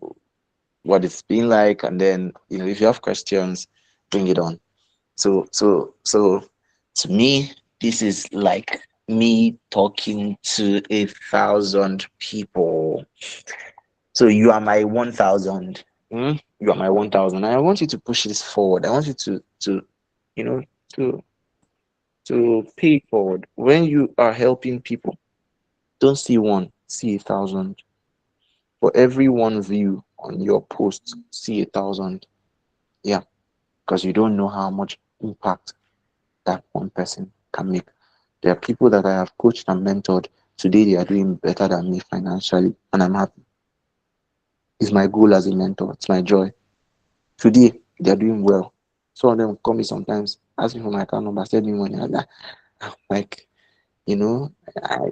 Speaker 1: what it's been like, and then if you have questions, bring it on. So to me, this is like me talking to 1,000 people. So you are my 1,000. You are my 1,000. I want you to push this forward. I want you to you know to pay it forward. When you are helping people, don't see one, see 1,000. For every one view on your post, see 1,000. Yeah, because you don't know how much impact that one person can make. There are people that I have coached and mentored. Today they are doing better than me financially, and I'm happy. It's my goal as a mentor. It's my joy. Today they are doing well. Some of them call me sometimes, ask me for my account number, send me money. I'm like, you know, I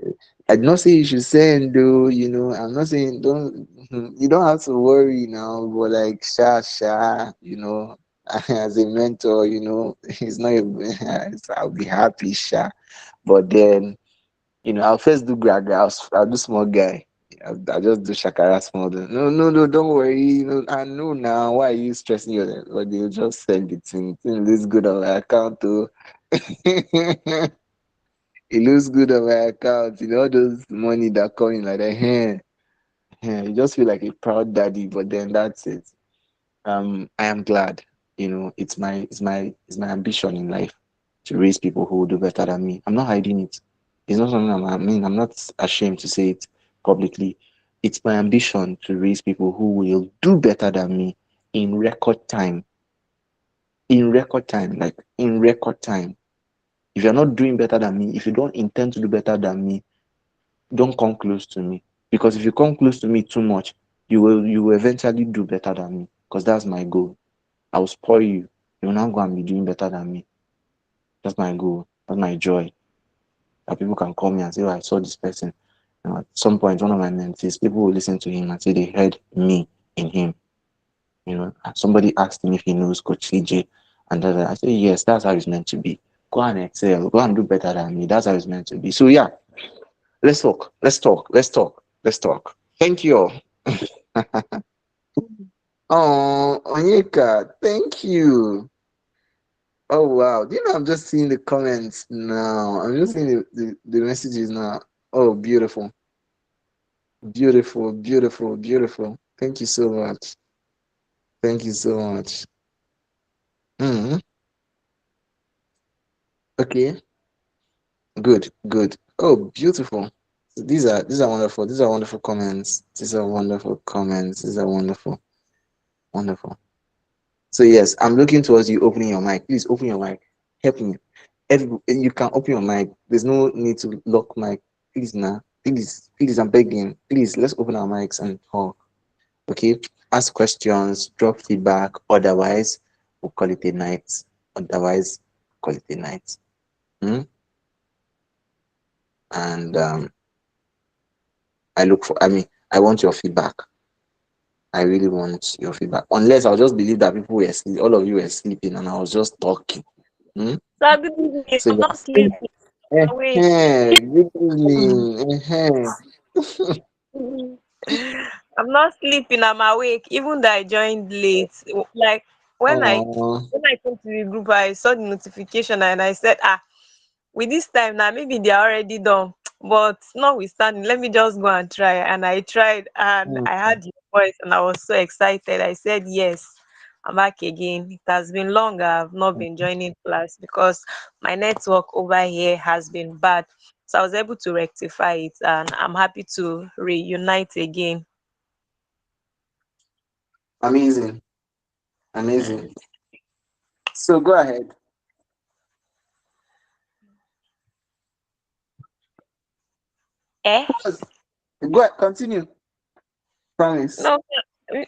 Speaker 1: I did not say you should send though, I'm not saying don't you don't have to worry now, but like as a mentor, it's not I'll be happy, but then I'll first do Graga. I'll do small guy. I'll just do Shakara small. No, no, no, don't worry. I know now. Why are you stressing yourself? But they'll just send it in. It looks good on my account, too. It looks good on my account. All those money that come in like that. You just feel like a proud daddy, but then that's it. I am glad. It's my ambition in life to raise people who will do better than me. I'm not hiding it. It's not something I'm not ashamed to say it publicly. It's my ambition to raise people who will do better than me in record time. In record time, like in record time. If you're not doing better than me, if you don't intend to do better than me, don't come close to me. Because if you come close to me too much, you will eventually do better than me. Because that's my goal. I will spoil you. You will not go and be doing better than me. That's my goal. That's my joy. That people can call me and say, "Oh, I saw this person." At some point, one of my mentees, people will listen to him and say they heard me in him. And somebody asked him if he knows Coach CJ, and I say, yes, that's how it's meant to be. Go and excel. Go and do better than me. That's how it's meant to be. So yeah, let's talk. Let's talk. Let's talk. Let's talk. Thank you all. Oh, Onyeka, thank you. Oh wow. Do you know I'm just seeing the comments now? I'm just seeing the messages now. Oh, beautiful. Beautiful, beautiful, beautiful. Thank you so much. Thank you so much. Hmm. Okay. Good, good. Oh, beautiful. These are wonderful. These are wonderful comments. These are wonderful comments. These are wonderful. Wonderful. So yes, I'm looking towards you opening your mic. Please open your mic. Help me. You can open your mic. There's no need to lock mic. Please now. Please, please, I'm begging. Please, let's open our mics and talk. Okay? Ask questions, drop feedback. Otherwise, we'll call it a night. Otherwise, call it a night. Hmm? And I want your feedback. I really want your feedback. Unless I'll just believe that people were asleep, all of you were sleeping, and I was just talking. Hmm?
Speaker 2: So good evening.
Speaker 1: So
Speaker 2: I'm not
Speaker 1: yeah.
Speaker 2: sleeping. Awake.
Speaker 1: Good evening.
Speaker 2: I'm not sleeping. I'm awake. Even though I joined late. Like when I
Speaker 1: Oh,
Speaker 2: when I came to the group, I saw the notification and I said, with this time now, maybe they're already done. But notwithstanding, let me just go and try. And I tried and I
Speaker 1: hmm.
Speaker 2: heard your voice and I was so excited. I said, yes, I'm back again. It has been long. I've not been joining class because my network over here has been bad. So I was able to rectify it and I'm happy to reunite again.
Speaker 1: Amazing. Amazing. So go ahead.
Speaker 2: Eh?
Speaker 1: Pause. Go ahead. Continue. Promise.
Speaker 2: No,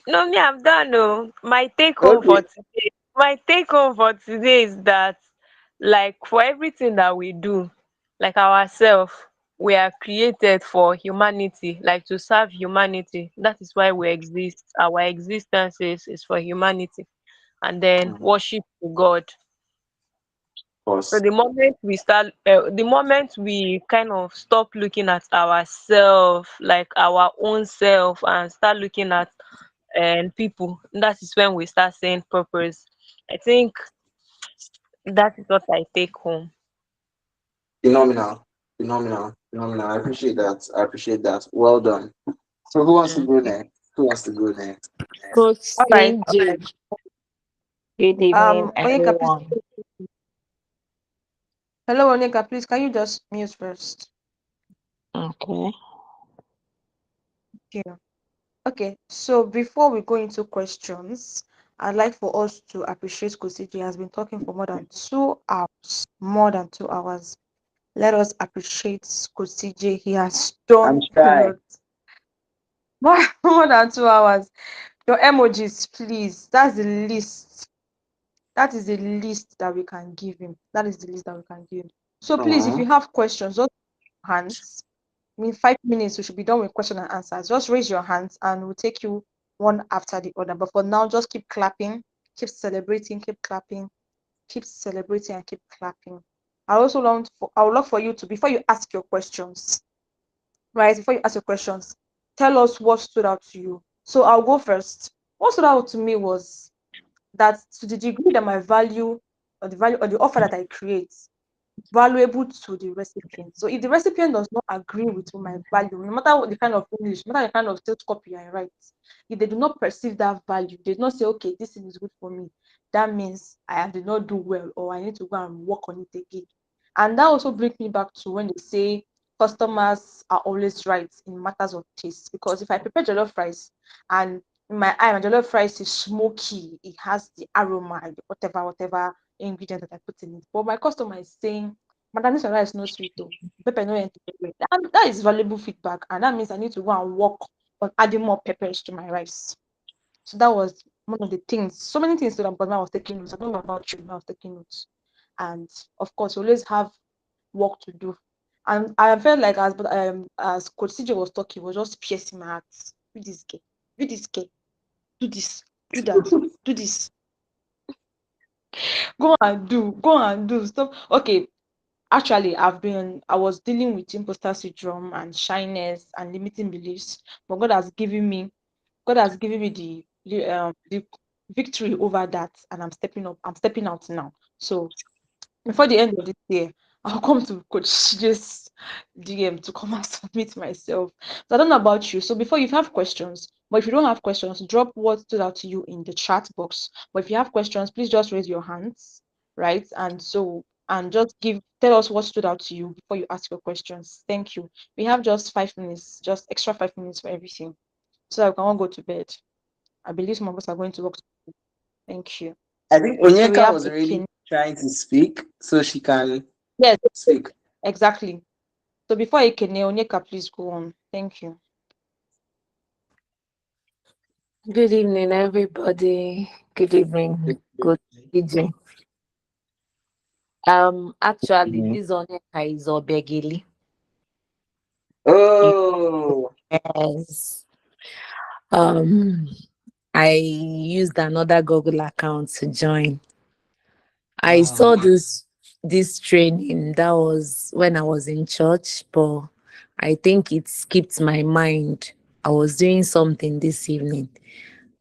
Speaker 2: no, me, I'm done. No,
Speaker 1: Okay.
Speaker 2: my take home for today is that, like, for everything that we do, like ourselves, we are created for humanity, like to serve humanity. That is why we exist. Our existence is for humanity.
Speaker 7: and then
Speaker 1: Mm,
Speaker 7: worship to God.
Speaker 1: of
Speaker 7: So
Speaker 1: course.
Speaker 7: the moment we kind of stop looking at ourselves, like our own self, and start looking at and people, that is when we start seeing purpose. I think that is what I take home.
Speaker 1: Phenomenal. Phenomenal. Phenomenal. I appreciate that. I appreciate that. Well done. So who wants to
Speaker 7: Mm.
Speaker 1: go next? Who wants to go next?
Speaker 2: Coach
Speaker 4: All right, all
Speaker 2: CJ,
Speaker 4: right.
Speaker 2: good evening,
Speaker 4: Onyeka, please.
Speaker 2: everyone.
Speaker 4: Hello, Onyeka, please. Can you just mute first?
Speaker 2: Okay.
Speaker 4: Yeah. Okay. So before we go into questions, I'd like for us to appreciate Kosiji. He has been talking for more than 2 hours. More than 2 hours. Let us appreciate Kosiji. He has
Speaker 1: I'm
Speaker 4: done a
Speaker 1: shy.
Speaker 4: lot. More than 2 hours. Your emojis, please. That's the least. That is the least that we can give him. That is the least that we can give him. So please, if
Speaker 1: Uh-huh.
Speaker 4: you have questions, just hands. In 5 minutes, we should be done with question and answers. Just raise your hands and we'll take you one after the other. But for now, just keep clapping, keep celebrating, keep clapping, keep celebrating and keep clapping. I would love for you to, before you ask your questions, right? Before you ask your questions, tell us what stood out to you. So I'll go first. What stood out to me was that to the degree that my value or the offer that I create valuable to the recipient. So if the recipient does not agree with my value, no matter what the kind of English, no matter the kind of sales copy I write, if they do not perceive that value, they do not say, okay, this thing is good for me, that means I did not do well or I need to go and work on it again. And that also brings me back to when they say customers are always right in matters of taste. Because if I prepare jollof rice and in my eye, my jollof rice is smoky, it has the aroma, whatever ingredient that I put in it. But my customer is saying, Madam, this rice is no sweet though. Pepper no enter well." That is valuable feedback, and that means I need to go and work on adding more peppers to my rice. So that was one of the things. So many things to that because I was taking notes. I don't know about you, but I was taking notes. And of course, you always have work to do. And I felt like as Coach CJ was talking, he was just piercing my heart. Read this girl, read this girl, do this, do that, do this. Go and do. Stop. Okay, actually, I was dealing with imposter syndrome and shyness and limiting beliefs, but God has given me the victory over that, and I'm stepping up. I'm stepping out now. So before the end of this year, I'll come to Coach just DM to come and submit myself. So I don't know about you. So before you have questions, but if you don't have questions, drop what stood out to you in the chat box. But if you have questions, please just raise your hands, right? And just tell us what stood out to you before you ask your questions. Thank you. We have just 5 minutes, just extra 5 minutes for everything. So that we can all go to bed. I believe some of us are going to work. Thank you.
Speaker 1: I think
Speaker 4: So we
Speaker 1: Onyeka
Speaker 4: have
Speaker 1: was
Speaker 4: a
Speaker 1: already
Speaker 4: king.
Speaker 1: trying to speak, so she can
Speaker 4: Yes,
Speaker 1: speak.
Speaker 4: exactly. So before Ekene, Onyeka, please go on. Thank you.
Speaker 2: Good evening, everybody. Good evening, Coach CJ. Actually,
Speaker 1: Mhm.
Speaker 2: this Onyeka is Obegili.
Speaker 1: Oh,
Speaker 2: Yes. Um, I used another Google account to join. I saw
Speaker 1: um,
Speaker 2: this training that was when I was in church, but I think it skipped my mind. I was doing something this evening,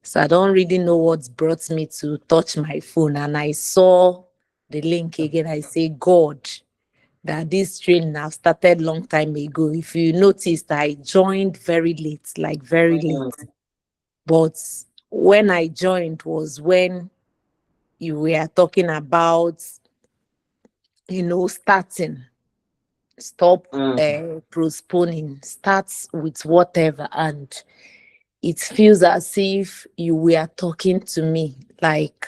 Speaker 2: so I don't really know what brought me to touch my phone, and I saw the link again. I say, God, that this training have started long time ago. If you noticed, I joined very late, like very late. But when I joined was when you were talking about, starting, stop
Speaker 1: mm,
Speaker 2: postponing, start with whatever. And it feels as if you were talking to me. Like,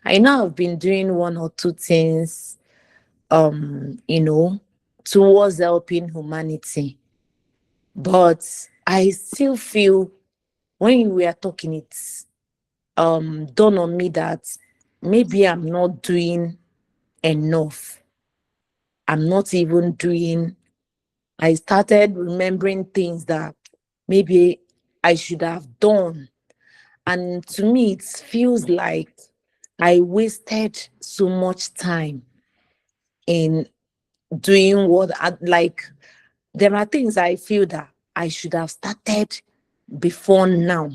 Speaker 2: I know I've been doing one or two things, you know, towards helping humanity. But I still feel when you were talking, it's dawned on me that maybe I'm not doing enough. I'm not even doing. I started remembering things that maybe I should have done. And to me, it feels like
Speaker 8: I wasted so much time in doing what I like. There are things I feel that I should have started before now.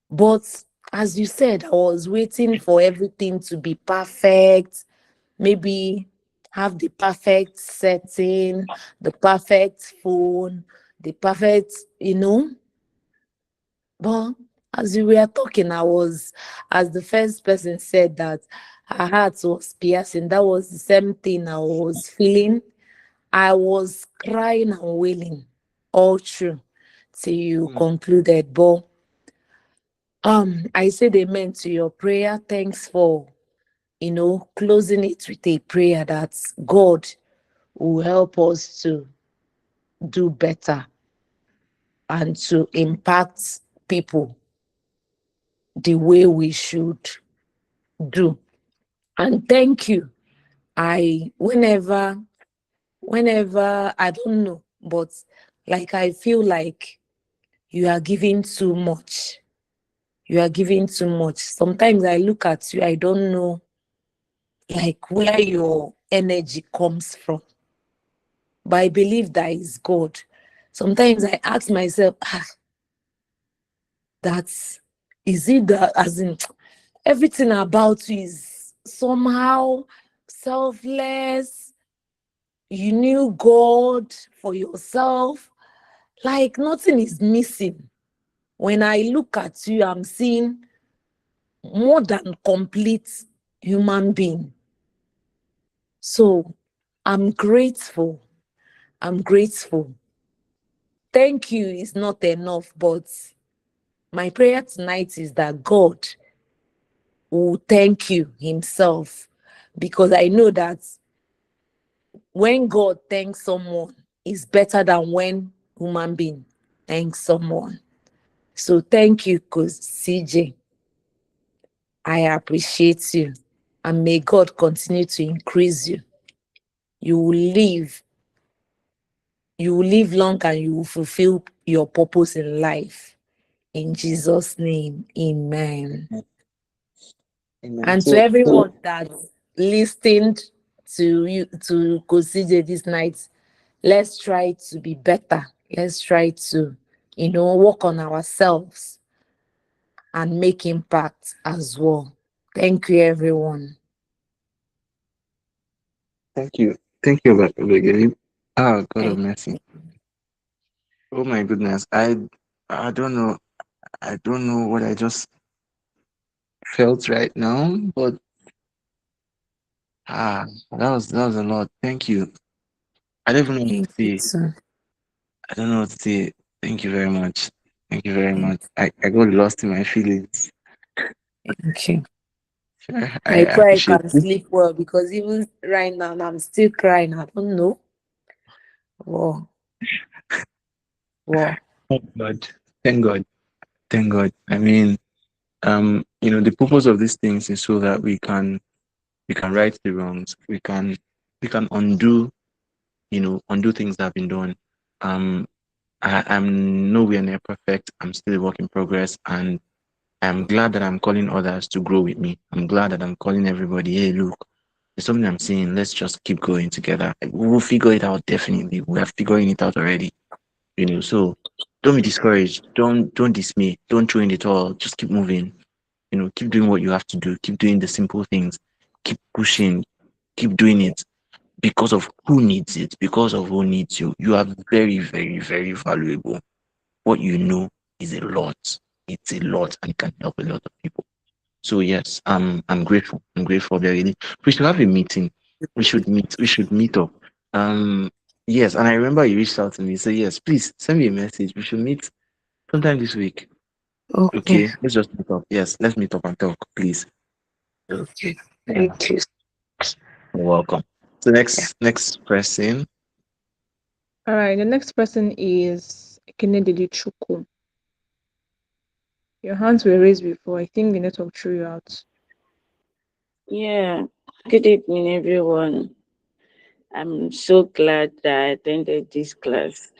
Speaker 8: But as you said, I was waiting for everything to be perfect, maybe have the perfect setting, the perfect phone, the perfect, But as we were talking, as the first person said that her heart was piercing, that was the same thing I was feeling. I was crying and wailing all through till you concluded. But I said amen to your prayer. Thanks for closing it with a prayer that God will help us to do better and to impact people the way we should do. And thank you. I whenever I don't know, but like I feel like you are giving too much. You are giving too much. Sometimes I look at you, I don't know like where your energy comes from. But I believe that is God. Sometimes I ask myself, that's is it that as in everything about you is somehow selfless. You knew God for yourself. Like nothing is missing. When I look at you, I'm seeing more than complete human being. So I'm grateful. I'm grateful. Thank you is not enough, but my prayer tonight is that God will thank you himself, because I know that when God thanks someone, it's better than when human being thanks someone. So thank you, Coach CJ. I appreciate you. And may God continue to increase you. You will live. You will live long and you will fulfill your purpose in life. In Jesus' name, amen.
Speaker 1: Amen.
Speaker 8: And to everyone that listened to you, to Coach CJ this night, let's try to be better. Let's try to, work on ourselves and make impact as well. Thank you, everyone.
Speaker 1: Thank you. Thank you, Obegeli. Ah, God of
Speaker 8: Thank
Speaker 1: mercy. Oh my goodness. I don't know. I don't know what I just felt right now, but that was a lot. Thank you. I don't even know what to
Speaker 8: you,
Speaker 1: say.
Speaker 8: sir.
Speaker 1: I don't know what to say. Thank you very much. Thank you very
Speaker 8: Thank
Speaker 1: much. I got lost in my feelings.
Speaker 8: thank you.
Speaker 1: I
Speaker 8: I pray I
Speaker 1: appreciate
Speaker 8: can
Speaker 1: it.
Speaker 8: sleep well, because even right now I'm still crying. I don't know. Wow. Wow.
Speaker 1: Thank God. Thank God. Thank God. I mean, the purpose of these things is so that we can right the wrongs. We can undo things that have been done. Um, I'm nowhere near perfect. I'm still a work in progress, and I'm glad that I'm calling others to grow with me. I'm glad that I'm calling everybody, hey, look, there's something I'm saying. Let's just keep going together. We'll figure it out definitely. We are figuring it out already. So don't be discouraged. Don't dismay. Don't throw in the towel. Just keep moving. Keep doing what you have to do. Keep doing the simple things. Keep pushing. Keep doing it because of who needs it, because of who needs you. You are very, very, very valuable. What you know is a lot. It's a lot and it can help a lot of people. So yes, I'm grateful. I'm grateful, really. We should have a meeting. We should meet. We should meet up. Um, yes, and I remember you reached out to me. So yes, please send me a message. We should meet sometime this week.
Speaker 8: Okay.
Speaker 1: Okay, let's just meet up. Yes, let's meet up and talk, please.
Speaker 8: Okay.
Speaker 1: Yeah,
Speaker 8: Thank you.
Speaker 1: you're welcome. So
Speaker 8: Yeah.
Speaker 1: next person.
Speaker 4: All right, the next person is Kennedy Chuku. Your hands were raised before. I think the network threw you out.
Speaker 2: Yeah. Good evening, everyone. I'm so glad that I attended this class.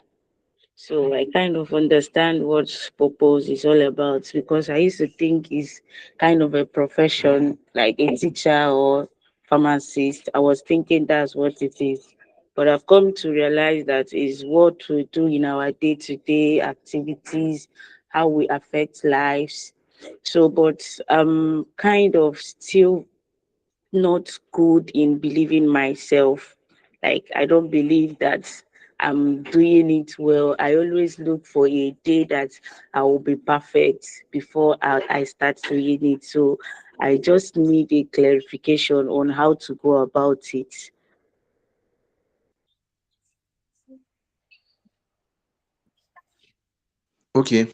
Speaker 2: So I kind of understand what purpose is all about, because I used to think it's kind of a profession like a teacher or pharmacist. I was thinking that's what it is. But I've come to realize that is what we do in our day-to-day activities, how we affect lives. So, but I'm kind of still not good in believing myself. Like, I don't believe that I'm doing it well. I always look for a day that I will be perfect before I start doing it. So I just need a clarification on how to go about it.
Speaker 1: Okay.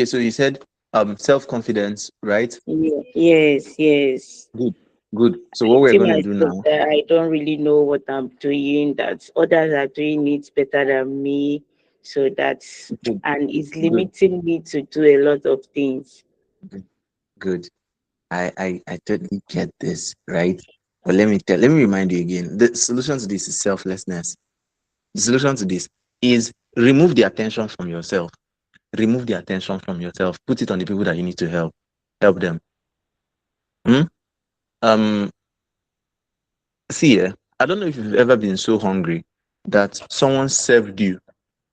Speaker 1: So you said self-confidence, right?
Speaker 2: Yes, yes.
Speaker 1: Good. Good. So
Speaker 2: I
Speaker 1: what we're
Speaker 2: see
Speaker 1: going to do
Speaker 2: myself
Speaker 1: now.
Speaker 2: that I don't really know what I'm doing, that others are doing it better than me. So that's,
Speaker 1: Good.
Speaker 2: and it's
Speaker 1: Good.
Speaker 2: limiting me to do a lot of things.
Speaker 1: Good. Good. I totally get this, right? But let me remind you again. The solution to this is selflessness. The solution to this is remove the attention from yourself. Remove the attention from yourself. Put it on the people that you need to help. Help them. Hmm? Um, See, I don't know if you've ever been so hungry that someone served you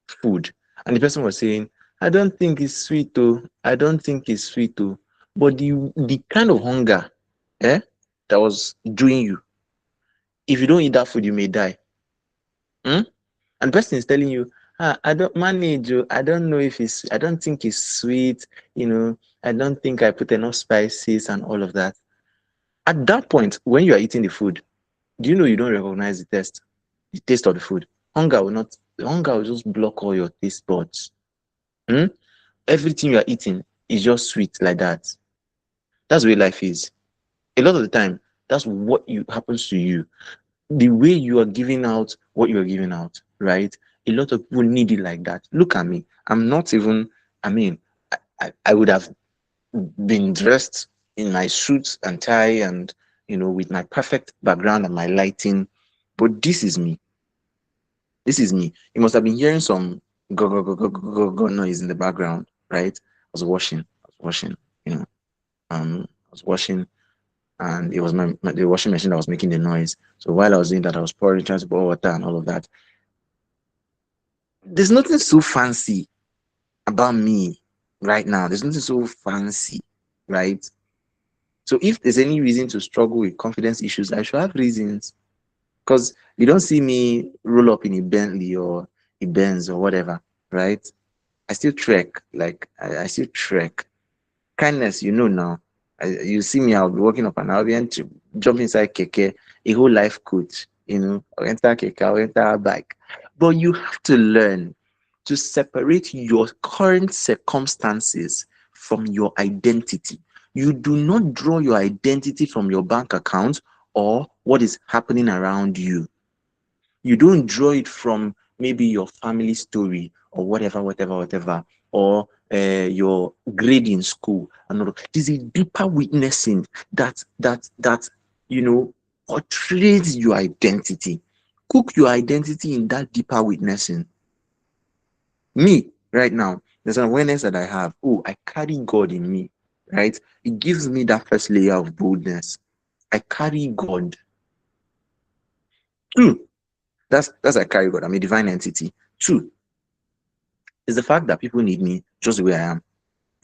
Speaker 1: food and the person was saying, I don't think it's sweet though. I don't think it's sweet though. But the kind of hunger that was doing you, if you don't eat that food, you may die. Hmm? And the person is telling you, I don't manage, oh, I don't know if it's, I don't think it's sweet, I don't think I put enough spices and all of that. At that point, when you are eating the food, do you know you don't recognize the taste of the food? Hunger will just block all your taste buds. Hmm? Everything you are eating is just sweet like that. That's the way life is. A lot of the time, that's what you happens to you. The way you are giving out what you are giving out, right? A lot of people need it like that. Look at me. I'm not even, I mean, I would have been dressed in my suit and tie and, with my perfect background and my lighting. But this is me. This is me. You must have been hearing some go go go go go go go noise in the background, right? I was washing, you know. I was washing and it was the washing machine that was making the noise. So while I was doing that, I was pouring, trying to pour water and all of that. There's nothing so fancy about me right now. There's nothing so fancy, right? So if there's any reason to struggle with confidence issues, I should have reasons. Because you don't see me roll up in a Bentley or a Benz or whatever, right? I still trek, like I still trek. Kindness, now. You see me, I'll be walking up and I'll be to jump inside keke, a whole life coach, I'll enter keke, I'll enter a bike. But you have to learn to separate your current circumstances from your identity. You do not draw your identity from your bank account or what is happening around you. You don't draw it from maybe your family story or whatever, or your grade in school. And all. There's a deeper witnessing that portrays your identity. Cook your identity in that deeper witnessing. Me, right now, there's an awareness that I have. Oh, I carry God in me, right? It gives me that first layer of boldness. I carry God. Two, that's I carry God. I'm a divine entity. Two, is the fact that people need me just the way I am,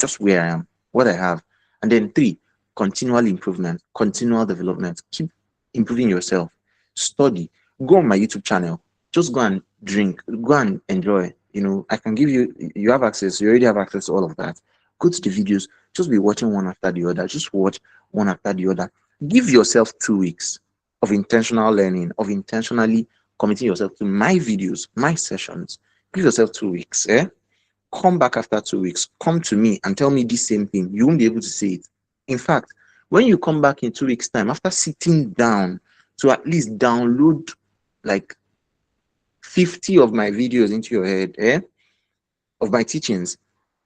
Speaker 1: just where I am, what I have. And then three, continual improvement, continual development. Keep improving yourself. Study. Go on my YouTube channel. Just go and drink. Go and enjoy. I can give you have access, you already have access to all of that. Go to the videos. Just be watching one after the other. Just watch one after the other. Give yourself 2 weeks of intentional learning, of intentionally committing yourself to my videos, my sessions. Give yourself 2 weeks. Come back after 2 weeks, come to me and tell me the same thing. You won't be able to say it. In fact, when you come back in 2 weeks' time, after sitting down to at least download like 50 of my videos into your head, of my teachings,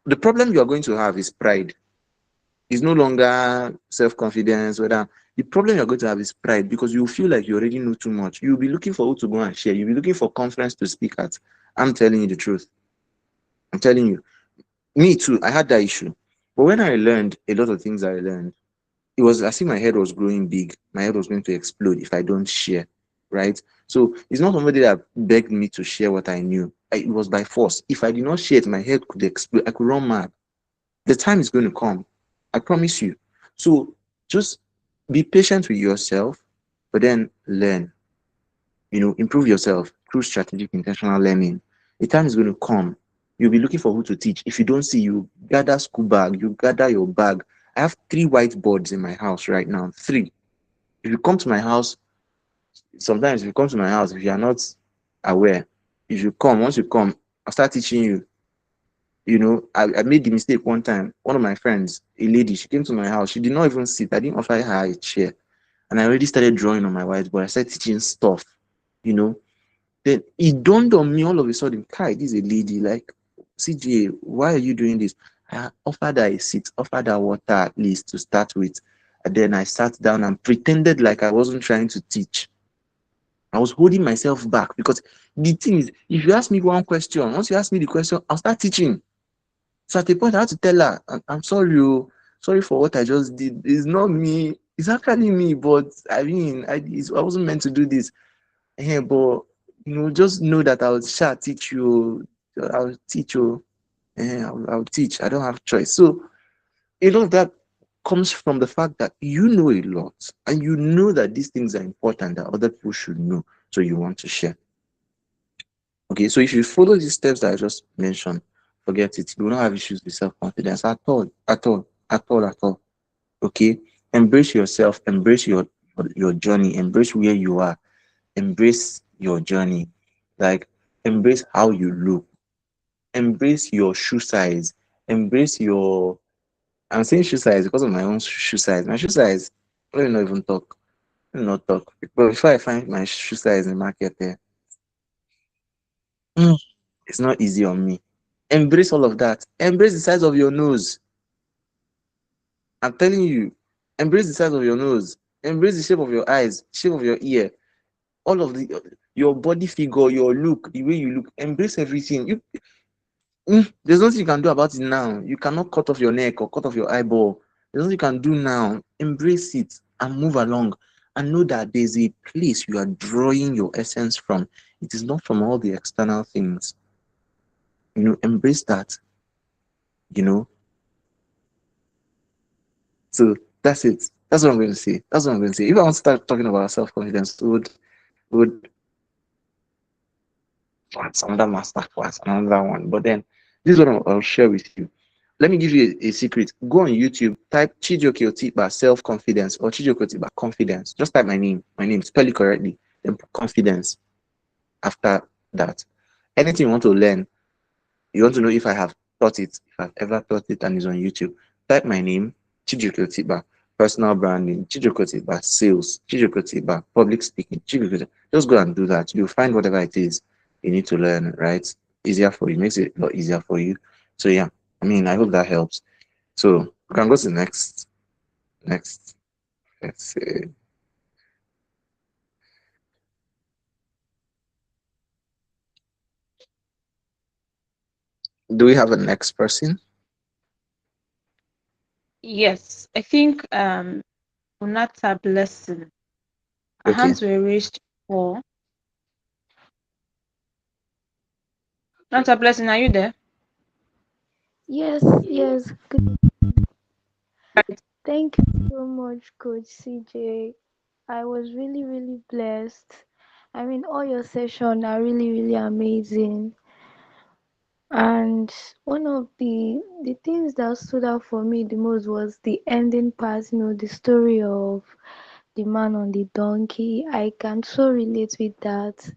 Speaker 1: the problem you are going to have is pride. It's no longer self-confidence, whether the problem you're going to have is pride, because you feel like you already know too much. You'll be looking for who to go and share. You'll be looking for conference to speak at. I'm telling you the truth. I'm telling you. Me too, I had that issue. But when I learned a lot of things I learned, it was as if my head was growing big. My head was going to explode if I don't share, right? So it's not somebody that begged me to share what I knew. It was by force. If I did not share it, my head could explode. I could run mad. The time is going to come. I promise you. So just be patient with yourself, but then learn. Improve yourself through strategic intentional learning. The time is going to come. You'll be looking for who to teach. If you don't see, you gather school bag, you gather your bag. I have three whiteboards in my house right now. Three. If you come to my house, sometimes if you come to my house, if you are not aware, if you come, once you come, I'll start teaching you. I made the mistake one time. One of my friends, a lady, she came to my house. She did not even sit. I didn't offer her a chair. And I already started drawing on my whiteboard. I started teaching stuff, you know. Then it dawned on me all of a sudden, Kai, this is a lady. Like, CJ, why are you doing this? I offered her a seat, offered her water at least to start with. And then I sat down and pretended like I wasn't trying to teach. I was holding myself back because the thing is, if you ask me one question, once you ask me the question, I'll start teaching. So at a point, I had to tell her, I'm sorry, sorry for what I just did. It's not me. It's actually me, but I mean, I wasn't meant to do this. But just know that I'll shall teach you. I'll teach you. I'll teach. I don't have choice. So a lot of that comes from the fact that you know a lot and you know that these things are important that other people should know. So you want to share. Okay, so if you follow these steps that I just mentioned, forget it. You will not have issues with self-confidence at all, at all, at all, at all. Okay, embrace yourself, embrace your journey, embrace where you are, embrace your journey, like embrace how you look, embrace your shoe size, embrace your. I'm saying shoe size because of my own shoe size. My shoe size, let me not even talk. Let me not talk. But before I find my shoe size in the market there, mm, it's not easy on me. Embrace all of that. Embrace the size of your nose. I'm telling you, embrace the size of your nose. Embrace the shape of your eyes, shape of your ear, all of your body figure, your look, the way you look. Embrace everything. There's nothing you can do about it now. You cannot cut off your neck or cut off your eyeball. There's nothing you can do now. Embrace it and move along. And know that there's a place you are drawing your essence from. It is not from all the external things. Embrace that. You know, So that's it. That's what I'm going to say. That's what I'm going to say. If I want to start talking about self-confidence, would that's another master class, another one. But then this is what I'll share with you. Let me give you a secret. Go on YouTube, type Chijoke Otiba self-confidence or Chijoke Otiba confidence. Just type my name, spell it correctly, then put confidence after that. Anything you want to learn, you want to know if I have taught it, if I've ever taught it and it's on YouTube, type my name, Chijoke Otiba, personal branding, Chijoke Otiba, sales, Chijoke Otiba, public speaking, Chijoke Otiba. Just go and do that. You'll find whatever it is you need to learn, right? Easier for you, makes it a lot easier for you. So yeah, I mean, I hope that helps. So we can go to the next. Let's see. Do we have a next person?
Speaker 4: Yes, I think Unata Blessing. Our
Speaker 1: Okay.
Speaker 4: hands were raised for Unata Blessing. Are you there?
Speaker 6: Yes, yes. Thank you so much, Coach CJ. I was really, really blessed. I mean, all your sessions are really, really amazing. And one of the things that stood out for me the most was the ending part, the story of the man on the donkey. I can so relate with that.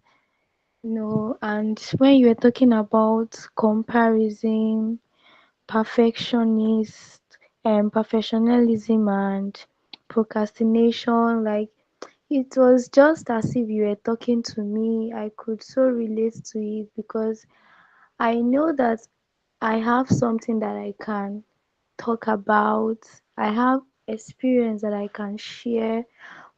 Speaker 6: And when you were talking about comparison, perfectionist, perfectionism and procrastination, like it was just as if you were talking to me. I could so relate to it because I know that I have something that I can talk about. I have experience that I can share,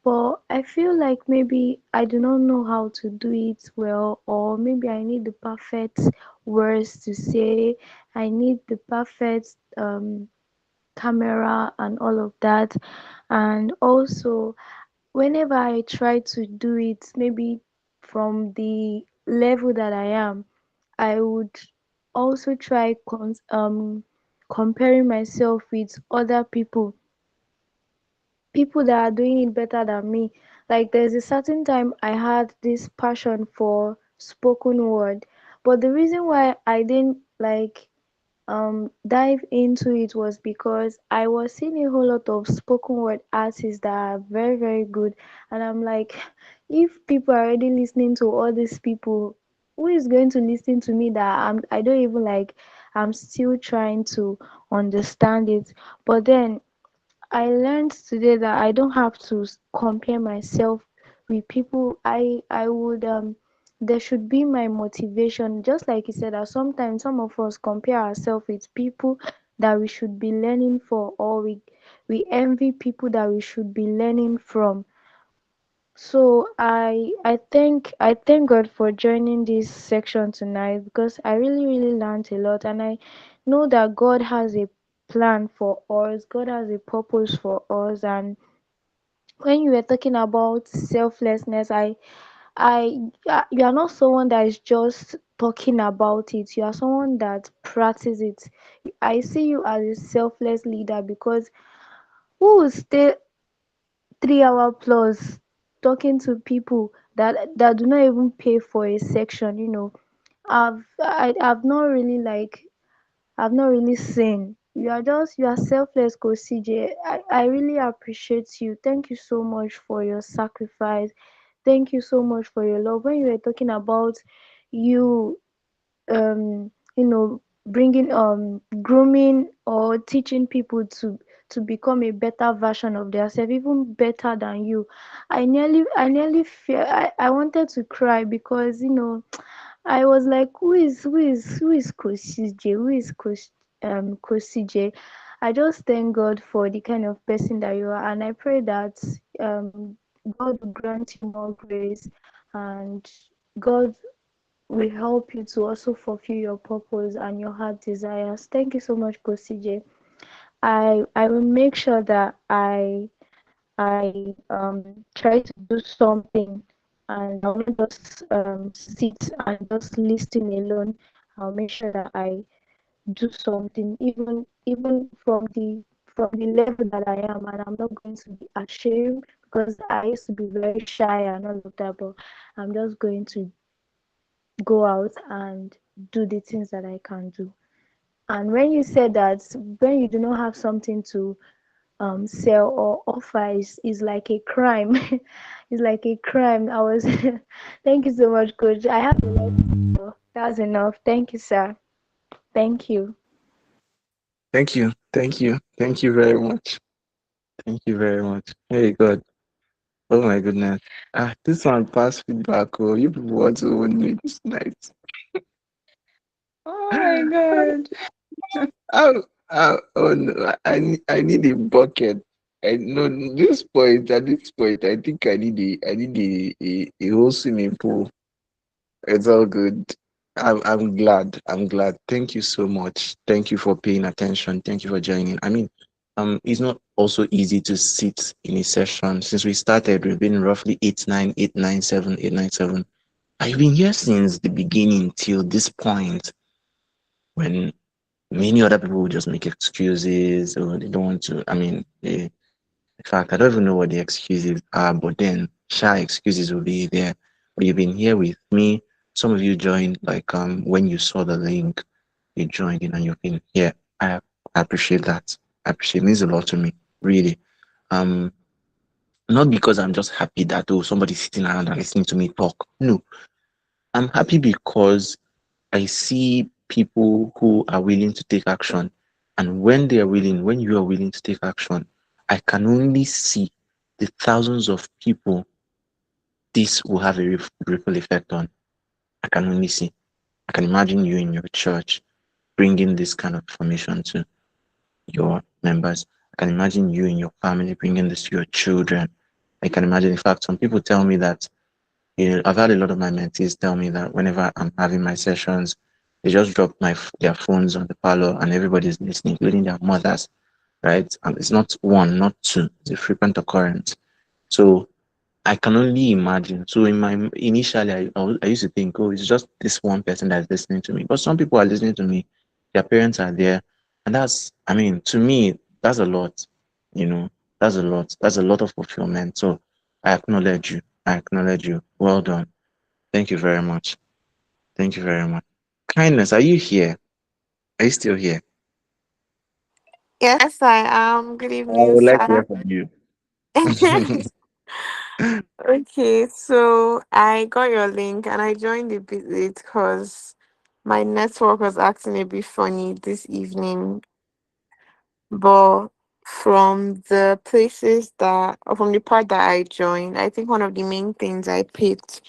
Speaker 6: but I feel like maybe I do not know how to do it well, or maybe I need the perfect words to say. I need the perfect camera and all of that. And also, whenever I try to do it, maybe from the level that I am, I would also try comparing myself with other people that are doing it better than me. Like there's a certain time I had this passion for spoken word, but the reason why I didn't like dive into it was because I was seeing a whole lot of spoken word artists that are very, very good. And I'm like, if people are already listening to all these people, who is going to listen to me that I don't even like, I'm still trying to understand it. But then I learned today that I don't have to compare myself with people. I would there should be my motivation. Just like you said, that sometimes some of us compare ourselves with people that we should be learning for, or we envy people that we should be learning from. So I thank God for joining this section tonight, because I really learned a lot, and I know that God has a plan for us. God has a purpose for us. And when you were talking about selflessness, you are not someone that is just talking about it. You are someone that practices it. I see you as a selfless leader, because who will stay 3 hour plus talking to people that do not even pay for a section? I've not really like I've not really seen. You are selfless, Coach CJ. I really appreciate you. Thank you so much for your sacrifice. Thank you so much for your love. When you were talking about you um bringing grooming or teaching people to become a better version of themselves, even better than you, I nearly feel I wanted to cry, because I was like, who is Coach CJ? Who is Coach CJ? I just thank God for the kind of person that you are, and I pray that God will grant you more grace, and God will help you to also fulfill your purpose and your heart desires. Thank you so much, Coach CJ. I will make sure that I try to do something, and I'll not just sit and just listen alone. I'll make sure that I do something, even from the level that I am, and I'm not going to be ashamed, because I used to be very shy and all of that. But I'm just going to go out and do the things that I can do. And when you said that, when you do not have something to sell or offer, is like a crime. It's like a crime. I was thank you so much, Coach. I have a lot to do. That's enough. Thank you, sir. Thank you.
Speaker 1: Thank you very much. Thank you very much. Hey God. Oh my goodness. This one pass feedback. Oh, you people want to own me this night.
Speaker 4: Oh my God.
Speaker 1: Oh no, I need a bucket. I no at this point, I think I need a whole swimming pool. It's all good. I'm glad. I'm glad. Thank you so much. Thank you for paying attention. Thank you for joining. I mean, it's not also easy to sit in a session. Since we started, we've been roughly 8, 9, 8, 9, 7, 8, 9, 7. I've been here since the beginning till this point, when many other people will just make excuses, or they don't want to. I mean, in fact, I don't even know what the excuses are, but then shy excuses will be there. But you've been here with me. Some of you joined like when you saw the link, you joined in and you've been here. I appreciate that. I appreciate it. It means a lot to me, really. Um, Not because I'm just happy that somebody's sitting around and listening to me talk. No, I'm happy because I see people who are willing to take action. And when you are willing to take action, I can only see the thousands of people this will have a ripple effect on. I can only see. I can imagine you in your church bringing this kind of information to your members. I can imagine you in your family bringing this to your children. I can imagine. In fact, some people tell me that, I've had a lot of my mentees tell me that whenever I'm having my sessions, they just drop their phones on the parlor and everybody's listening, including their mothers, right? And it's not one, not two, it's a frequent occurrence. So I can only imagine. So in my initially, I used to think, oh, it's just this one person that's listening to me. But some people are listening to me. Their parents are there, and I mean, to me, that's a lot. You know, that's a lot. That's a lot of fulfillment. So I acknowledge you. I acknowledge you. Well done. Thank you very much. Thank you very much. Kindness, are you here? Are you still here?
Speaker 9: Yes, I am. Good
Speaker 1: I
Speaker 9: evening,
Speaker 1: would like to hear
Speaker 9: sir.
Speaker 1: from you.
Speaker 9: Okay, so I got your link and I joined a bit late because my network was acting a bit funny this evening. But from the places that, or from the part that I joined, I think one of the main things I picked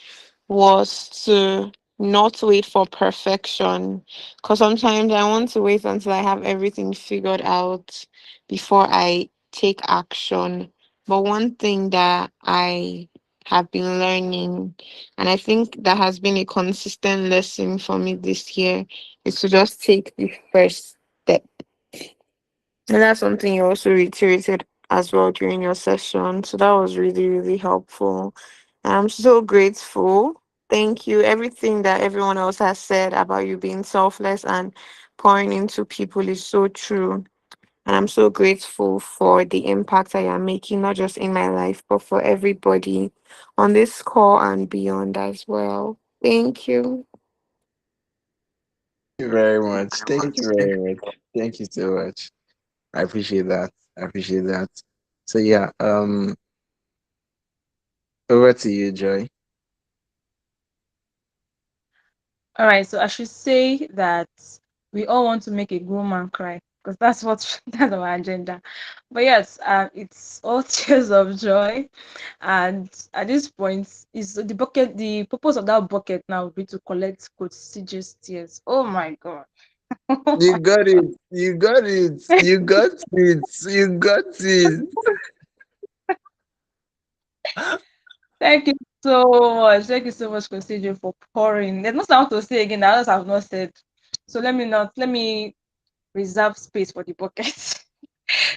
Speaker 9: was to not wait for perfection. Because sometimes I want to wait until I have everything figured out before I take action. But one thing that I have been learning, and I think that has been a consistent lesson for me this year, is to just take the first step. And that's something you also reiterated as well during your session. So that was really, really helpful. I'm so grateful. Thank you. Everything that everyone else has said about you being selfless and pouring into people is so true. And I'm so grateful for the impact I am making, not just in my life, but for everybody on this call and beyond as well. Thank you.
Speaker 1: Thank you very much. Thank you very much. Thank you so much. I appreciate that. I appreciate that. So yeah, over to you, Joy.
Speaker 4: All right, so I should say that we all want to make a grown man cry because that's what that's our agenda. But yes, it's all tears of joy, and at this point, is the bucket. The purpose of that bucket now will be to collect Coach CJ's tears. Oh my god!
Speaker 1: You got it. You got it. You got it. You got it.
Speaker 4: Thank you so much. Thank you so much, Coach CJ, for pouring. There's nothing I want to say again. The others have not said. So let me reserve space for the bucket.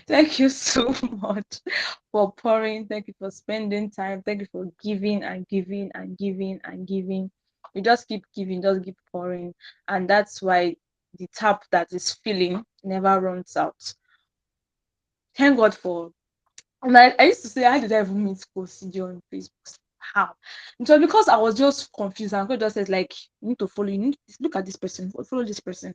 Speaker 4: Thank you so much for pouring. Thank you for spending time. Thank you for giving and giving and giving and giving. You just keep giving, just keep pouring. And that's why the tap that is filling never runs out. Thank God for. And I used to say, how did I even meet Coach on Facebook? How? So because I was just confused, and God just said, like, you need to follow, you need to look at this person, follow this person.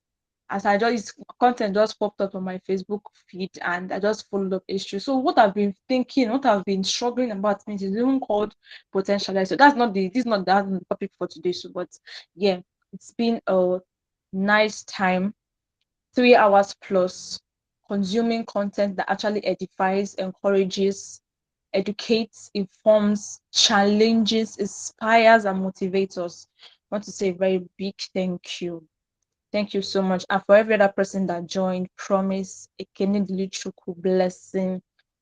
Speaker 4: As I just content just popped up on my Facebook feed and I just followed up issue. So what I've been thinking, what I've been struggling about is even called potentialize. So that's not the this is not that topic for today. So but yeah, it's been a nice time, 3 hours plus, consuming content that actually edifies, encourages, educates, informs, challenges, inspires, and motivates us. I want to say a very big thank you. Thank you so much. And for every other person that joined, Promise, Ekenidili Chuku, Blessing,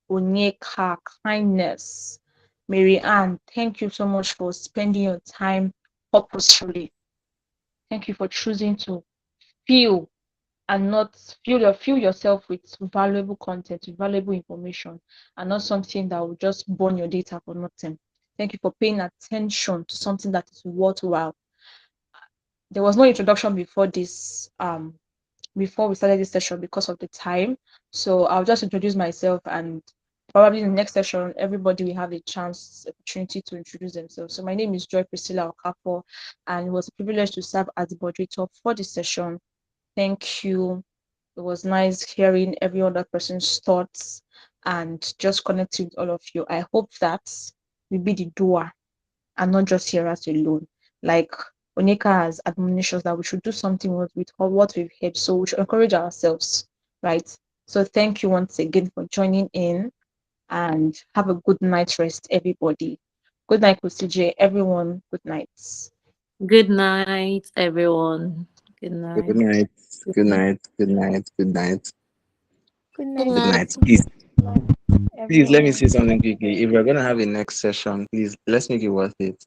Speaker 4: Onyeka, Kindness, Mary Ann, thank you so much for spending your time purposefully. Thank you for choosing to feel and not feel yourself with valuable content, valuable information, and not something that will just burn your data for nothing. Thank you for paying attention to something that is worthwhile. There was no introduction before we started this session because of the time. So I'll just introduce myself, and probably in the next session, everybody will have a chance, opportunity to introduce themselves. So my name is Joy Priscilla Okafor, and it was a privilege to serve as the moderator for this session. Thank you. It was nice hearing every other person's thoughts and just connecting with all of you. I hope that we be the doer and not just hearers alone. Like Onika has admonitions that we should do something with what we've heard. So we should encourage ourselves, right? So thank you once again for joining in and have a good night rest, everybody. Good night, CJ. Everyone, good night.
Speaker 8: Good night, everyone. Good
Speaker 1: Good
Speaker 8: night.
Speaker 1: night.
Speaker 8: Good
Speaker 1: Good
Speaker 8: night.
Speaker 1: night. Good night. Good night.
Speaker 6: Good
Speaker 9: Good
Speaker 1: Good
Speaker 6: night.
Speaker 9: night.
Speaker 1: night. Peace. Please let me say
Speaker 6: everyone.
Speaker 1: something quickly. If we're gonna have a next session, please let's make it worth it.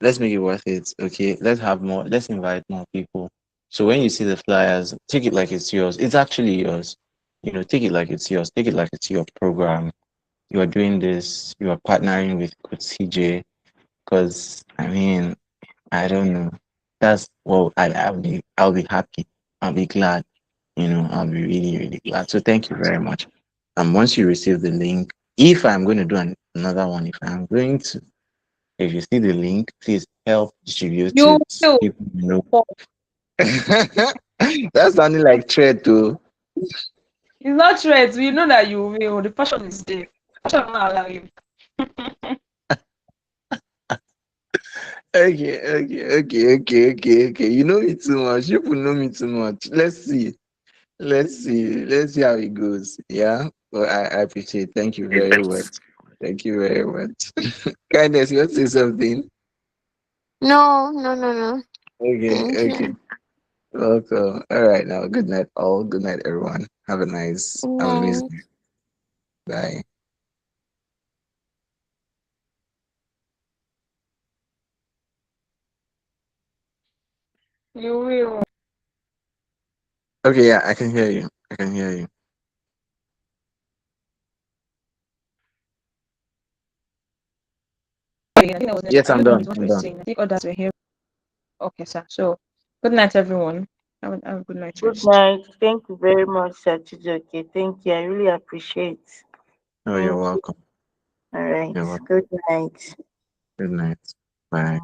Speaker 1: Let's make it worth it. Okay. Let's have more. Let's invite more people. So when you see the flyers, take it like it's yours. It's actually yours. Take it like it's yours. Take it like it's your program. You are doing this. You are partnering with Coach CJ. Because I mean, I don't know. That's well, I'll be happy. I'll be glad. I'll be really, really glad. So thank you very much. Once you receive the link, if I'm going to do another one, if you see the link, please help distribute
Speaker 4: You
Speaker 1: it.
Speaker 4: will.
Speaker 1: People know. That's sounding like threat too.
Speaker 4: It's not threat. We know that you will. The passion is there. Passion will not allow you.
Speaker 1: Okay. You know me too much. People know me too much. Let's see how it goes. Yeah. Well, I appreciate. Thank you very much. Thank you very much. Kindness, you want to say something?
Speaker 9: No, no, no, no.
Speaker 1: Okay,
Speaker 9: Thank
Speaker 1: okay.
Speaker 9: you.
Speaker 1: Welcome. All right now. Good night, all. Good night, everyone. Have a nice,
Speaker 9: Good
Speaker 1: amazing
Speaker 9: night.
Speaker 1: day. Bye.
Speaker 4: You will.
Speaker 1: Okay, yeah, I can hear you. I can hear you.
Speaker 4: I think that was
Speaker 1: Yes,
Speaker 4: I
Speaker 1: I'm
Speaker 4: don't know
Speaker 1: done.
Speaker 4: what
Speaker 1: I'm
Speaker 4: you're
Speaker 1: done.
Speaker 4: saying. I think others were here. Okay, sir. So, good night, everyone. Have a good night
Speaker 2: Good
Speaker 4: rest.
Speaker 2: night. Thank you very much, Sachijoke. Thank you. I really appreciate.
Speaker 1: Oh, you're
Speaker 2: Thank you.
Speaker 1: welcome.
Speaker 2: All right.
Speaker 1: You're welcome.
Speaker 2: Good night.
Speaker 1: Good night. Bye.